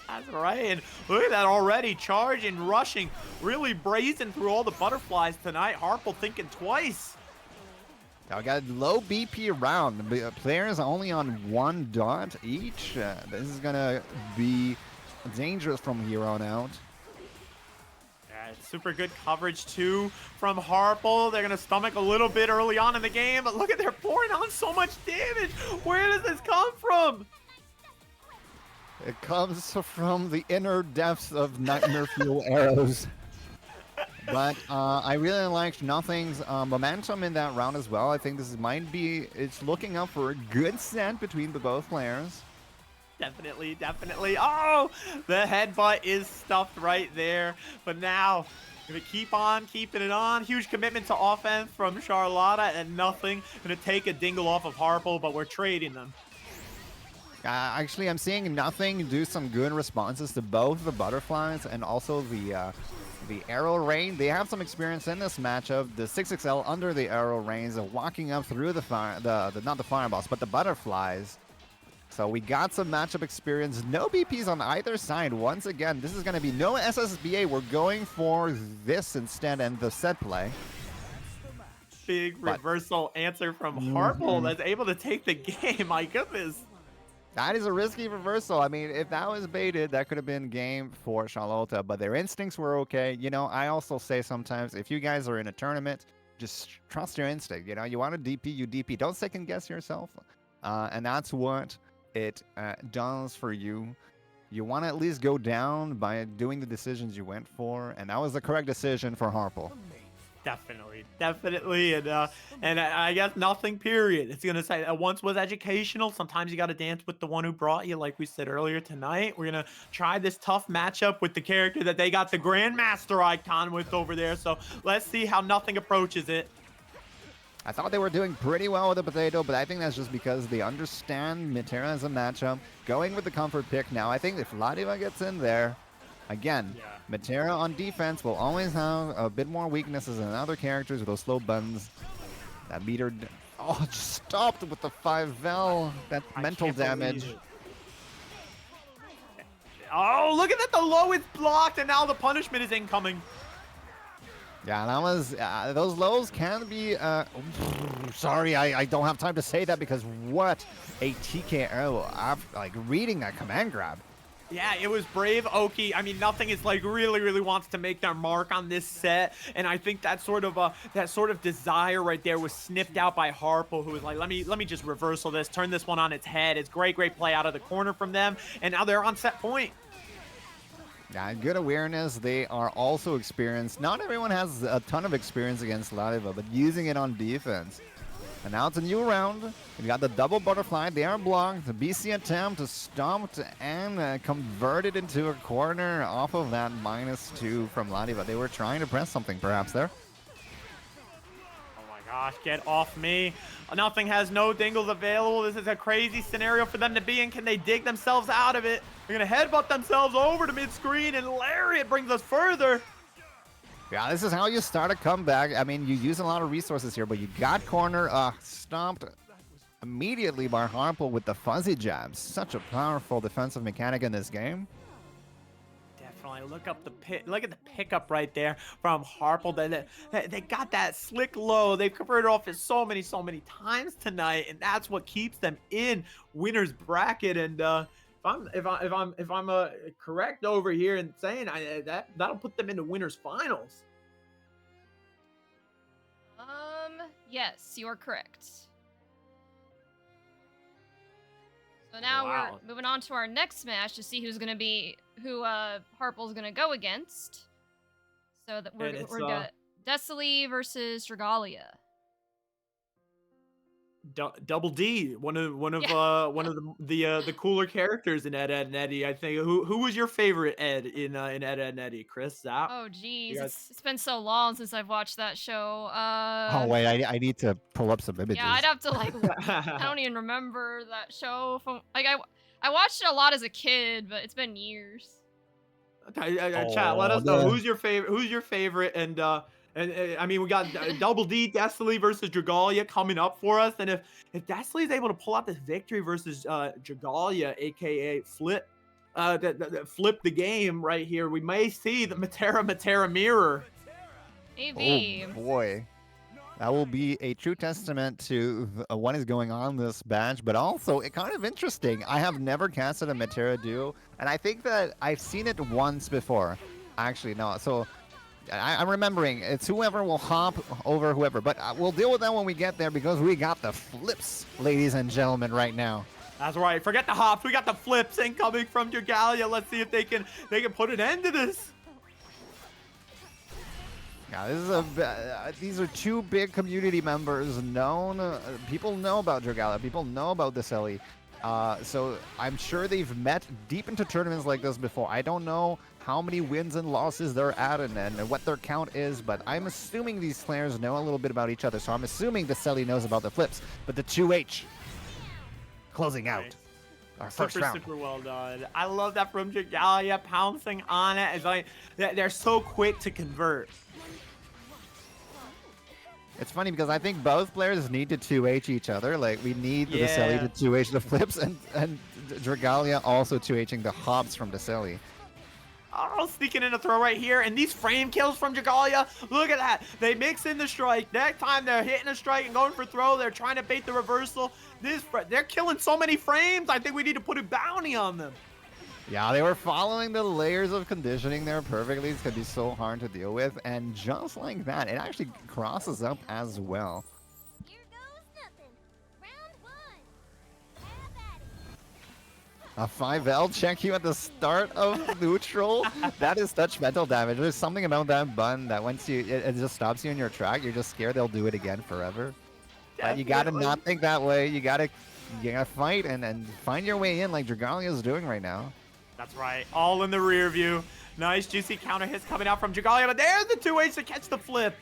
That's right. And look at that already. Charging, rushing, really brazen through all the butterflies tonight. Harple thinking twice. Now we got low BP round. The players only on 1 dot each. This is going to be dangerous from here on out. Yeah, it's super good coverage too from Harple. They're going to stomach a little bit early on in the game, but look at they're pouring on so much damage. Where does this come from? It comes from the inner depths of Nightmare Fuel arrows. But I really liked Nothing's momentum in that round as well. I think it's looking up for a good set between the both players. Definitely, definitely. Oh, the headbutt is stuffed right there. But now, gonna keep on keeping it on. Huge commitment to offense from Charlotta and Nothing. Gonna take a dingle off of Harple, but we're trading them. Actually, I'm seeing Nothing do some good responses to both the butterflies and also the arrow rain. They have some experience in this matchup. The 6XL under the arrow rains, walking up through the fire, not the fireballs, but the butterflies. So we got some matchup experience. No BPs on either side. Once again, this is going to be no SSBA. We're going for this instead and the set play. Big reversal answer from Harple that's able to take the game. My goodness. That is a risky reversal. I mean, if that was baited, that could have been game for Charlotta, but their instincts were okay. You know, I also say sometimes if you guys are in a tournament, just trust your instinct. You know, you want to DP, you DP. Don't second guess yourself. And that's what it does for you. You want to at least go down by doing the decisions you went for, and that was the correct decision for Harple. Definitely, definitely, and I guess Nothing. Period. It's gonna say once was educational. Sometimes you got to dance with the one who brought you, like we said earlier tonight. We're gonna try this tough matchup with the character that they got the Grandmaster icon with over there. So let's see how Nothing approaches it. I thought they were doing pretty well with the potato, but I think that's just because they understand Matera as a matchup. Going with the comfort pick now. I think if Ladiva gets in there, again, Matera on defense will always have a bit more weaknesses than other characters with those slow buttons. That meter, just stopped with the 5L. That mental damage. Oh, look at that! The low is blocked, and now the punishment is incoming. Yeah, that was, those lows can be, sorry, I don't have time to say that because what a TKO, like reading that command grab. Yeah, it was brave, Oki. I mean, Nothing is like really wants to make their mark on this set, and I think that sort of desire right there was sniffed out by Harple, who was like, let me just reversal this, turn this one on its head. It's great play out of the corner from them, and now they're on set point. Yeah, good awareness. They are also experienced. Not everyone has a ton of experience against Ladiva, but using it on defense. And now it's a new round. We got the double butterfly. They are blocked. The BC attempt to stomp and convert it into a corner off of that -2 from Ladiva. They were trying to press something perhaps there. Oh my gosh, get off me. Nothing has no dingles available. This is a crazy scenario for them to be in. Can they dig themselves out of it? They're going to headbutt themselves over to mid-screen, and Lariat brings us further. Yeah, this is how you start a comeback. I mean, you use a lot of resources here, but you got corner stomped immediately by Harple with the fuzzy jabs. Such a powerful defensive mechanic in this game. Definitely. Look at the pickup right there from Harple. They got that slick low. They've converted off it so many times tonight, and that's what keeps them in winner's bracket. And if I'm correct over here in saying that'll put them into winners finals. Yes, you are correct. So now Wow. we're moving on to our next match to see who Harple's gonna go against. So that And it's we're got Destiny versus Dragalia. Double D, one of the cooler characters in Ed, Ed and Eddie. I think who was your favorite Ed in Ed, Ed and Eddie? Chris, Zap? Oh geez, You guys- it's been so long since I've watched that show. Oh wait, I need to pull up some images. Yeah, I'd have to like. I don't even remember that show. I watched it a lot as a kid, but it's been years. Okay, chat. Let us know the- who's your favorite. Who's your favorite? And I mean, we got Double D Destiny versus Dragalia coming up for us. And if Destiny is able to pull out this victory versus Dragalia, aka Flip, flip the game right here, we may see the Matera mirror. Maybe. Oh boy. That will be a true testament to what is going on this batch, but also it kind of interesting. I have never casted a Matera duo, and I think that I've seen it once before. Actually, no. So I'm remembering it's whoever will hop over whoever, but we'll deal with that when we get there because we got the flips, ladies and gentlemen, right now. That's right. Forget the hops. We got the flips incoming from Dragalia. Let's see if they can put an end to this. Yeah, this is these are two big community members known. People know about Dragalia. People know about the Silly. So I'm sure they've met deep into tournaments like this before. I don't know how many wins and losses they're at and what their count is, but I'm assuming these players know a little bit about each other. So I'm assuming the Silly knows about the flips. But the 2H closing out. Nice. Our first round. Super well done. I love that from Dragalia, pouncing on it. It's like they're so quick to convert. It's funny because I think both players need to 2H each other. Like, we need the Silly to 2H the flips, and Dragalia also 2Hing the hops from the Silly. Oh, sneaking in a throw right here, and these frame kills from Dragalia. Look at that. They mix in the strike. Next time they're hitting a strike and going for throw. They're trying to bait the reversal. They're killing so many frames. I think we need to put a bounty on them. Yeah, they were following the layers of conditioning there perfectly. It's going to be so hard to deal with. And just like that, it actually crosses up as well. Here goes nothing. Round one. Have at it. A 5L check you at the start of neutral. That is such mental damage. There's something about that button that once it just stops you in your track, you're just scared they'll do it again forever. But you gotta not think that way. You gotta fight and find your way in like Dragalia is doing right now. That's right. All in the rear view. Nice juicy counter hits coming out from Dragalia, but there's the 2H to catch the flip.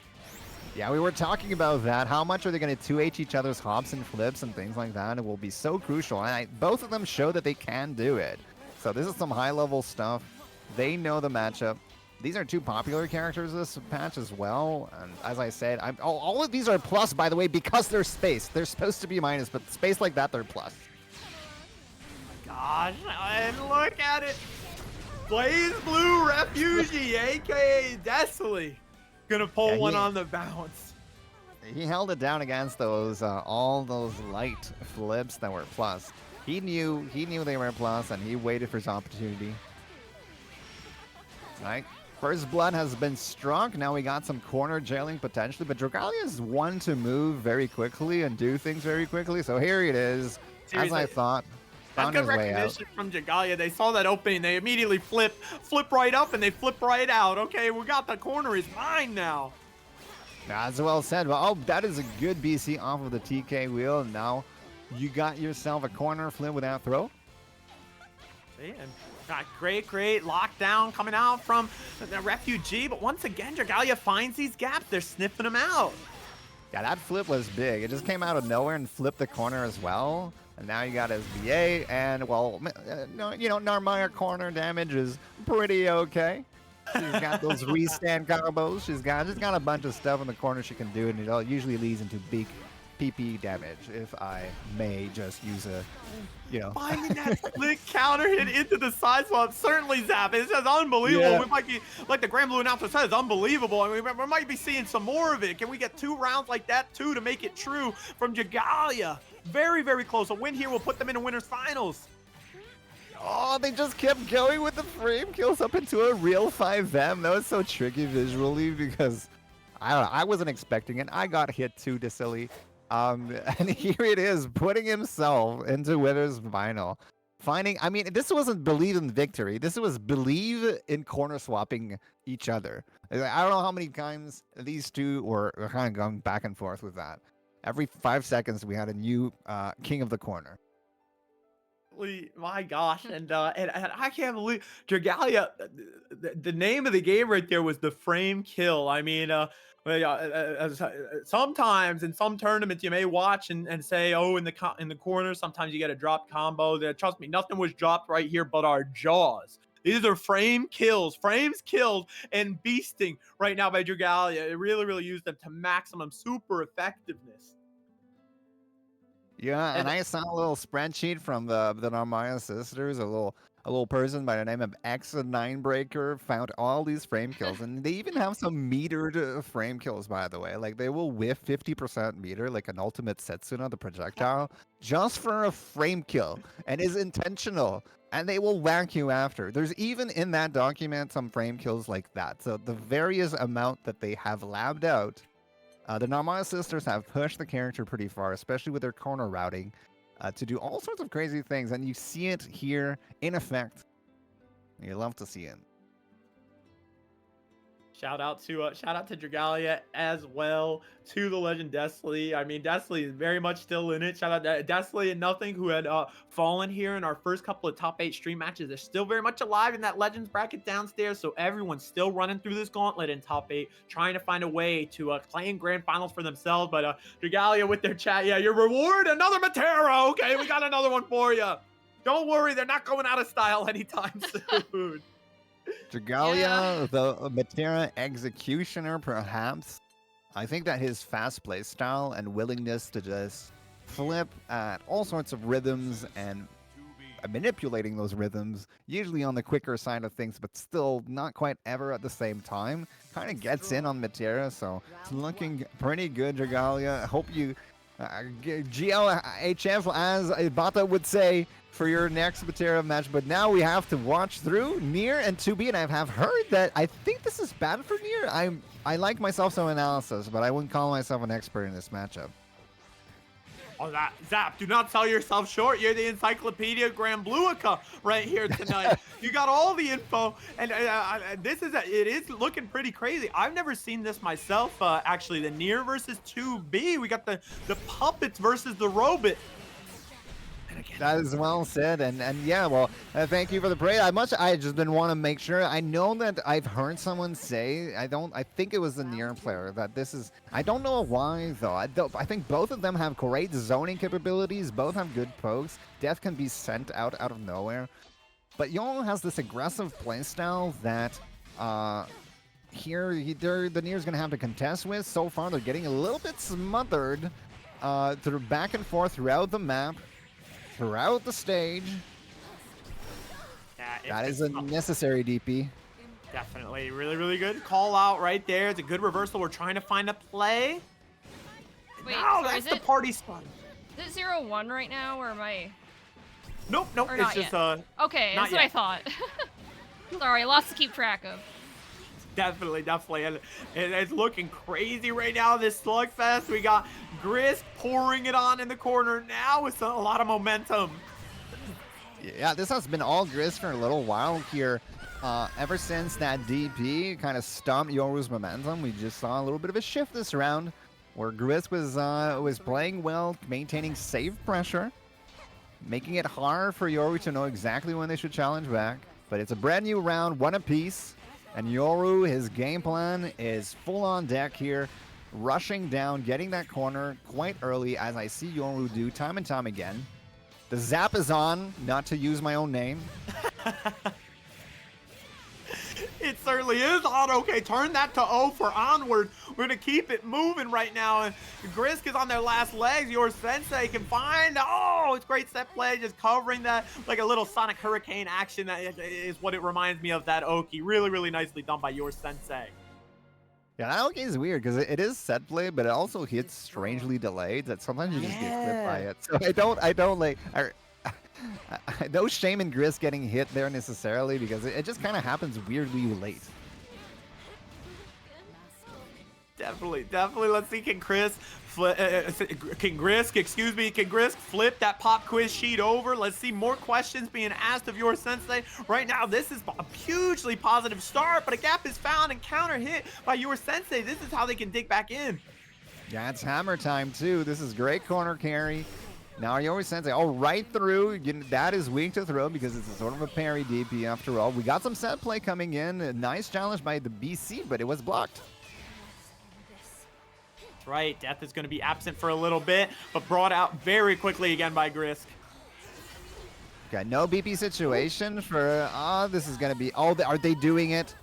Yeah, we were talking about that. How much are they going to 2H each other's hops and flips and things like that? It will be so crucial. And both of them show that they can do it. So this is some high-level stuff. They know the matchup. These are two popular characters this patch as well. And as I said, all of these are plus, by the way, because they're space. They're supposed to be minus, but space like that, they're plus. Gosh, and look at it. Blaze Blue Refugee, aka Destiny, gonna pull one on the bounce. He held it down against those all those light flips that were plus. He knew they were plus, and he waited for his opportunity. Right, first blood has been struck. Now we got some corner jailing potentially, but Dragalia is one to move very quickly and do things very quickly. So here it is, Seriously. as I thought. That's Found good his way out. recognition from Dragalia. They saw that opening. They immediately flip right up, and they flip right out. Okay, we got the corner is mine now. That's well said. Well, oh, that is a good BC off of the TK wheel. Now you got yourself a corner flip without throw. Man, great lockdown coming out from the Refugee. But once again, Dragalia finds these gaps. They're sniffing them out. Yeah, that flip was big. It just came out of nowhere and flipped the corner as well. And now you got SBA, and well, you know, Narmaya corner damage is pretty okay. She's got those restand combos. She's got a bunch of stuff in the corner she can do, and it all usually leads into big PP damage, if I may just use a, you know. Finding that slick counter hit into the side swap, certainly Zap. It's just unbelievable. Yeah. We might be, like the Grand Blue announcer says, unbelievable. I mean, we might be seeing some more of it. Can we get 2 rounds like that too to make it true from Dragalia? Very close. A win here will put them in the winners finals. Oh, they just kept going with the frame kills up into a real 5M. That was so tricky visually because I don't know. I wasn't expecting it. I got hit too, Decilly. And here it is, putting himself into Wither's final. Finding, I mean, this wasn't believe in victory. This was believe in corner swapping each other. I don't know how many times these two were kind of going back and forth with that. Every 5 seconds, we had a new king of the corner. My gosh, and I can't believe Dragalia. The name of the game right there was the frame kill. I mean, sometimes in some tournaments you may watch and say, oh, in the corner, sometimes you get a drop combo. Trust me, nothing was dropped right here but our jaws. These are frame kills, frames killed and beasting right now by Dragalia. It really used them to maximum super effectiveness. Yeah, and I saw a little spreadsheet from the Narmaya sisters, a little person by the name of X9Breaker found all these frame kills, and they even have some metered frame kills, by the way. Like they will whiff 50% meter, like an ultimate Setsuna, the projectile, just for a frame kill, and is intentional. And they will whack you after. There's even in that document some frame kills like that. So the various amount that they have labbed out. The Narmaya sisters have pushed the character pretty far, especially with their corner routing, to do all sorts of crazy things, and you see it here in effect. You love to see it. Shout out to Dragalia as well, to the legend Desley. I mean, Desley is very much still in it. Shout out to Desley and Nothing, who had fallen here in our first couple of top 8 stream matches. They're still very much alive in that Legends bracket downstairs, so everyone's still running through this gauntlet in top 8, trying to find a way to claim grand finals for themselves. But Dragalia with their chat, yeah, your reward, another Matera. Okay, we got another one for you. Don't worry, they're not going out of style anytime soon. Dragalia, the Matera executioner, perhaps. I think that his fast play style and willingness to just flip at all sorts of rhythms and manipulating those rhythms, usually on the quicker side of things, but still not quite ever at the same time, kind of gets in on Matera, so it's looking pretty good, Dragalia. I hope you, GLHF, as Ibata would say, for your next Matera match, but now we have to watch through Nier and 2B, and I have heard that I think this is bad for Nier. I like myself some analysis, but I wouldn't call myself an expert in this matchup. Oh, Zap, do not sell yourself short. You're the Encyclopedia Granbluica right here tonight. You got all the info, and it is looking pretty crazy. I've never seen this myself, actually. The Nier versus 2B. We got the puppets versus the robot. That is well said, and yeah, well, thank you for the praise. I just didn't want to make sure. I know that I've heard someone say, I think it was the Nier player, that this is, I don't know why though. I think both of them have great zoning capabilities, both have good pokes. Death can be sent out of nowhere, but Yoru has this aggressive playstyle that the Nier's gonna have to contest with. So far, they're getting a little bit smothered through back and forth throughout the map. Throughout the stage. That is a necessary DP. Definitely. Really good call out right there. It's a good reversal. We're trying to find a play. Wait, no, so that's is the it, party spot. Is it 0-1 right now, or am I... Nope, or it's not just yet? Okay, that's what I thought. Sorry, lots to keep track of. Definitely. And it's looking crazy right now, this slugfest. We got Gris pouring it on in the corner now with a lot of momentum. Yeah, this has been all Gris for a little while here. Ever since that DP kind of stumped Yoru's momentum, we just saw a little bit of a shift this round where Gris was playing well, maintaining safe pressure, making it hard for Yoru to know exactly when they should challenge back. But it's a brand new round, one apiece. And Yoru, his game plan is full on deck here, rushing down, getting that corner quite early, as I see Yoru do time and time again. The zap is on, not to use my own name. It certainly is on. Okay, turn that to O for onward. We're going to keep it moving right now. And Grisk is on their last legs. Your Sensei can find. Oh, it's great set play. Just covering that like a little Sonic Hurricane action. That is what it reminds me of, that Oki. Really nicely done by your Sensei. Yeah, that Oki is weird because it is set play, but it also hits strangely delayed that sometimes you just get clipped by it. So I don't like... no shame in Gris getting hit there necessarily because it just kind of happens weirdly late. Definitely. Let's see, can Grisk flip that pop quiz sheet over? Let's see more questions being asked of your sensei. Right now, this is a hugely positive start, but a gap is found and counter hit by your sensei. This is how they can dig back in. Yeah, it's hammer time too. This is great corner carry. Now your sensei, oh, right through. That is weak to throw because it's a sort of a parry DP after all. We got some set play coming in. A nice challenge by the BC, but it was blocked. Right, Death is going to be absent for a little bit, but brought out very quickly again by Grisk. Okay, no BP situation for, this is going to be, are they doing it?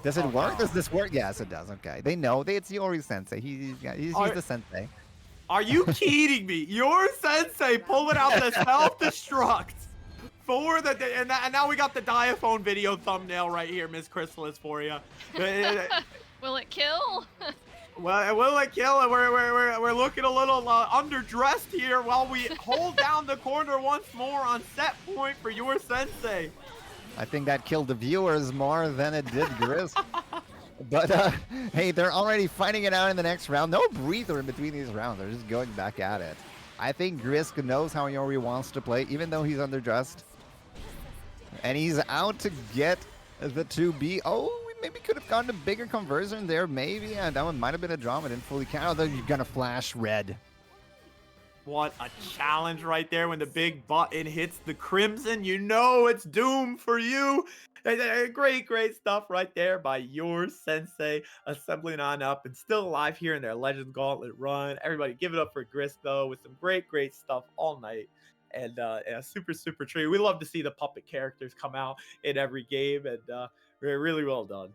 Does it work? No. Does this work? Yes, it does. Okay, they know. It's Yori sensei. He's the sensei. Are you kidding me? Your sensei pulling out the self-destruct for the, and now we got the Diaphone video thumbnail right here, Miss Krisalys, for you. Will it kill? Well, will it kill? We're looking a little underdressed here while we hold down the corner once more on set point for your sensei. I think that killed the viewers more than it did Gris. But hey, they're already fighting it out in the next round. No breather in between these rounds. They're just going back at it. I think Grisk knows how Yori wants to play, even though he's underdressed. And he's out to get the 2B. Oh, we maybe could have gotten a bigger conversion there. Maybe. Yeah, that one might have been a drama. Didn't fully count. Although you're going to flash red. What a challenge right there when the big button hits the crimson. You know it's doom for you. Great stuff right there by your sensei, assembling on up and still alive here in their Legends Gauntlet run. Everybody give it up for Gris, though, with some great stuff all night. And a super treat. We love to see the puppet characters come out in every game, and really well done.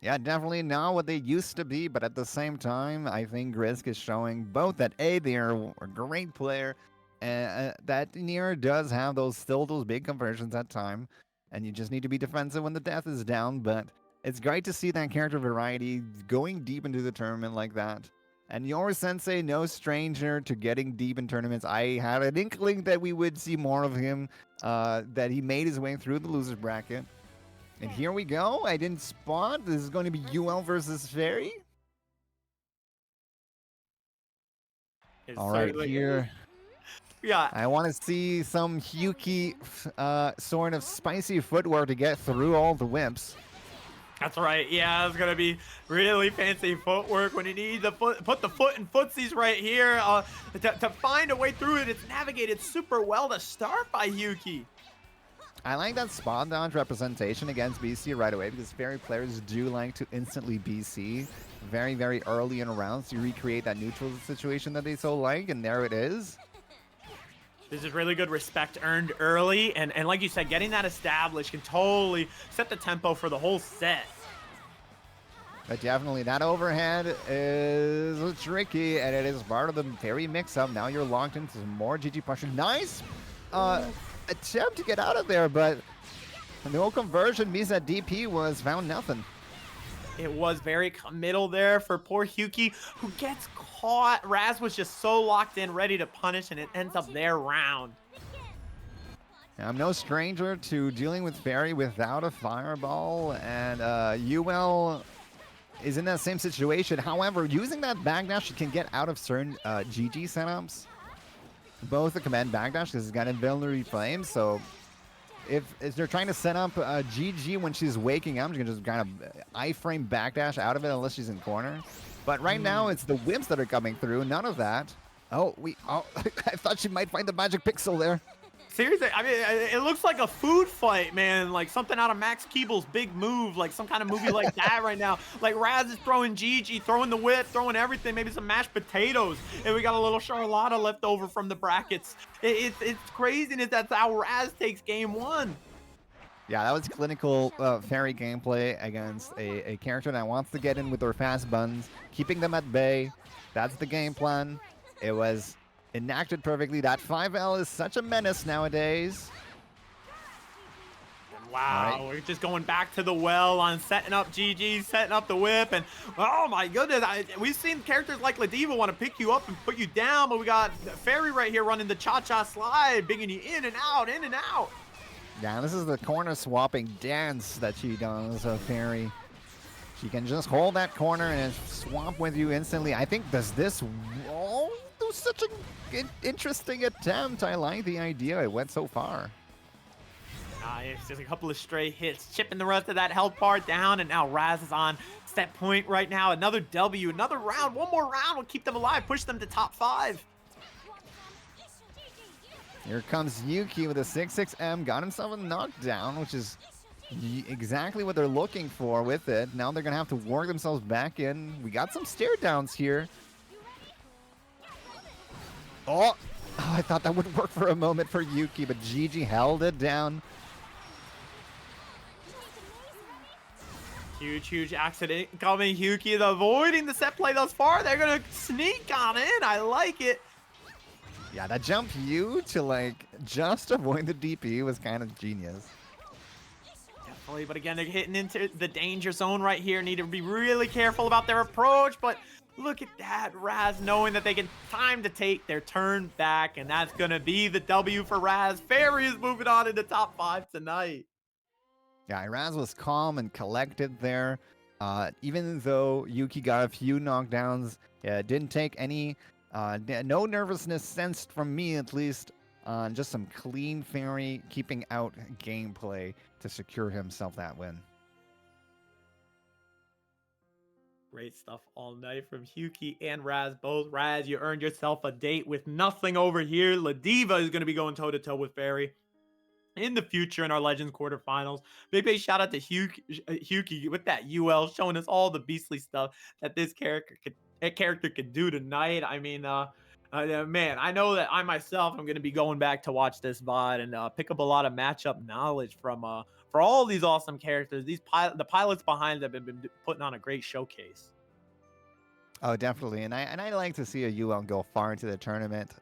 Yeah, definitely not what they used to be, but at the same time, I think Grisk is showing both that A, they're a great player, and that Nier does have those big conversions at time, and you just need to be defensive when the death is down, but it's great to see that character variety going deep into the tournament like that. And your sensei, no stranger to getting deep in tournaments. I had an inkling that we would see more of him, that he made his way through the loser's bracket. And here we go. I didn't spot. This is going to be UL versus Fairy. All right, here. Yeah. I want to see some Hyuki sort of spicy footwork to get through all the wimps. That's right. Yeah, it's going to be really fancy footwork when you need to put the foot in footsies right here. To find a way through it, it's navigated super well to start by Hyuki. I like that spawn dodge representation against BC right away because Fairy players do like to instantly BC very early in rounds to recreate that neutral situation that they so like, and there it is. This is really good respect earned early, and like you said, getting that established can totally set the tempo for the whole set. But definitely that overhead is tricky, and it is part of the Fairy mix-up. Now you're locked into some more GG pressure. Nice attempt to get out of there, but no conversion means that DP was found nothing. It was very committal there for poor Hyuki, who gets caught. Raz was just so locked in, ready to punish, and it ends up their round. I'm no stranger to dealing with Fairy without a fireball, and UL is in that same situation. However, using that backdash, you can get out of certain GG setups. Both the command backdash, because it's got invulnerability flames, so if they're trying to set up GG when she's waking up, you can just kind of iframe backdash out of it unless she's in corner. But right now, it's the wimps that are coming through. None of that. Oh, I thought she might find the magic pixel there. Seriously, I mean, it looks like a food fight, man. Like something out of Max Keeble's Big Move, like some kind of movie like that right now. Like Raz is throwing Gigi, throwing the whip, throwing everything, maybe some mashed potatoes. And we got a little Charlotta left over from the brackets. It's craziness. That's how Raz takes game one. Yeah, that was clinical Fairy gameplay against a character that wants to get in with their fast buns, keeping them at bay. That's the game plan. It was enacted perfectly. That 5L is such a menace nowadays. Wow, All we're just going back to the well on setting up GG, setting up the whip, and oh my goodness, we've seen characters like Ladiva want to pick you up and put you down, but we got Fairy right here running the cha-cha slide, bringing you in and out, in and out. Yeah, this is the corner swapping dance that she does, Fairy. She can just hold that corner and swap with you instantly. I think does this do such an interesting attempt. I like the idea. It went so far. Nice, just a couple of stray hits, chipping the rest of that health bar down, and now Raz is on set point right now. Another W, another round, one more round will keep them alive, push them to top 5. Here comes Yuki with a 6-6M, got himself a knockdown, which is exactly what they're looking for with it. Now they're going to have to work themselves back in. We got some stare downs here. Oh, I thought that would work for a moment for Yuki, but Gigi held it down. Huge accident coming. Yuki avoiding the set play thus far. They're going to sneak on in. I like it. Yeah, that jump U to like just avoid the DP was kind of genius. Definitely, but again, they're hitting into the danger zone right here. Need to be really careful about their approach, but look at that. Raz knowing that they can time to take their turn back, and that's going to be the W for Raz. Fairy is moving on into top 5 tonight. Yeah, Raz was calm and collected there. Even though Yuki got a few knockdowns, didn't take any, no nervousness sensed from me at least. Just some clean Fairy keeping out gameplay to secure himself that win. Great stuff all night from Yuki and Raz both. Raz, you earned yourself a date with nothing over here. Ladiva is going to be going toe-to-toe with Fairy in the future in our Legends quarterfinals. Big shout out to Yuki with that UL, showing us all the beastly stuff that this character could do tonight. I mean, man, I know that I myself am going to be going back to watch this VOD and pick up a lot of matchup knowledge from for all these awesome characters. The pilots behind them have been putting on a great showcase. Oh, definitely, and I like to see a UL go far into the tournament.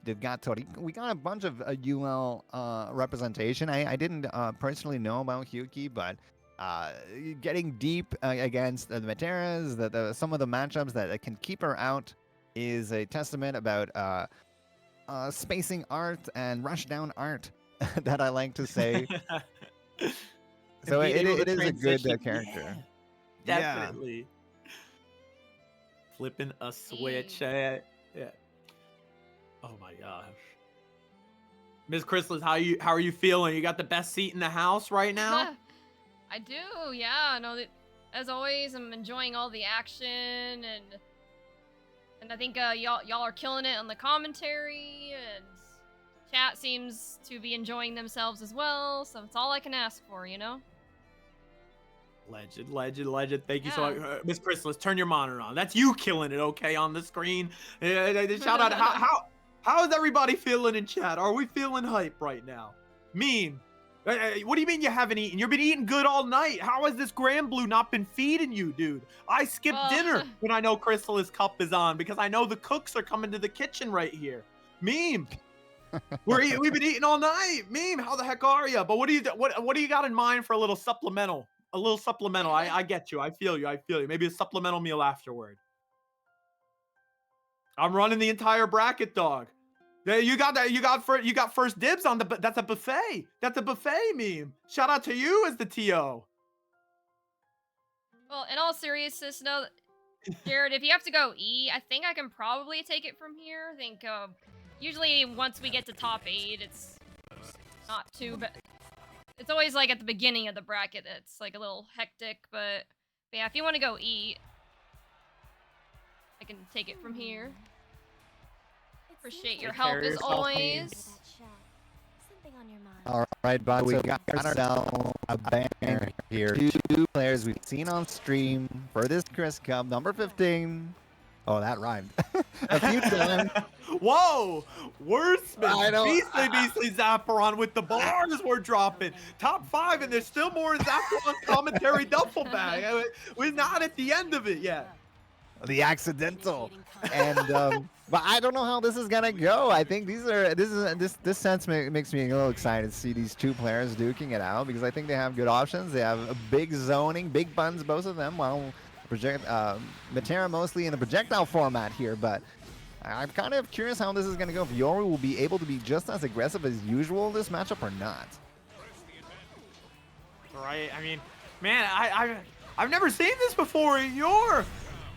We got a bunch of UL representation. I didn't personally know about Yuki, but getting deep against the Materas, some of the matchups that can keep her out is a testament about spacing art and rushdown art that I like to say. So it is a good character. Yeah, definitely. Flipping a switch. Yeah. Oh my gosh. Miss Krisalys, how are you feeling? You got the best seat in the house right now? I do, yeah. No, as always, I'm enjoying all the action, and I think y'all are killing it on the commentary, and chat seems to be enjoying themselves as well. So it's all I can ask for, you know. Legend. Thank you so much. Miss Krisalys, turn your monitor on. That's you killing it, okay, on the screen. Shout out. How is everybody feeling in chat? Are we feeling hype right now? Meme. What do you mean you haven't eaten? You've been eating good all night. How has this Grand Blue not been feeding you, dude? I skip dinner when I know Krisalys Cup is on because I know the cooks are coming to the kitchen right here. Meme. We've been eating all night. Meme, how the heck are you? But what do you got in mind for a little supplemental? A little supplemental. I get you. I feel you. Maybe a supplemental meal afterward. I'm running the entire bracket, dog. You got that. You got first dibs on the. That's a buffet. That's a buffet meme. Shout out to you as the TO. Well, in all seriousness, no, Jared, if you have to go E, I think I can probably take it from here. I think usually once we get to top 8, it's not too bad. It's always like at the beginning of the bracket it's like a little hectic, but yeah, if you want to go E, I can take it from here. Appreciate your help as always. Something on your mind. All right, but we got ourselves a banner here. 2 players we've seen on stream for this Chris Cup, number 15. Oh, that rhymed. A few times. Whoa! Wordsmith, I know. Beastly Zapperon with the bars we're dropping. Top 5, and there's still more Zapperon commentary duffel bag. We're not at the end of it yet. The accidental. And But I don't know how this is gonna go. I think this sense makes me a little excited to see these two players duking it out because I think they have good options. They have a big zoning, big buttons, both of them. While Matera mostly in the projectile format here, but I'm kind of curious how this is gonna go. If Yoru will be able to be just as aggressive as usual in this matchup or not. Right? I mean, man, I've never seen this before.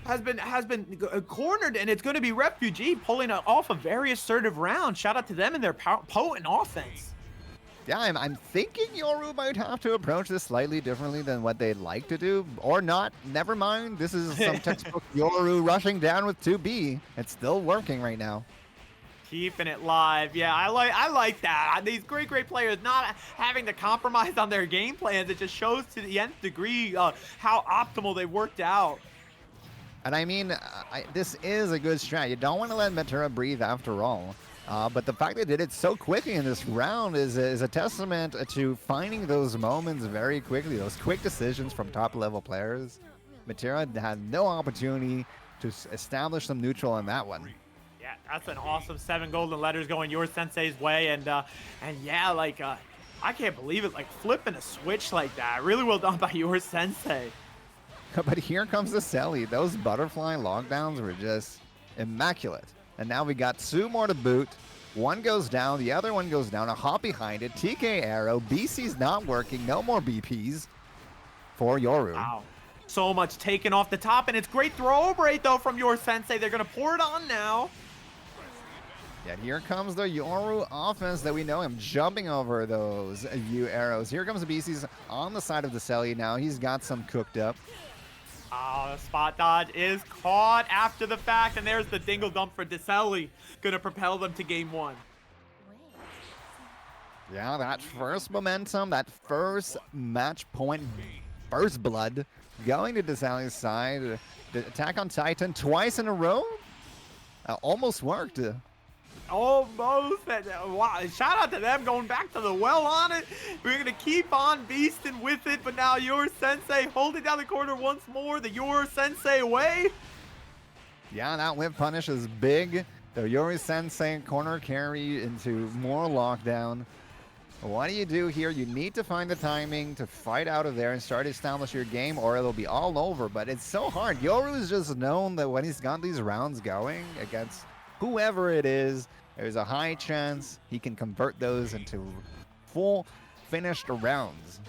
Has been cornered, and it's going to be Refugee pulling off a very assertive round. Shout out to them and their potent offense. Yeah, I'm thinking Yoru might have to approach this slightly differently than what they'd like to do, or not. Never mind. This is some textbook Yoru rushing down with 2B. It's still working right now. Keeping it live. Yeah, I like that. These great players not having to compromise on their game plans. It just shows to the nth degree how optimal they worked out. And I mean, this is a good strat. You don't want to let Matera breathe after all. But the fact they did it so quickly in this round is a testament to finding those moments very quickly, those quick decisions from top-level players. Matera had no opportunity to establish some neutral in that one. Yeah, that's an awesome 7 golden letters going your sensei's way, and yeah, like I can't believe it, like flipping a switch like that. Really well done by your sensei. But here comes the Selly. Those butterfly lockdowns were just immaculate. And now we got 2 more to boot. One goes down, the other one goes down. A hop behind it. TK arrow. BC's not working. No more BPs for Yoru. Wow. So much taken off the top, and it's great throw rate though from your sensei. They're gonna pour it on now. Yeah, here comes the Yoru offense that we know him jumping over those U arrows. Here comes the BC's on the side of the Selly now. He's got some cooked up. Oh, the spot dodge is caught after the fact, and there's the dingle dump for Deselli. Gonna propel them to game 1. Yeah, that first momentum, that first match point, first blood, going to Deselli's side. The attack on Titan twice in a row. Almost worked. Almost. Wow. Shout out to them going back to the well on it. We're going to keep on beasting with it, but now your sensei holding down the corner once more. The your sensei way. Yeah, that whip punish is big. The Yuri Sensei corner carry into more lockdown. What do you do here? You need to find the timing to fight out of there and start to establish your game, or it'll be all over. But it's so hard. Yoru is just known that when he's got these rounds going against whoever it is, there's a high chance he can convert those into full finished rounds.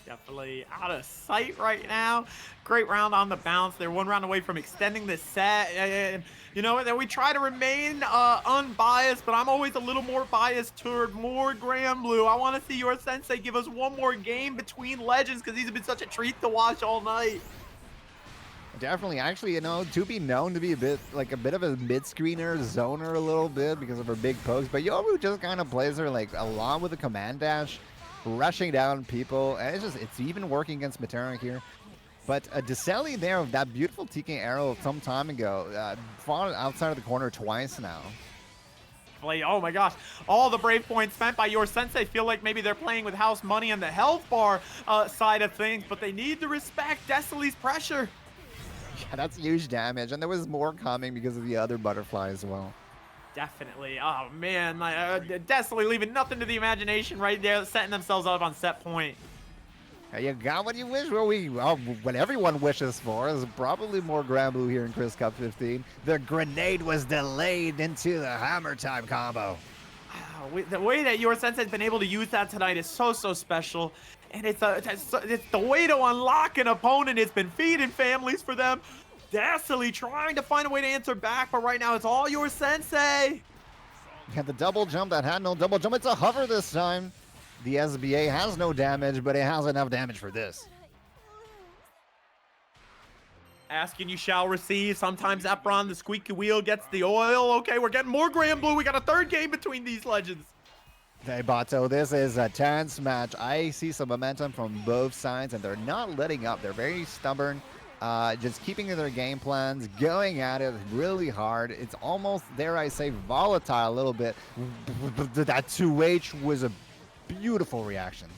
Definitely out of sight right now. Great round on the bounce. They're 1 round away from extending the set. And you know, we try to remain unbiased, but I'm always a little more biased toward more Grand Blue. I want to see your sensei give us 1 more game between legends because these have been such a treat to watch all night. Definitely. Actually, you know, to be known to be a bit of a mid-screener, zoner a little bit because of her big pokes, but Yoru just kind of plays her like a lot with the command dash, rushing down people, and it's even working against Matera here. But Deselli there, that beautiful TK arrow some time ago, fought outside of the corner twice now. Oh my gosh, all the brave points spent by your sensei. Feel like maybe they're playing with house money on the health bar side of things, but they need to respect Deselli's pressure. Yeah, that's huge damage, and there was more coming because of the other butterfly as well. Definitely. Oh man, Deselli leaving nothing to the imagination right there, setting themselves up on set point. You got what you wish. What everyone wishes for is probably more Grand Blue here in Chris Cup 15. The grenade was delayed into the hammer time combo. The way that your sensei has been able to use that tonight is so special, and it's the way to unlock an opponent. It's been feeding families for them. Deselli trying to find a way to answer back, but right now it's all your sensei. Yeah, the double jump that had no double jump. It's a hover this time. The SBA has no damage, but it has enough damage for this. Asking you shall receive. Sometimes Epron, the squeaky wheel, gets the oil. Okay, we're getting more Grand Blue. We got a 3rd game between these legends. Hey, Bato, this is a tense match. I see some momentum from both sides, and they're not letting up. They're very stubborn, just keeping to their game plans, going at it really hard. It's almost, dare I say, volatile a little bit. That 2H was a beautiful reaction.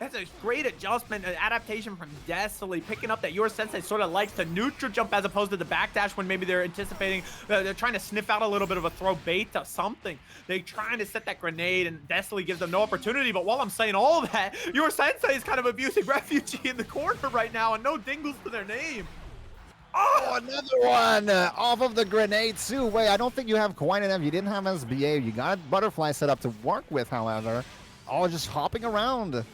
That's a great adjustment, an adaptation from Desley, picking up that your sensei sort of likes to neutral jump as opposed to the backdash when maybe they're anticipating, they're trying to sniff out a little bit of a throw bait to something. They're trying to set that grenade, and Desley gives them no opportunity. But while I'm saying all that, your sensei is kind of abusing Refugee in the corner right now, and no dingles to their name. Oh, another one off of the grenade too. Wait, I don't think you have quite enough. You didn't have SBA. You got butterfly set up to work with, however. Oh, just hopping around.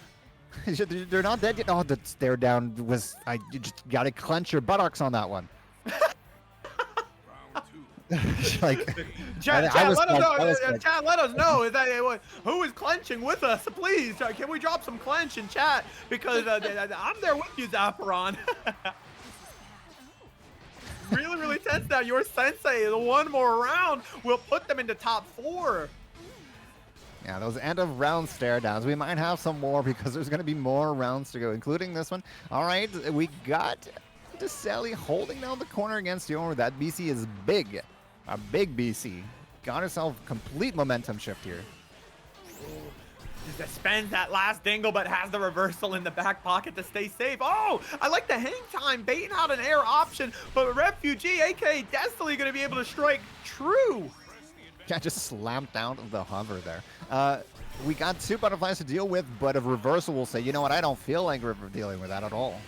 They're not dead yet. Oh, the stare down was. You just gotta clench your buttocks on that one. Like, Chad, let us know. Is that who is clenching with us? Please, can we drop some clench in chat? Because I'm there with you, Zapperon. Really tense now. Your sensei, the one more round will put them into top 4. Yeah, those end of round stare downs. We might have some more because there's going to be more rounds to go, including this one. All right, we got Sally holding down the corner against Yoru. That BC is big. A big BC. Got herself complete momentum shift here. Just spends that last dingle, but has the reversal in the back pocket to stay safe. Oh, I like the hang time, baiting out an air option, but Refugee, aka Destiny, going to be able to strike true. Yeah, just slammed down the hover there. We got 2 butterflies to deal with, but a reversal will say, you know what, I don't feel like dealing with that at all.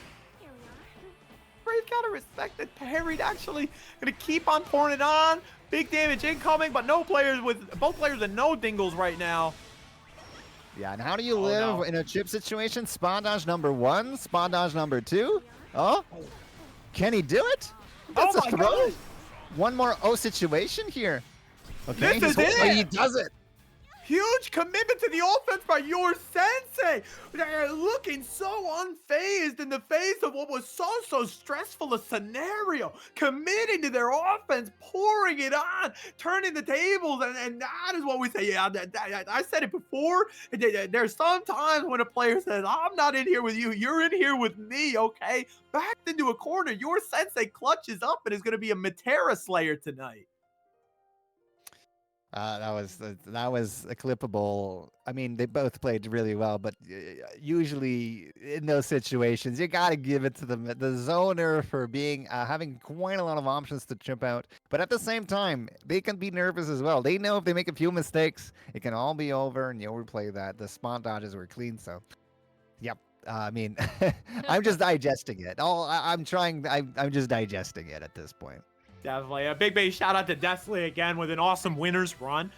Brave gotta respect that parried, actually gonna keep on pouring it on. Big damage incoming, but both players with no dingles right now. Yeah, and how do you live in a chip situation? Spawn dodge number 1, spawn dodge number 2. Oh, can he do it? That's a throw. God. One more situation here. Okay, this is it. He does it. Huge commitment to the offense by your sensei. They're looking so unfazed in the face of what was so stressful a scenario. Committing to their offense, pouring it on, turning the tables, and that is what we say. Yeah, I said it before. There's some times when a player says, I'm not in here with you. You're in here with me, okay? Backed into a corner. Your sensei clutches up and is going to be a Matera Slayer tonight. That was a clippable. I mean, they both played really well, but usually in those situations, you gotta give it to the zoner for being having quite a lot of options to chip out. But at the same time, they can be nervous as well. They know if they make a few mistakes, it can all be over, and you'll replay that. The spawn dodges were clean, so yep. I mean, I'm just digesting it. I'm just digesting it at this point. Definitely. A big shout out to Desley again with an awesome winner's run.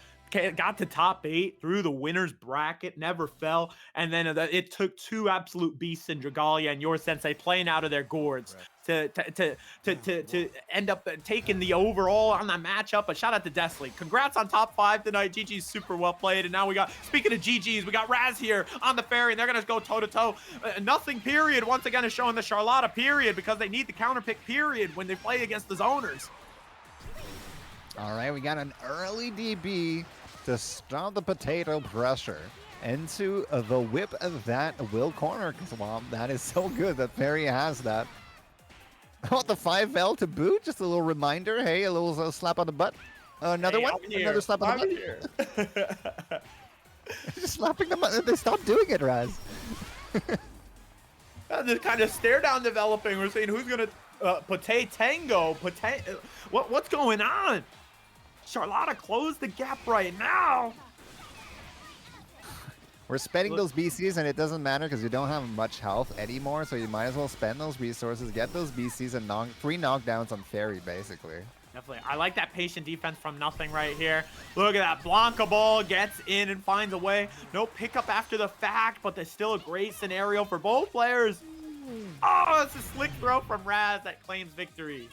Got to top 8 through the winner's bracket, never fell. And then it took 2 absolute beasts in Dragalia and your sensei playing out of their gourds to end up taking the overall on that matchup. But shout out to Desley. Congrats on top 5 tonight. GG's super well played. And now we got, speaking of GG's, we got Raz here on the ferry, and they're going to go toe-to-toe. Nothing period once again is showing the Charlotta period because they need the counter pick period when they play against the zoners. All right, we got an early DB to stop the potato pressure into the whip of that Will corner. Wow, that is so good that Ferry has that. Oh, the 5L to boot. Just a little reminder. Hey, a little slap on the butt. Another one. Another slap on the butt. Just slapping them. They stopped doing it, Raz. This kind of stare down developing. We're seeing who's gonna Tango. What's going on? Charlotta closed the gap right now. We're spending those BCs, and it doesn't matter because you don't have much health anymore, so you might as well spend those resources, get those BCs, and 3 knockdowns on Ferry, basically. Definitely. I like that patient defense from nothing right here. Look at that. Blanca ball gets in and finds a way. No pickup after the fact, but there's still a great scenario for both players. Oh, it's a slick throw from Raz that claims victory.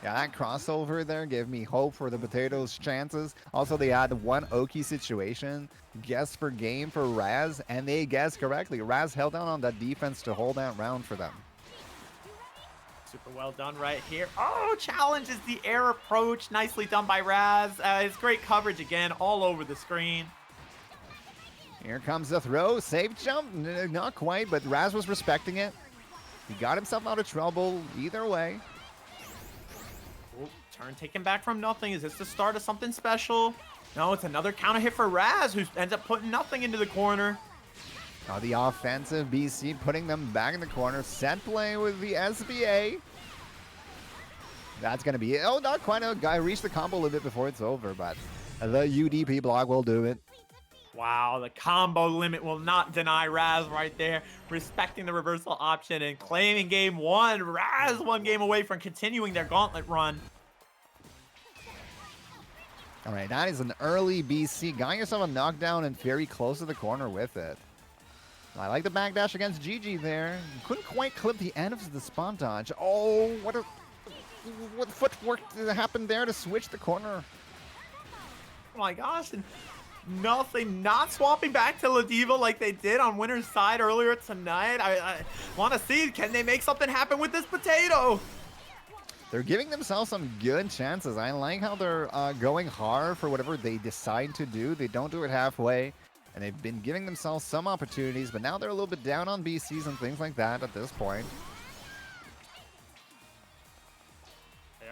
Yeah, that crossover there gave me hope for the Potatoes' chances. Also, they had 1 Oki situation, guess for game for Raz, and they guessed correctly. Raz held down on that defense to hold that round for them. Super well done right here. Oh, challenges the air approach. Nicely done by Raz. It's great coverage again all over the screen. Here comes the throw. Safe jump. Not quite, but Raz was respecting it. He got himself out of trouble either way. Ooh, turn taken back from nothing. Is this the start of something special? No, it's another counter hit for Raz, who ends up putting nothing into the corner. The offensive BC putting them back in the corner. Set play with the SBA. That's going to be it. Oh, not quite a guy. Reached the combo a little bit before it's over, but the UDP block will do it. Wow, the combo limit will not deny Raz right there, respecting the reversal option and claiming game one. Raz one game away from continuing their gauntlet run. All right, that is an early BC. Got yourself a knockdown and very close to the corner with it. I like the backdash against Gigi there. Couldn't quite clip the end of the spawn dodge. Oh, what footwork happened there to switch the corner? Oh my gosh, and nothing, not swapping back to Ladiva like they did on winner's side earlier tonight. I want to see, can they make something happen with this potato? They're giving themselves some good chances. I like how they're going hard for whatever they decide to do. They don't do it halfway, and they've been giving themselves some opportunities, but now they're a little bit down on BCs and things like that at this point.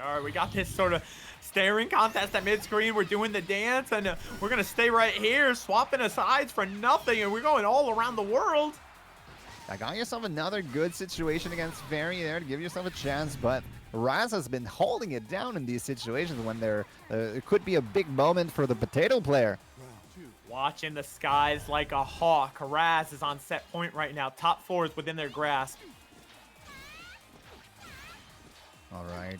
All right, we got this sort of staring contest at mid-screen. We're doing the dance, and we're going to stay right here, swapping sides for nothing, and we're going all around the world. I got yourself another good situation against Fairy there to give yourself a chance, but Raz has been holding it down in these situations when there could be a big moment for the potato player. Watching the skies like a hawk. Raz is on set point right now. Top four is within their grasp. All right.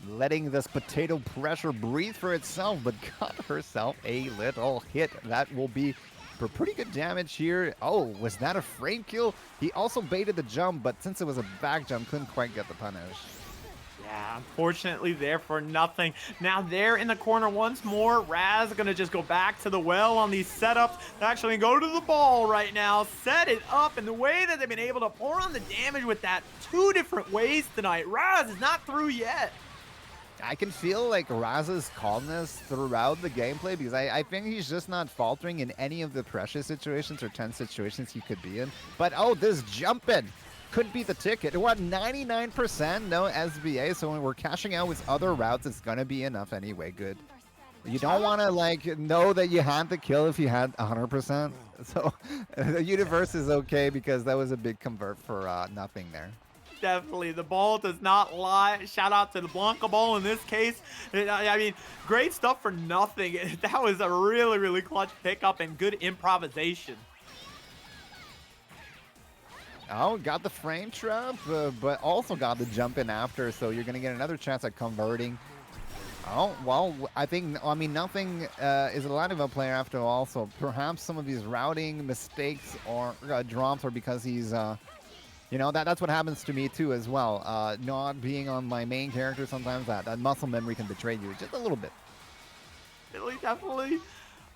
Letting this potato pressure breathe for itself, but got herself a little hit. That will be for pretty good damage here. Oh, was that a frame kill? He also baited the jump, but since it was a back jump, couldn't quite get the punish. Yeah, unfortunately there for nothing. Now they're in the corner once more. Raz gonna just go back to the well on these setups. They're actually gonna go to the ball right now, set it up, and the way that they've been able to pour on the damage with that two different ways tonight. Raz is not through yet. I can feel like Raz's calmness throughout the gameplay because I think he's just not faltering in any of the pressure situations or tense situations he could be in. But oh, this jumping could be the ticket. What, 99% no SBA, so when we're cashing out with other routes, it's gonna be enough anyway. Good. You don't want to like know that you had the kill if you had 100%. So the universe is okay because that was a big convert for nothing there. Definitely, the ball does not lie. Shout out to the Blanca ball in this case. I mean, great stuff for nothing. That was a really, really clutch pickup and good improvisation. Oh, got the frame trap, but also got the jump in after, so you're going to get another chance at converting. Oh, well, I mean, nothing is a lot of a player after all, so perhaps some of these routing mistakes or drops are because he's... you know, that's what happens to me too as well. Not being on my main character, sometimes that muscle memory can betray you just a little bit. Really, definitely.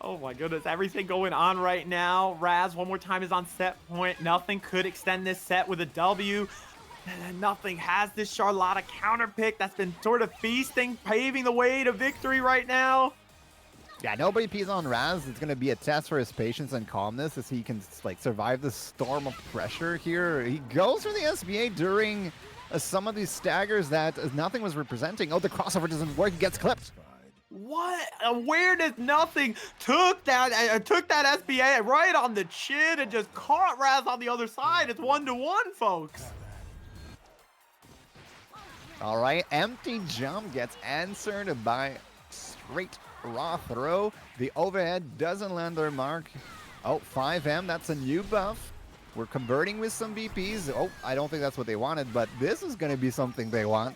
Oh my goodness, everything going on right now. Raz one more time is on set point. Nothing could extend this set with a W. And nothing has this Charlotta counter pick that's been sort of feasting, paving the way to victory right now. Yeah, nobody pees on Raz. It's going to be a test for his patience and calmness as he can like survive the storm of pressure here. He goes for the SBA during some of these staggers that nothing was representing. Oh, the crossover doesn't work. He gets clipped. What? Where does nothing took that SBA right on the chin and just caught Raz on the other side. It's 1-1, folks. All right, empty jump gets answered by straight raw throw. The overhead doesn't land their mark. Oh, 5M, that's a new buff. We're converting with some BPs. Oh, I don't think that's what they wanted, but this is going to be something they want.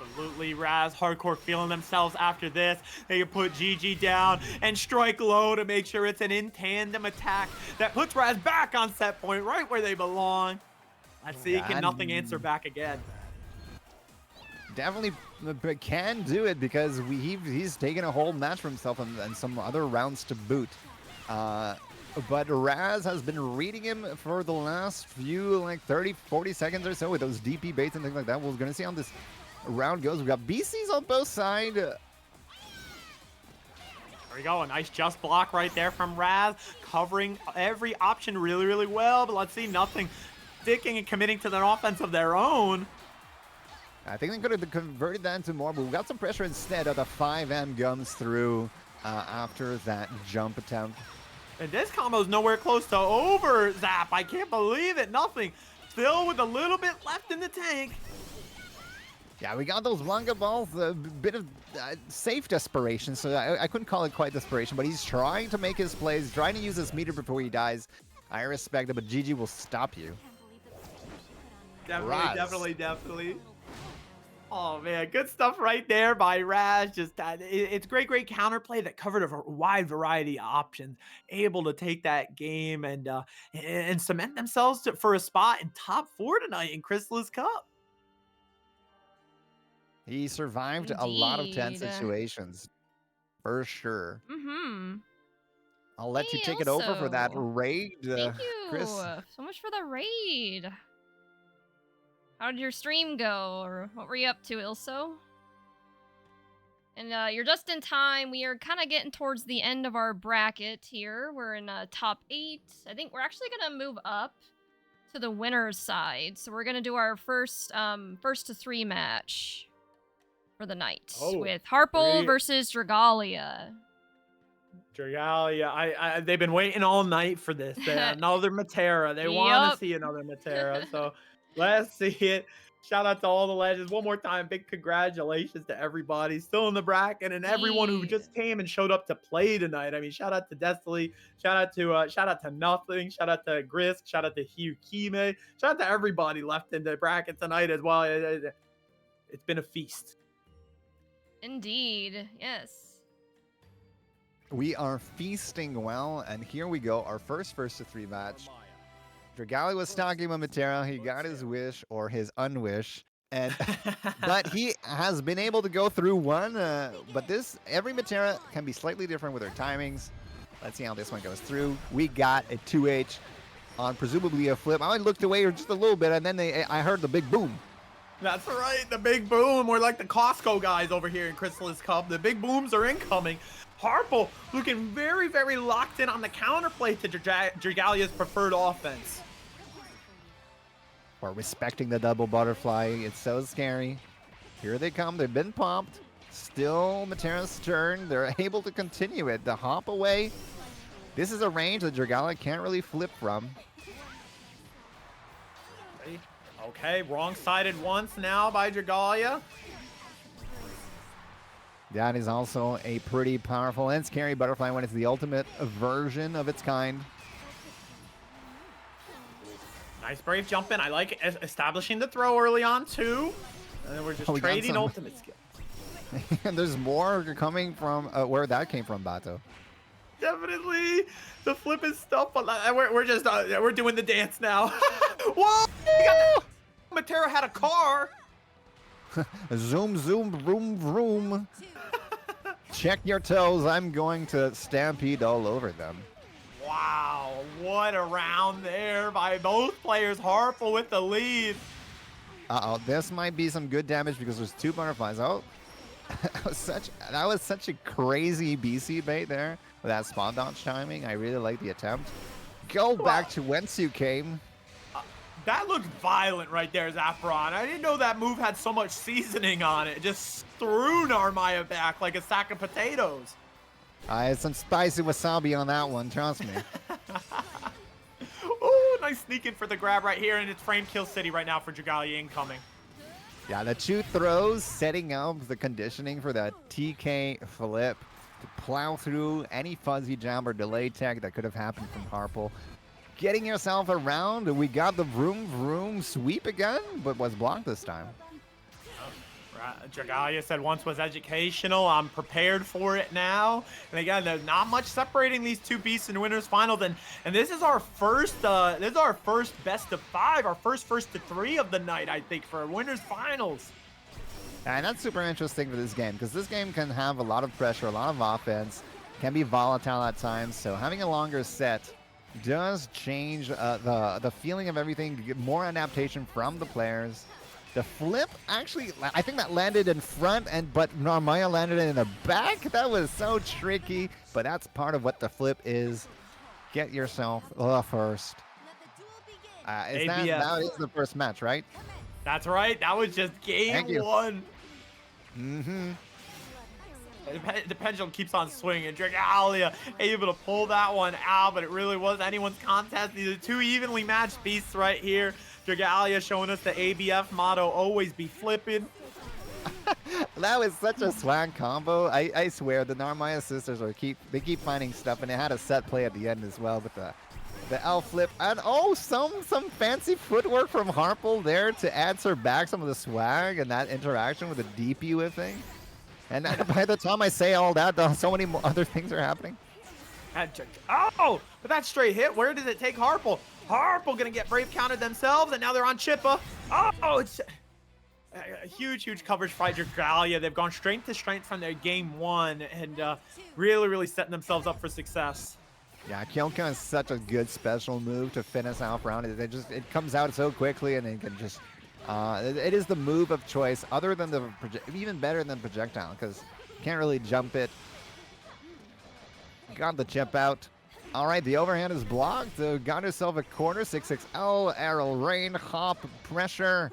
Absolutely, Raz hardcore feeling themselves after this. They can put GG down and strike low to make sure it's an in-tandem attack that puts Raz back on set point, right where they belong. Let's see, can nothing answer back again. Definitely can do it because he's taken a whole match for himself and some other rounds to boot. But Raz has been reading him for the last few, like 30, 40 seconds or so with those DP baits and things like that. We're going to see how this round goes. We've got BCs on both sides. There we go, a nice just block right there from Raz, covering every option really, really well. But let's see, nothing sticking and committing to their offense of their own. I think they could have converted that into more, but we got some pressure instead. The 5M comes through after that jump attempt. And this combo's nowhere close to over, Zap. I can't believe it. Nothing. Still with a little bit left in the tank. Yeah, we got those Wonga balls, a bit of safe desperation, so I couldn't call it quite desperation, but he's trying to make his plays, trying to use his meter before he dies. I respect it, but GG will stop you. Raz. Definitely. Oh man, good stuff right there by Raz. Just it's great counterplay that covered a wide variety of options, able to take that game and cement themselves for a spot in top 4 tonight in Krisalys Cup. He survived a lot of tense Indeed. situations, for sure. Mm-hmm. I'll let you Hey, take it over for that also, raid, thank you Chris. so much for the raid. How did your stream go, or what were you up to, Ilso? And you're just in time. We are kind of getting towards the end of our bracket here. We're in top 8. I think we're actually gonna move up to the winner's side. So we're gonna do our first to 3 match for the night with Harple versus Dragalia. Dragalia, they've been waiting all night for this. Another Matera. They want to see another Matera. So let's see it. Shout out to all the legends. One more time, big congratulations to everybody still in the bracket and everyone who just came and showed up to play tonight. I mean, shout out to Destiny, shout out to Nothing, shout out to Grisk, shout out to Hyukime, shout out to everybody left in the bracket tonight as well. It's been a feast. Indeed, yes. We are feasting well, and here we go, our first to 3 match. Dragalia was stalking Matera. He got his wish or his unwish, and but he has been able to go through one. But every Matera can be slightly different with their timings. Let's see how this one goes through. We got a 2H on presumably a flip. I looked away just a little bit, and then I heard the big boom. That's right, the big boom. We're like the Costco guys over here in Krisalys Cup. The big booms are incoming. Harple looking very, very locked in on the counterplay to Dragalia's preferred offense. Or respecting the double butterfly. It's so scary. Here they come. They've been pumped. Still Matera's turn. They're able to continue it. The hop away. This is a range that Dragalia can't really flip from. Okay, wrong-sided once now by Dragalia. That is also a pretty powerful and scary butterfly when it's the ultimate version of its kind. Nice brave jump in. I like establishing the throw early on too. And then we're just trading ultimate skills. And there's more coming from where that came from, Bato. Definitely. The flip is stuff, but we're doing the dance now. Whoa! Matera had a car. Zoom, zoom, vroom, vroom. Check your toes. I'm going to stampede all over them. Wow, what a round there by both players. Harple with the lead. Uh-oh, this might be some good damage because there's 2 butterflies. Oh, that was such a crazy BC bait there with that spawn dodge timing. I really like the attempt. Go back to whence you came. That looked violent right there, Zaffron. I didn't know that move had so much seasoning on it. Just threw Narmaya back like a sack of potatoes. I had some spicy wasabi on that one, trust me. Ooh, nice sneak in for the grab right here, and it's frame kill city right now for Dragalia incoming. Yeah, the 2 throws setting up the conditioning for that TK flip to plow through any fuzzy jump or delay tech that could have happened from Harple. Getting yourself around, we got the vroom vroom sweep again, but was blocked this time. Dragalia said once was educational. I'm prepared for it now. And again, there's not much separating these 2 beasts in winners finals. And this is our first best of 5, our first to 3 of the night, I think, for winners finals. And that's super interesting for this game because this game can have a lot of pressure, a lot of offense, can be volatile at times. So having a longer set does change the feeling of everything, get more adaptation from the players. The flip, actually, I think that landed in front, but Narmaya landed in the back. That was so tricky, but that's part of what the flip is. Get yourself first. That is the first match, right? That's right. That was just game 1. Mm-hmm. The pendulum keeps on swinging. Dragalia able to pull that one out, but it really was anyone's contest. These are two evenly matched beasts right here. Dragalia showing us the ABF motto, always be flipping. That was such a swag combo. I swear the Narmaya sisters they keep finding stuff, and it had a set play at the end as well with the L flip, and some fancy footwork from Harple there to add her back some of the swag and that interaction with the DP whiffing. And by the time I say all that, so many other things are happening. Oh, but that straight hit, where does it take Harple? Harple gonna get brave countered themselves, and now they're on Chippa. Oh, it's a huge coverage fight. Dragalia, they've gone strength to strength from their game one, and really setting themselves up for success. Yeah, Kyoko is such a good special move to finish off round. It comes out so quickly, and it can just it is the move of choice, other than even better than projectile, because you can't really jump it. Got the chip out. All right, the overhand is blocked. Got herself a corner. 6-6L, arrow rain, hop, pressure.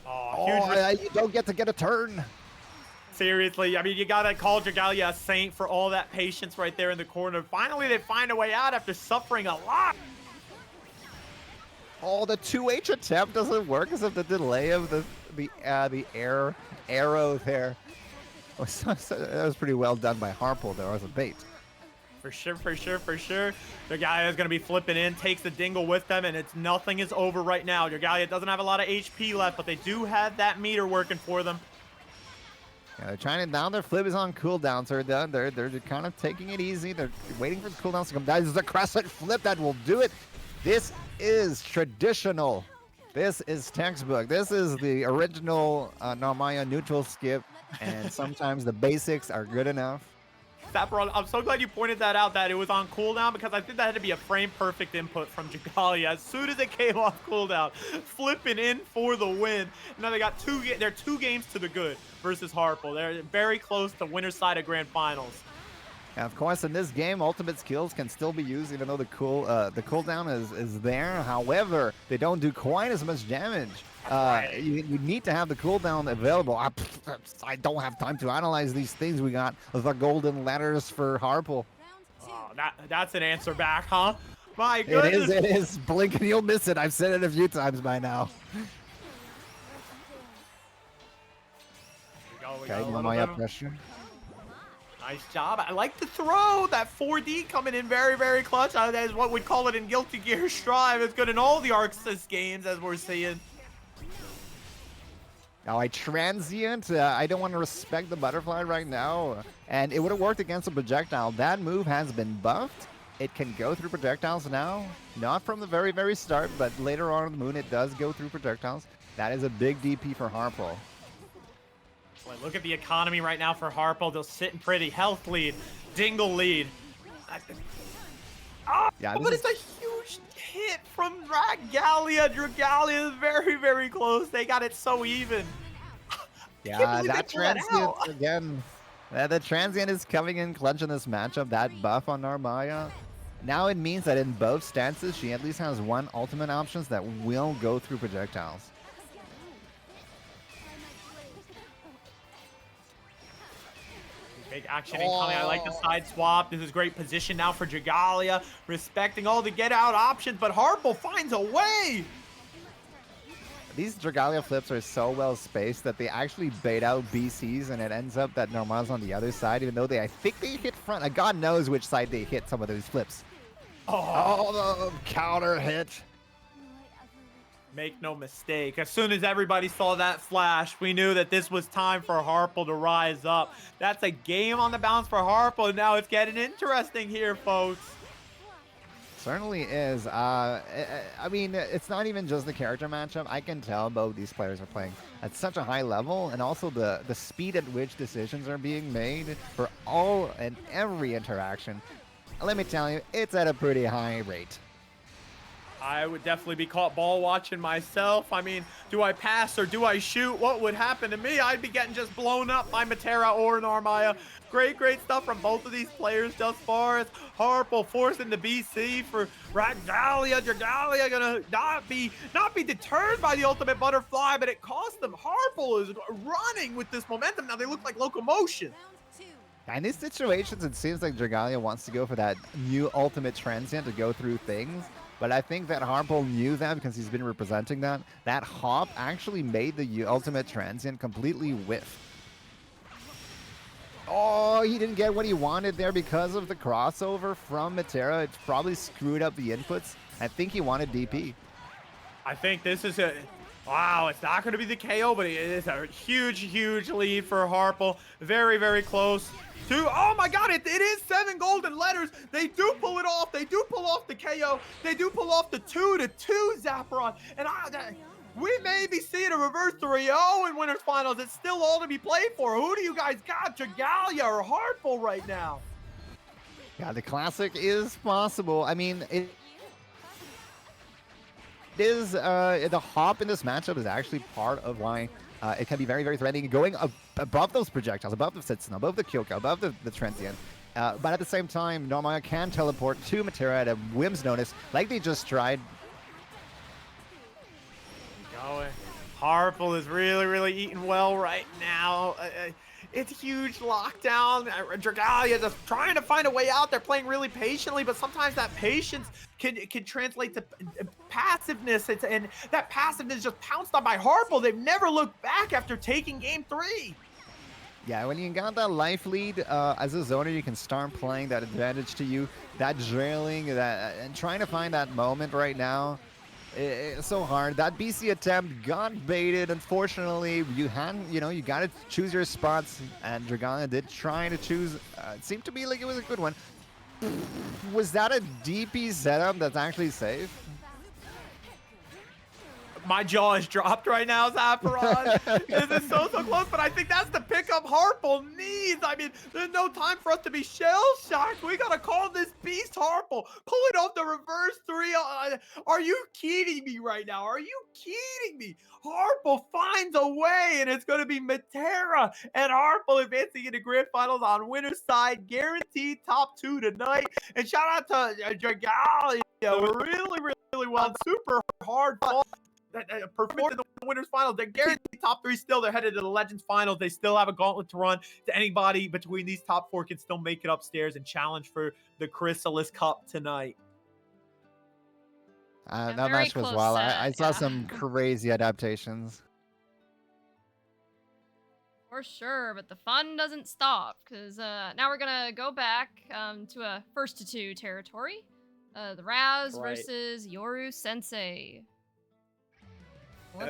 You don't get to get a turn. Seriously, I mean, you gotta call Dragalia a saint for all that patience right there in the corner. Finally, they find a way out after suffering a lot. Oh, the 2H attempt doesn't work because of the delay of the arrow there. That was pretty well done by Harple there as a bait. For sure. Dragalia is going to be flipping in, takes the dingle with them, and nothing is over right now. Dragalia doesn't have a lot of HP left, but they do have that meter working for them. Yeah, they're trying it down. Their flip is on cooldown, so they're kind of taking it easy. They're waiting for the cooldowns to come down. This is a crescent flip that will do it. This is traditional. This is textbook. This is the original Narmaya neutral skip, and sometimes the basics are good enough. Sapporo, I'm so glad you pointed that out, that it was on cooldown, because I think that had to be a frame-perfect input from Dragalia. As soon as it came off cooldown, flipping in for the win. Now they got they're 2 games to the good versus Harple. They're very close to winner's side of Grand Finals. And of course, in this game, ultimate skills can still be used, even though the cooldown is there. However, they don't do quite as much damage. You need to have the cooldown available. I don't have time to analyze these things. We got the golden letters for Harple. Oh, that's an answer back, huh? My goodness. It is. Blink and you'll miss it. I've said it a few times by now. We go. Narmaya pressure. Nice job. I like the throw. That 4D coming in very clutch. That is what we'd call it in Guilty Gear Strive. It's good in all the Arxis games, as we're seeing. Now, transient. I don't want to respect the butterfly right now. And it would have worked against a projectile. That move has been buffed. It can go through projectiles now. Not from the very start, but later on in the moon, it does go through projectiles. That is a big DP for Harple. Boy, look at the economy right now for Harple. They're sitting pretty. Health lead. Dingle lead. Yeah, but it's a huge hit from Dragalia. Dragalia is very close. They got it so even. Yeah, that transient again. The transient is coming in clutch in this matchup. That buff on Narmaya. Now it means that in both stances, she at least has 1 ultimate options that will go through projectiles. Big action incoming. I like the side swap. This is great position now for Dragalia, respecting all the get out options, but Harple finds a way. These Dragalia flips are so well spaced that they actually bait out BCs, and it ends up that Narmaya's on the other side, even though I think they hit front. God knows which side they hit some of those flips. Oh, the counter hit. Make no mistake, as soon as everybody saw that flash, we knew that this was time for Harple to rise up. That's a game on the bounce for Harple, and now it's getting interesting here, folks. Certainly is. I mean, it's not even just the character matchup. I can tell both these players are playing at such a high level, and also the speed at which decisions are being made for all and every interaction. Let me tell you, it's at a pretty high rate. I would definitely be caught ball watching myself. I mean, do I pass or do I shoot? What would happen to me? I'd be getting just blown up by Matera or Narmaya. Great stuff from both of these players thus far. It's Harple forcing the BC for Dragalia. Dragalia gonna not be deterred by the ultimate butterfly, but it cost them. Harple is running with this momentum. Now they look like locomotion. In these situations, it seems like Dragalia wants to go for that new ultimate transient to go through things. But I think that Harple knew that because he's been representing that. That hop actually made the ultimate transient completely whiff. Oh, he didn't get what he wanted there because of the crossover from Matera. It's probably screwed up the inputs. I think he wanted DP. I think this is a... Wow, it's not going to be the KO, but it is a huge lead for Harple. Very close to... Oh my god, it is 7 golden letters. They do pull it off. They do pull off the KO. They do pull off the 2-2 Zapperon. And we may be seeing a reverse 3-0 in Winners Finals. It's still all to be played for. Who do you guys got, Dragalia or Harple right now? Yeah, the classic is possible. I mean, it is the hop in this matchup is actually part of why it can be very threatening, going above those projectiles, above the Sitson, above the Kyoko, above the Transient. But at the same time, Narmaya can teleport to Matera at a whim's notice, like they just tried. Going. Harple is really eating well right now. It's huge lockdown. Dragalia just trying to find a way out. They're playing really patiently, but sometimes that patience can translate to passiveness. And that passiveness just pounced on by Harple. They've never looked back after taking game 3. Yeah, when you got that life lead, as a zoner, you can start playing that advantage to you. That drilling, and trying to find that moment right now. It's so hard. That BC attempt got baited. Unfortunately, you got to choose your spots, and Dragalia did try to choose. It seemed to be like it was a good one. Was that a DP setup that's actually safe? My jaw is dropped right now, Zapperon. This is so close, but I think that's the pickup Harple needs. I mean, there's no time for us to be shell-shocked. We got to call this beast Harple. Pulling off the reverse 3. Are you kidding me right now? Are you kidding me? Harple finds a way, and it's going to be Matera and Harple advancing into grand finals on winner's side. Guaranteed top 2 tonight. And shout out to Dragalia. Really well. Super hard fall. Performed in the winners finals. They're guaranteed top 3 still. They're headed to the Legends finals. They still have a gauntlet to run. To anybody between these top 4 can still make it upstairs and challenge for the Krisalys Cup tonight. That match was wild. I saw some crazy adaptations. For sure, but the fun doesn't stop, because now we're gonna go back to a 1-2 territory. The Raz versus Yoru Sensei.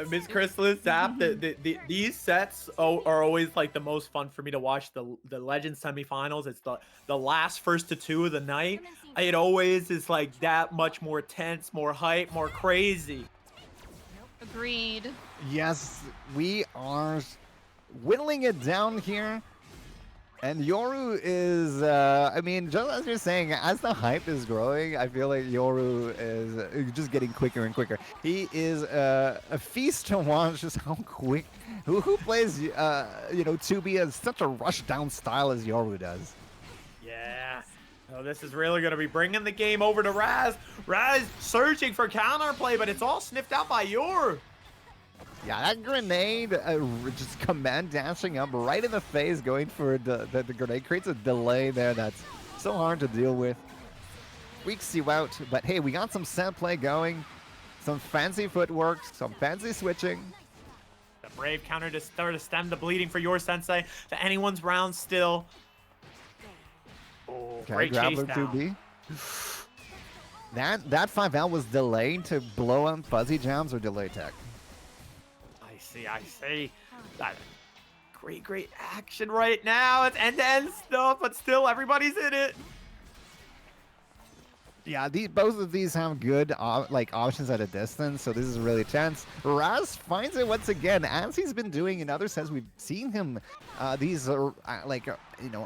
Miss Krisalys, Zap, these sets are always like the most fun for me to watch. The Legends semifinals, it's the last 1-2 of the night. It always is like that much more tense, more hype, more crazy. Agreed. Yes, we are whittling it down here. And Yoru is, I mean, just as you're saying, as the hype is growing, I feel like Yoru is just getting quicker and quicker. He is a feast to watch, just how quick. Who plays, 2B as such a rush down style as Yoru does? Yeah. Oh, this is really going to be bringing the game over to Raz. Raz searching for counterplay, but it's all sniffed out by Yoru. Yeah, that grenade, just command dashing up right in the face, going for the grenade creates a delay there that's so hard to deal with. Freaks you out, but hey, we got some set play going, some fancy footwork, some fancy switching. The brave counter to start to stem the bleeding for your sensei. To anyone's round still. Oh, Okay, great chase Grappler down. 2B. That 5L was delayed to blow up fuzzy jams or delay tech. I see. That great action right now. It's end-to-end stuff, but still everybody's in it. Yeah, both of these have good like options at a distance, so this is really tense. Raz finds it once again, as he's been doing in other sets. We've seen him these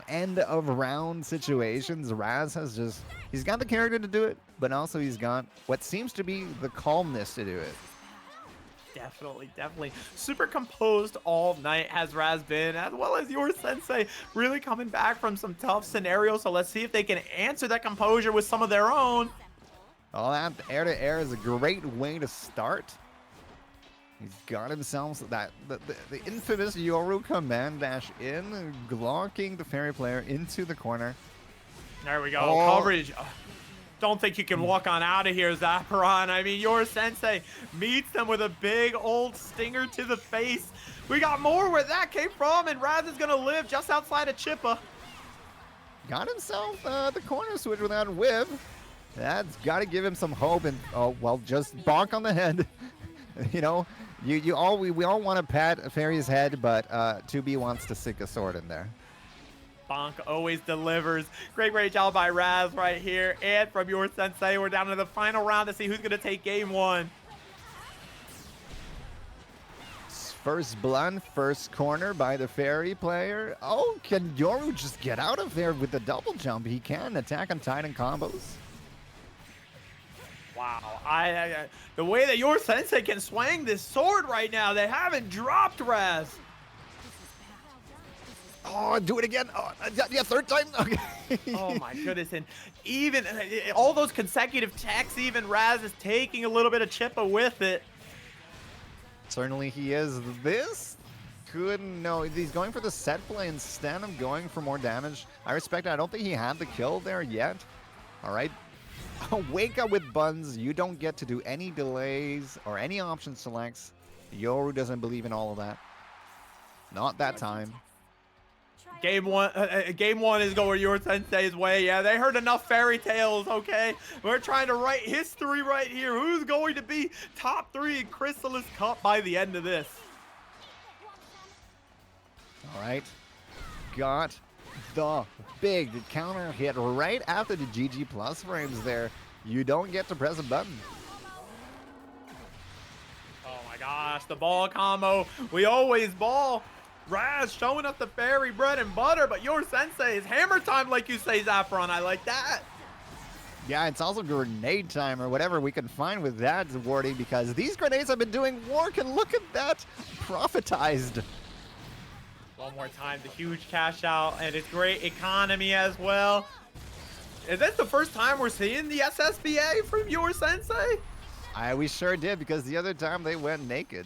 end of round situations. Raz has he's got the character to do it, but also he's got what seems to be the calmness to do it. Definitely. Super composed all night has Raz been, as well as your sensei, really coming back from some tough scenarios. So let's see if they can answer that composure with some of their own. Oh, that air-to-air is a great way to start. He's got himself the infamous Yoru command dash in, blocking the fairy player into the corner. There we go. Oh. Coverage. Don't think you can walk on out of here, Zapparon. I mean, your sensei meets them with a big old stinger to the face. We got more where that came from, and Raz is going to live just outside of Chippa. Got himself the corner switch without whip. That's got to give him some hope, and just bonk on the head. You know, we all want to pat Fairy's head, but 2B wants to stick a sword in there. Bonk always delivers. Great job by Raz right here. And from your sensei, we're down to the final round to see who's going to take game one. First blunt, first corner by the fairy player. Oh, can Yoru just get out of there with the double jump? He can attack on Titan combos. Wow, the way that your sensei can swing this sword right now, they haven't dropped Raz. Oh, do it again. Oh, yeah, third time. Okay. Oh my goodness, and even all those consecutive techs, even Raz is taking a little bit of Chippa with it. Certainly he is. This could no. He's going for the set play instead of going for more damage. I respect it. I don't think he had the kill there yet. All right. Wake up with buns. You don't get to do any delays or any option selects. Yoru doesn't believe in all of that. Not that time. Game one is going your sensei's way. Yeah, they heard enough fairy tales, okay? We're trying to write history right here. Who's going to be top 3 in Krisalys Cup by the end of this? All right. Got the big counter hit right after the GG plus frames there. You don't get to press a button. Oh my gosh, the ball combo. We always ball. Raz showing up the fairy bread and butter, but your sensei is hammer time, like you say, Zaffron. I like that. Yeah, it's also grenade time or whatever we can find with that wording, because these grenades have been doing work, and look at that. Profitized. One more time, the huge cash out, and it's great economy as well. Is this the first time we're seeing the SSBA from your sensei? We sure did, because the other time they went naked.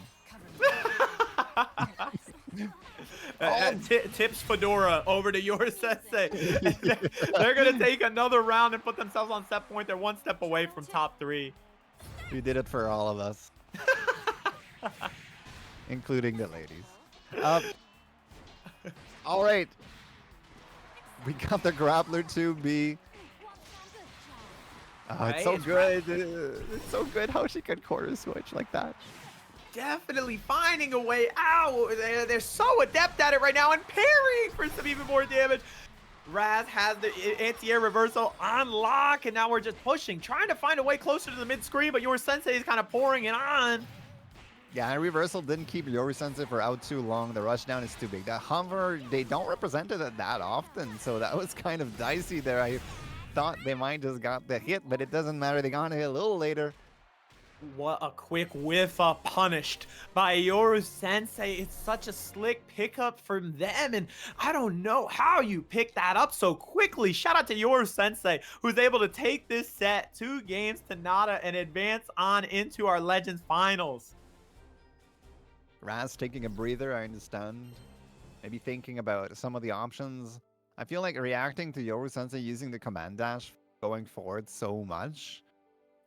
Tips Fedora over to your sensei. They're going to take another round and put themselves on set point. They're one step away from top 3. You did it for all of us. Including the ladies. All right. We got the grappler 2B. It's so good. It's so good how she can corner switch like that. Definitely finding a way out. They're so adept at it right now and parrying for some even more damage. Raz has the anti-air reversal on lock, and now we're just pushing, trying to find a way closer to the mid-screen, but your sensei is kind of pouring it on. Yeah, and reversal didn't keep Yoru sensei for out too long. The rushdown is too big. That hover, they don't represent it that often, so that was kind of dicey there. I thought they might just got the hit, but it doesn't matter. They got a hit a little later. What a quick whiff punished by Yoru Sensei. It's such a slick pickup from them, and I don't know how you picked that up so quickly. Shout out to Yoru Sensei, who's able to take this set 2 games to nada and advance on into our Legends Finals. Raz taking a breather, I understand. Maybe thinking about some of the options. I feel like reacting to Yoru Sensei using the command dash going forward so much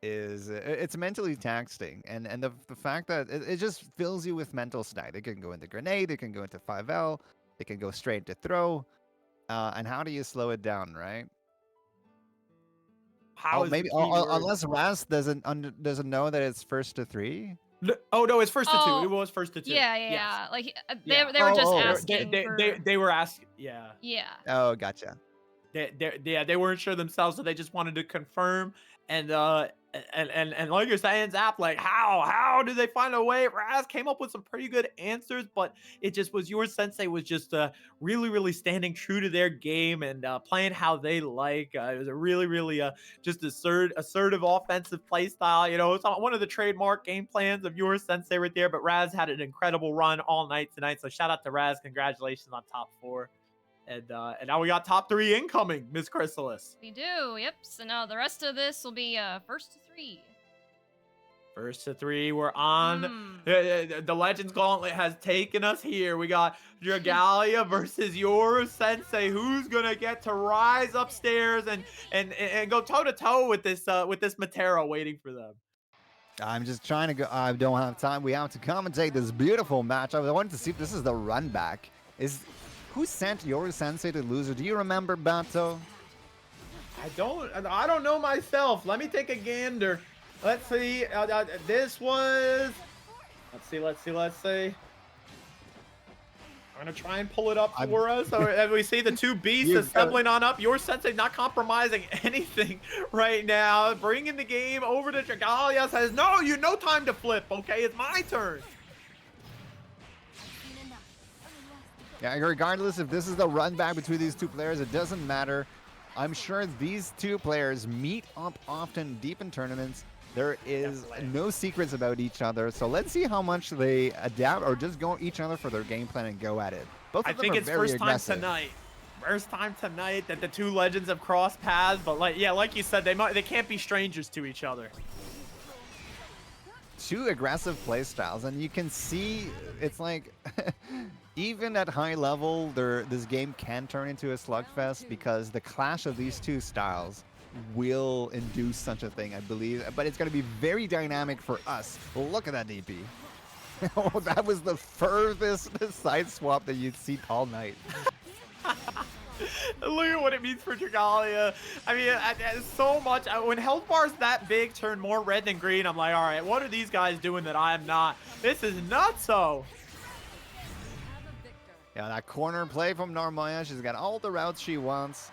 it's mentally taxing, and the fact that it just fills you with mental stack. They can go into grenade, they can go into 5L, they can go straight to throw, and how do you slow it down, right? Unless Raz doesn't know that it's first to 3. Oh no, it's first to 2. Oh, It was first to 2. Yeah. Yes. Like Yeah. they were just Oh, asking. They were asking. Yeah. Yeah. Oh, gotcha. They weren't sure themselves, so they just wanted to confirm. And like you're saying, Zap, like how do they find a way? Raz came up with some pretty good answers, but it just was your sensei was just really standing true to their game and playing how they like. It was a really just assertive offensive play style. You know, it's one of the trademark game plans of your sensei right there. But Raz had an incredible run all night tonight, so shout out to Raz. Congratulations on top 4. And now we got top 3 incoming, Miss Krisalys. We do, yep. So now the rest of this will be first to 3. First to 3, we're on. The Legends Gauntlet has taken us here. We got Dragalia versus your sensei. Who's gonna get to rise upstairs and go toe to toe with this Matera waiting for them? I'm just trying to go. I don't have time. We have to commentate this beautiful match. I wanted to see if this is the run back. Who sent Yoru Sensei to loser? Do you remember, Bato? I don't know myself. Let me take a gander. Let's see. This was. Let's see. I'm gonna try and pull it up for us. So as we see the 2 beasts assembling on up, your sensei not compromising anything right now. Bringing the game over to Dragalia. Says, no time to flip. Okay, it's my turn. Yeah, regardless if this is the run back between these 2 players, it doesn't matter. I'm sure these 2 players meet up often deep in tournaments. There is no secrets about each other, so let's see how much they adapt or just go each other for their game plan and go at it. Both of them are very aggressive. First time tonight that the 2 legends have crossed paths, but like you said, they can't be strangers to each other. 2 aggressive play styles, and you can see it's like even at high level, this game can turn into a slugfest because the clash of these 2 styles will induce such a thing, I believe. But it's going to be very dynamic for us. Look at that DP. Oh, that was the furthest side swap that you'd see all night. Look at what it means for Dragalia. I mean, so much. When health bars that big turn more red than green, I'm like, all right, what are these guys doing that I'm not? This is nutso. Yeah, that corner play from Narmaya. She's got all the routes she wants.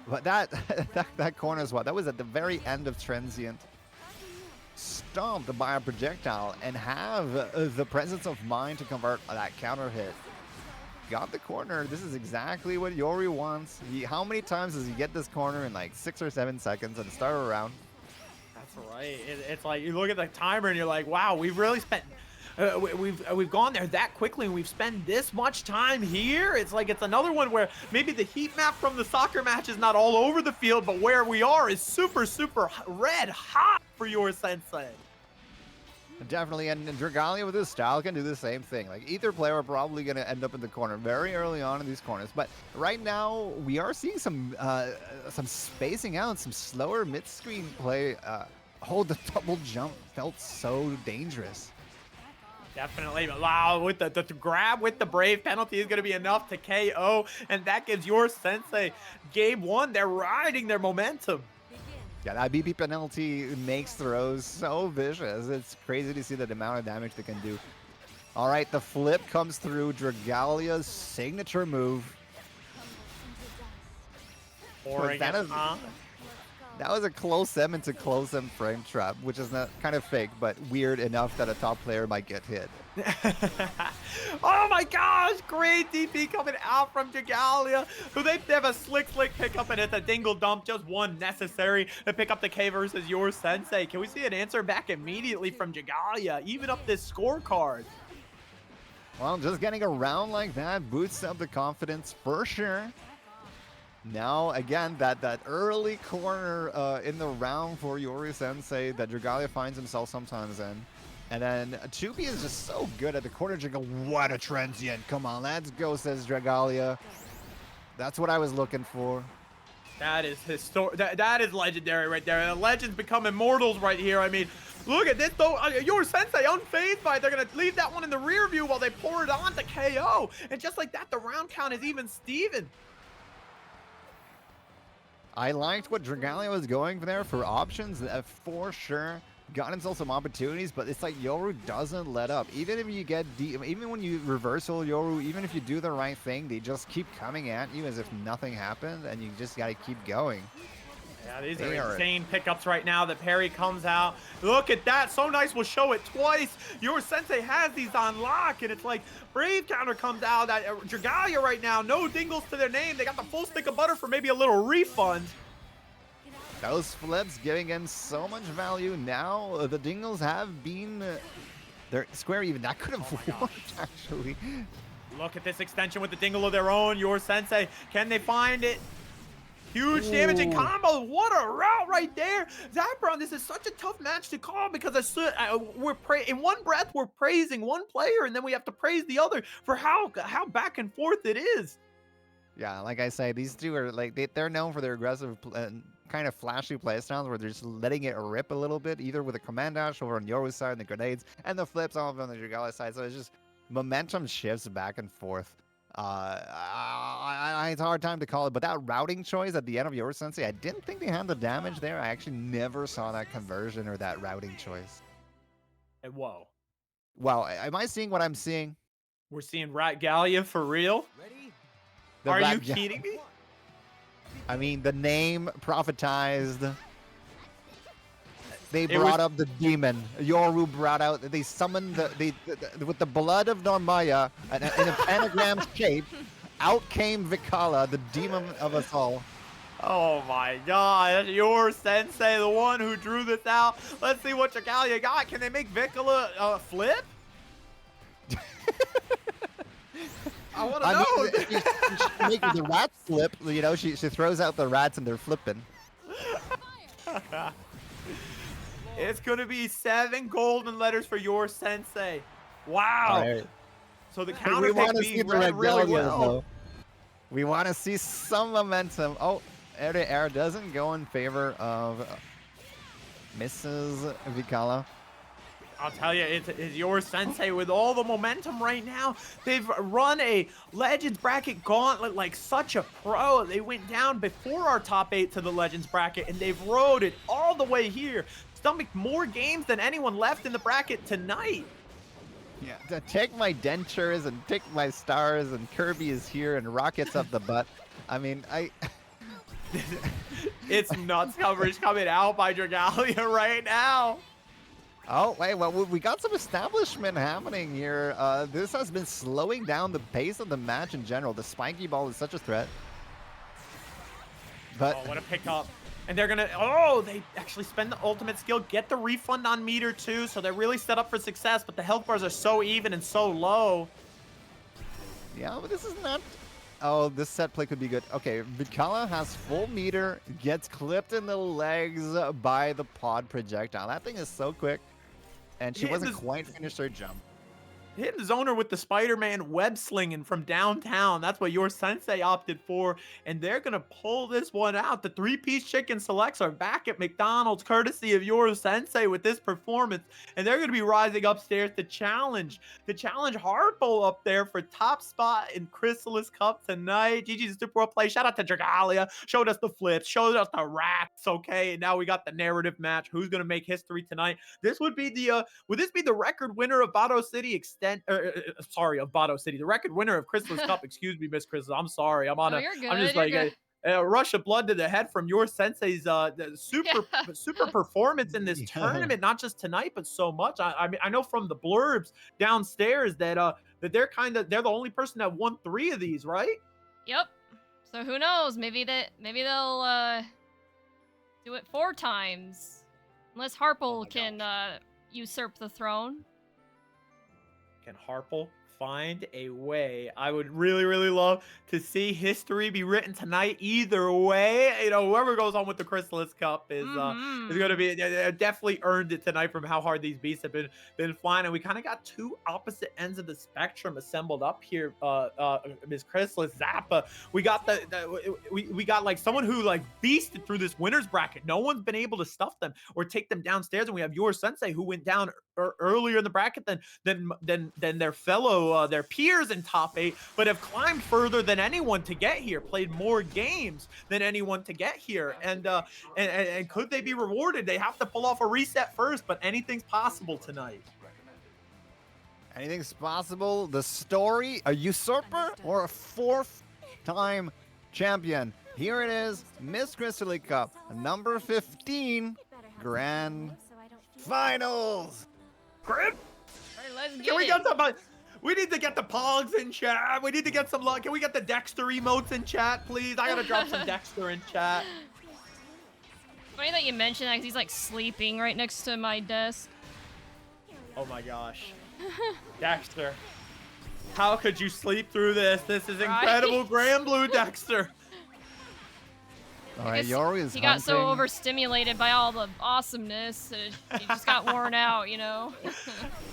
But that corner is what? That was at the very end of Transient. Stomped by a projectile and have the presence of mind to convert that counter hit. Got the corner. This is exactly what Yori wants. How many times does he get this corner in like 6 or 7 seconds and start a round? That's right. It's like you look at the timer and you're like, wow, we've really spent... we've gone there that quickly and we've spent this much time here. It's like it's another one where maybe the heat map from the soccer match is not all over the field, but where we are is super red hot for your sensei. Definitely, and Dragalia with his style can do the same thing. Like either player are probably going to end up in the corner very early on in these corners, but right now we are seeing some spacing out, some slower mid-screen play. The double jump felt so dangerous. Definitely. Wow, with the grab with the Brave penalty is going to be enough to KO, and that gives your sensei game 1. They're riding their momentum. Yeah, that BP penalty makes throws so vicious. It's crazy to see the amount of damage they can do. All right, the flip comes through. Dragalia's signature move. That was a close M into close M frame trap, which is not kind of fake, but weird enough that a top player might get hit. Oh my gosh, great DP coming out from Dragalia, who they have a slick pickup, and it's a dingle dump, just one necessary to pick up the K versus your sensei. Can we see an answer back immediately from Dragalia, even up this scorecard? Well, just getting a round like that boosts up the confidence for sure. Now, again, that early corner in the round for Yori Sensei that Dragalia finds himself sometimes in. And then Chupi is just so good at the corner jiggle. What a transient. Come on, let's go, says Dragalia. That's what I was looking for. That is that is legendary right there. The legends become immortals right here. I mean, look at this though. Your sensei unfazed by it. They're gonna leave that one in the rear view while they pour it on to KO. And just like that, the round count is even Steven. I liked what Dragalia was going there for options, for sure. Got himself some opportunities, but it's like Yoru doesn't let up. Even if you get even when you reversal Yoru, even if you do the right thing, they just keep coming at you as if nothing happened, and you just gotta keep going. Yeah, these They are are- insane pickups right now. The parry comes out. Look at that. So nice. We'll show it twice. Your Sensei has these on lock, and it's like Brave counter comes out. Dragalia right now. No dingles to their name. They got the full stick of butter for maybe a little refund. Those flips giving in so much value now. The Dingles have been they're square even. That could have worked actually. Look at this extension with the dingle of their own. Your Sensei, can they find it? Huge damage and Ooh. combo. What a route right there. Zapron, this is such a tough match to call because we're in one breath, we're praising one player and then we have to praise the other for how back and forth it is. Yeah, like I say, these two are like they're known for their aggressive kind of flashy playstyles where they're just letting it rip a little bit, either with a command dash over on Yoru's side and the grenades, and the flips all on the Dragalia side. So it's just momentum shifts back and forth. It's a hard time to call it, but that routing choice at the end of Yoru Sensei, I didn't think they had the damage there. I actually never saw that conversion or that routing choice. And whoa. Wow, am I seeing what I'm seeing? We're seeing Ratgalia for real? Ready? The Are you Rat- kidding me? I mean, the name prophetized. They It brought was- up the demon. Yoru brought out. They summoned with the blood of Normaya in a pentagram shape. Out came Vikala, the demon of us all. Oh my god, your Sensei, the one who drew this out. Let's see what Dragalia got. Can they make Vikala flip? I want to I know. mean, she making the rats flip. You know, she throws out the rats and they're flipping. It's going to be 7 golden letters for your Sensei. Wow. All right. So the We counter want pick to see being the read really Regalias, well. though. We want to see some momentum. Oh, air to air doesn't go in favor of Mrs. Vikala. I'll tell you, it's your Sensei with all the momentum right now. They've run a Legends bracket gauntlet like such a pro. They went down before our top 8 to the Legends bracket, and they've rode it all the way here. Stomached more games than anyone left in the bracket tonight. Yeah, to take my dentures and take my stars, and Kirby is here and rockets up the butt. I mean, It's nuts coverage coming out by Dragalia right now. Oh, wait, well, we got some establishment happening here. This has been slowing down the pace of the match in general. The spiky ball is such a threat. But Oh, what a pickup. And they're gonna, oh, they actually spend the ultimate skill, get the refund on meter too, so they're really set up for success, but the health bars are so even and so low. yeah, but this is not... Oh, this set play could be good. Okay, Vikala has full meter, gets clipped in the legs by the pod projectile. That thing is so quick. And she Yeah, wasn't this- quite finished her jump. Hitting Zoner with the Spider-Man web slinging from downtown. That's what your Sensei opted for. And they're going to pull this one out. The 3-piece chicken selects are back at McDonald's, courtesy of your Sensei with this performance. And they're going to be rising upstairs to challenge Harpo up there for top spot in Krisalys Cup tonight. GG's Super Well Play. Shout out to Dragalia. Showed us the flips. Showed us the rats. Okay. And now we got the narrative match. Who's going to make history tonight? This would be the, would this be the record winner of Bato City of Bato City, the record winner of Krisalys Cup. Excuse me, Miss Krisalys. I'm sorry. I'm on Oh, a. you're good. I'm just you're like good. a rush of blood to the head from your Sensei's super Yeah. super performance in this Yeah. tournament. Not just tonight, but so much. I mean, I know from the blurbs downstairs that that they're the only person that won 3 of these, right? Yep. So who knows? Maybe they'll do it 4 times, unless Oh Harple my can usurp the throne. Can Harple find a way? I would really, really love to see history be written tonight. Either way, you know, whoever goes on with the Krisalys Cup is Mhm. going to be definitely earned it tonight from how hard these beasts have been flying. And we kind of got 2 opposite ends of the spectrum assembled up here. Ms. Krisalys, Zappa. We got we got like someone who like beasted through this winners bracket. No one's been able to stuff them or take them downstairs. And we have your Sensei who went down earlier in the bracket than their fellow their peers in top 8, but have climbed further than anyone to get here, played more games than anyone to get here. And could they be rewarded? They have to pull off a reset first, but anything's possible tonight. Anything's possible. The story, a usurper or a 4th-time champion. Here it is, Miss Krisalys Cup, number 15, Grand Finals. Grim, Alright, let's can get we it. get some? We need to get the Pogs in chat. We need to get some luck. Can we get the Dexter emotes in chat, please? I gotta drop some Dexter in chat. Funny that you mentioned that 'cause he's like sleeping right next to my desk. Oh my gosh. Dexter. How could you sleep through this? This is incredible. Right? Grand Blue Dexter. All I right, guess Yoru is he got so hunting. overstimulated by all the awesomeness that he just got worn out, you know.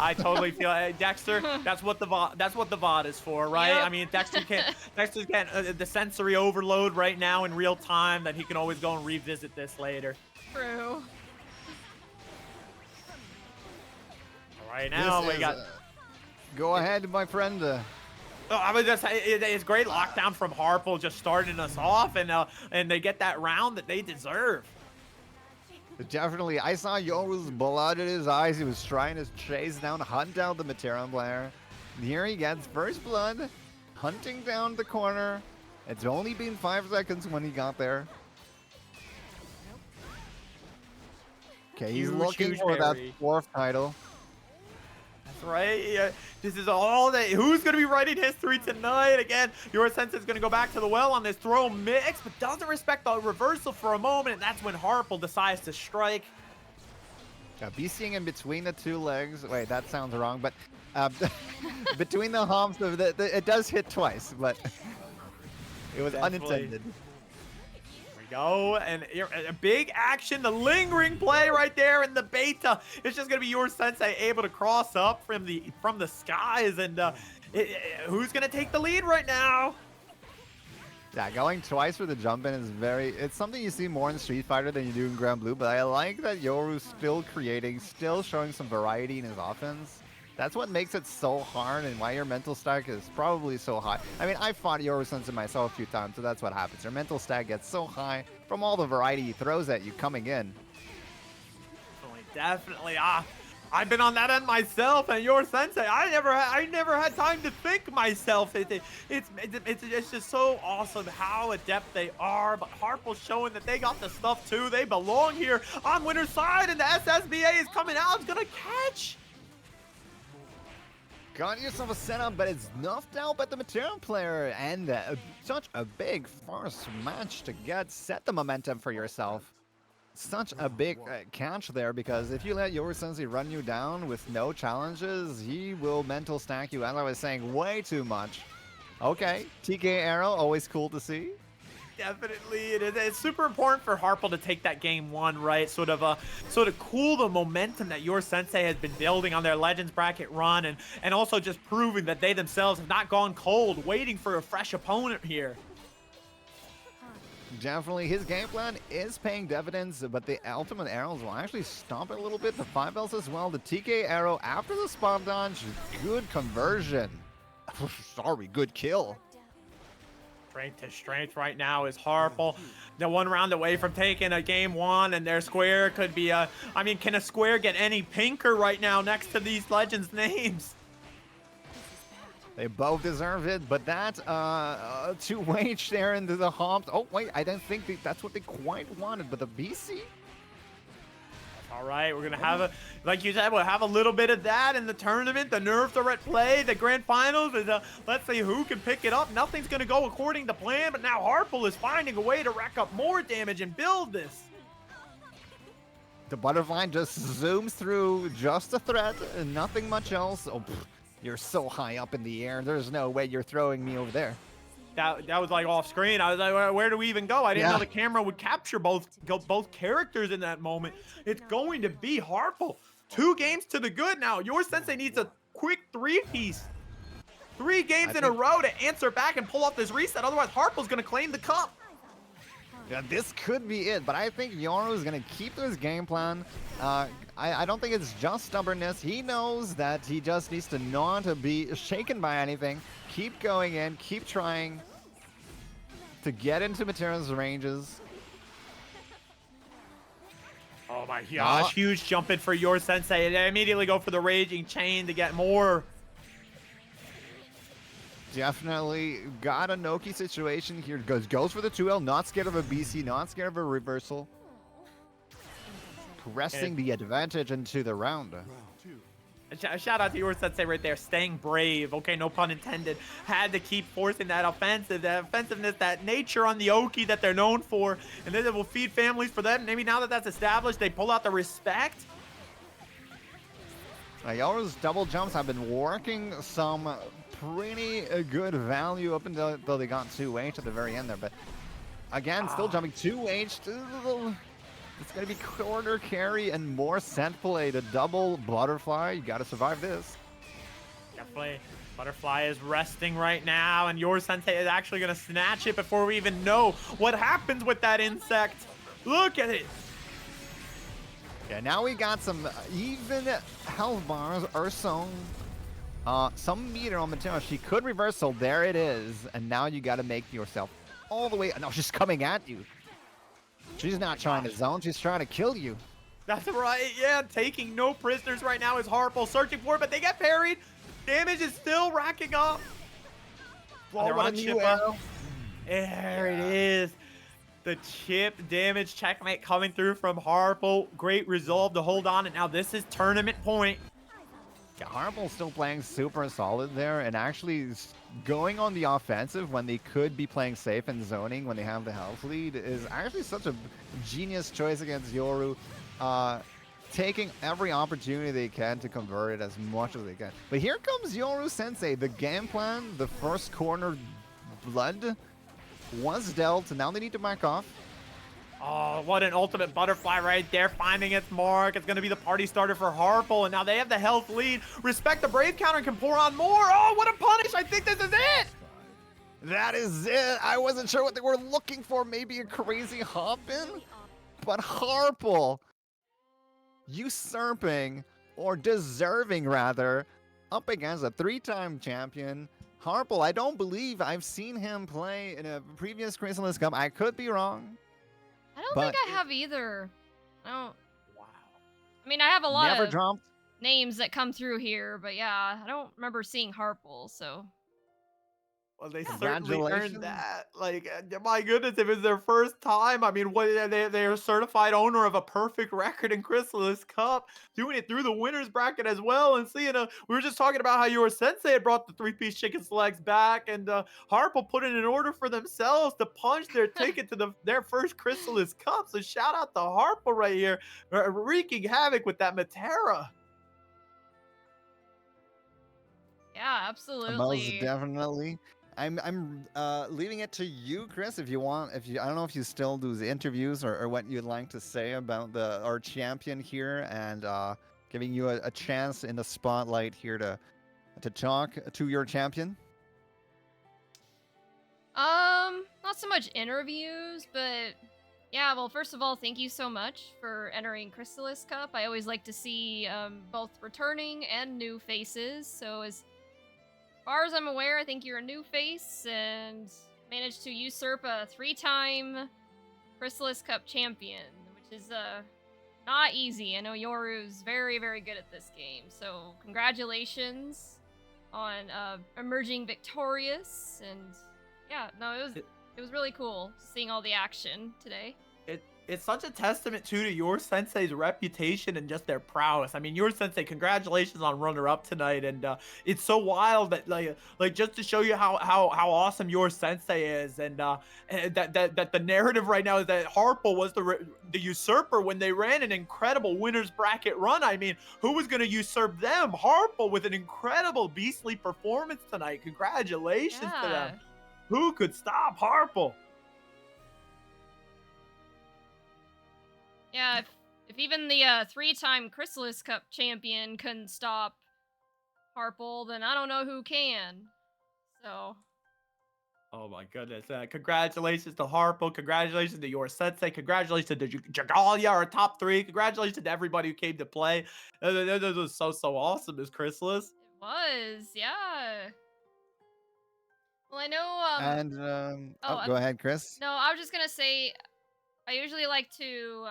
I totally feel Dexter. That's what the VOD is for, right? Yep. I mean, Dexter's getting the sensory overload right now in real time that he can always go and revisit this later. True. All right, now This we is, got. Go ahead, my friend. Oh, I was just it's great lockdown from Harple just starting us off, and they get that round that they deserve. Definitely, I saw Yoru's blood in his eyes. He was trying to chase down, hunt down the Materan player. And here he gets first blood, hunting down the corner. It's only been 5 seconds when he got there. Okay, he's Huge, looking huge for that berry. 4th title. That's right. Yeah, this is all that. Who's going to be writing history tonight? Again, your sense is going to go back to the well on this throw mix, but doesn't respect the reversal for a moment. And that's when Harple decides to strike. Be seeing in between the 2 legs. Wait, that sounds wrong, but between the humps, it does hit twice, but it was Definitely. unintended. Here we go, and a big action, the lingering play right there in the beta. It's just gonna be your sensei able to cross up from the skies, and who's gonna take the lead right now? Yeah, going twice for the jump in is it's something you see more in Street Fighter than you do in Grand Blue, but I like that Yoru's still creating, still showing some variety in his offense. That's what makes it so hard and why your mental stack is probably so high. I mean, I fought Yoru Sensei myself a few times, so that's what happens. Your mental stack gets so high from all the variety he throws at you coming in. Definitely. I've been on that end myself, and your sensei, I never had time to think myself. It's just so awesome how adept they are. But Harple's showing that they got the stuff too. They belong here on winner's side, and the SSBA is coming out. It's gonna catch. Got yourself a setup, but it's nuffed out by the Materan player, and such a big first match to set the momentum for yourself. Such a big catch there, because if you let your sensei run you down with no challenges, he will mental stack you, as I was saying, way too much. Okay, TK Arrow, always cool to see. Definitely, it is. It's super important for Harple to take that game 1, right? Sort of cool the momentum that your sensei has been building on their Legends bracket run, and also just proving that they themselves have not gone cold, waiting for a fresh opponent here. Definitely, his game plan is paying dividends, but the ultimate arrows will actually stop it a little bit. The 5Ls as well. The TK Arrow after the spot dodge, good conversion. Sorry, good kill. Strength to strength right now is Harple. They're 1 round away from taking a game 1, and their square could be I mean, can a square get any pinker right now next to these Legends names? They both deserve it, but that 2-way share into the humps. Oh, wait, I don't think that's what they quite wanted, but the BC? All right, we're going to have like you said, we'll have a little bit of that in the tournament. The nerves are at play. The grand finals is let's see who can pick it up. Nothing's going to go according to plan, but now Harple is finding a way to rack up more damage and build this. The butterfly just zooms through just a threat and nothing much else. Oh, you're so high up in the air. There's no way you're throwing me over there. That was like off screen. I was like, where do we even go? I didn't Yeah. know the camera would capture both characters in that moment. It's going to be Harple. 2 games to the good now. Your sensei needs a quick 3-piece. 3 games in a row to answer back and pull off this reset. Otherwise, Harple's going to claim the cup. Yeah, this could be it, but I think Yoru is going to keep this game plan. I don't think it's just stubbornness. He knows that he just needs to not be shaken by anything. Keep going in, keep trying to get into Materan's ranges. Oh my gosh, huge jump in for your sensei. They immediately go for the Raging Chain to get more. definitely got a Noki situation here. Goes for the 2L, not scared of a BC, not scared of a reversal. Pressing the advantage into the round. Round 2. Shout out to your sensei right there, staying brave. Okay, no pun intended. Had to keep forcing that offensiveness, that nature on the Oki that they're known for, and then it will feed families for them. Maybe now that that's established, they pull out the respect. Yoru's double jumps have been working some pretty good value up until they got 2H at the very end there, but again, still jumping 2H. It's going to be corner carry and more set play to double butterfly. You got to survive this. Definitely. Butterfly is resting right now, and your sensei is actually going to snatch it before we even know what happens with that insect. Look at it. Yeah, now we got some even health bars. Ursong, some meter on Mateo. She could reversal. There it is. And now you got to make yourself all the way. No, she's coming at you. She's not trying to zone. She's trying to kill you. That's right. Yeah, taking no prisoners right now is Harple searching for it, but they get parried. Damage is still racking up. Oh, what a new arrow. There it is. The chip damage checkmate coming through from Harple. Great resolve to hold on, and now this is tournament point. Yeah, Harple's still playing super solid there and actually going on the offensive when they could be playing safe and zoning when they have the health lead is actually such a genius choice against Yoru. Taking every opportunity they can to convert it as much as they can. But here comes Yoru Sensei. The game plan, the first corner blood was dealt, and now they need to back off. Oh, what an ultimate butterfly right there, finding its mark. It's going to be the party starter for Harple, and now they have the health lead. Respect the Brave counter and can pour on more. Oh, what a punish. I think this is it. That is it. I wasn't sure what they were looking for. Maybe a crazy hop-in? But Harple, usurping, or deserving rather, up against a 3-time champion. Harple, I don't believe I've seen him play in a previous Krisalys Cup. I could be wrong. I don't But- think I have either. I don't. Wow. I mean, I have a lot Never of dropped. names that come through here, but yeah, I don't remember seeing Harple, so. Well, they certainly earned Congratulations. that. Like, my goodness, if it's their first time, I mean, what they're a certified owner of a perfect record in Krisalys Cup, doing it through the winners bracket as well. And seeing, we were just talking about how your sensei had brought the 3-piece chicken selects back, and Harple put in an order for themselves to punch their ticket to their first Krisalys Cup. So shout out to Harple right here, wreaking havoc with that Matera. Yeah, absolutely. Most definitely. I'm leaving it to you, Chris, if you want. I don't know if you still do the interviews or what you'd like to say about our champion here, and giving you a chance in the spotlight here to talk to your champion. Not so much interviews, but yeah, well, first of all, thank you so much for entering Krisalys Cup. I always like to see both returning and new faces, so as far as I'm aware, I think you're a new face and managed to usurp a 3-time Krisalys Cup champion, which is not easy. I know Yoru's very, very good at this game, so congratulations on emerging victorious. And yeah, no, it was really cool seeing all the action today. It's such a testament to your sensei's reputation and just their prowess. I mean, your sensei, congratulations on runner-up tonight, and it's so wild that like just to show you how awesome your sensei is, and that the narrative right now is that Harple was the usurper when they ran an incredible winners bracket run. I mean, who was going to usurp them? Harple with an incredible beastly performance tonight. Congratulations to them. Who could stop Harple? Yeah, if even the 3-time Krisalys Cup champion couldn't stop Harple, then I don't know who can. So. Oh my goodness. Congratulations to Harple. Congratulations to your sensei. Congratulations to Jagalia, our top 3. Congratulations to everybody who came to play. This was so awesome, Miss Krisalys. It was, yeah. Well, I know, And go ahead, Chris. No, I was just gonna say, I usually like to,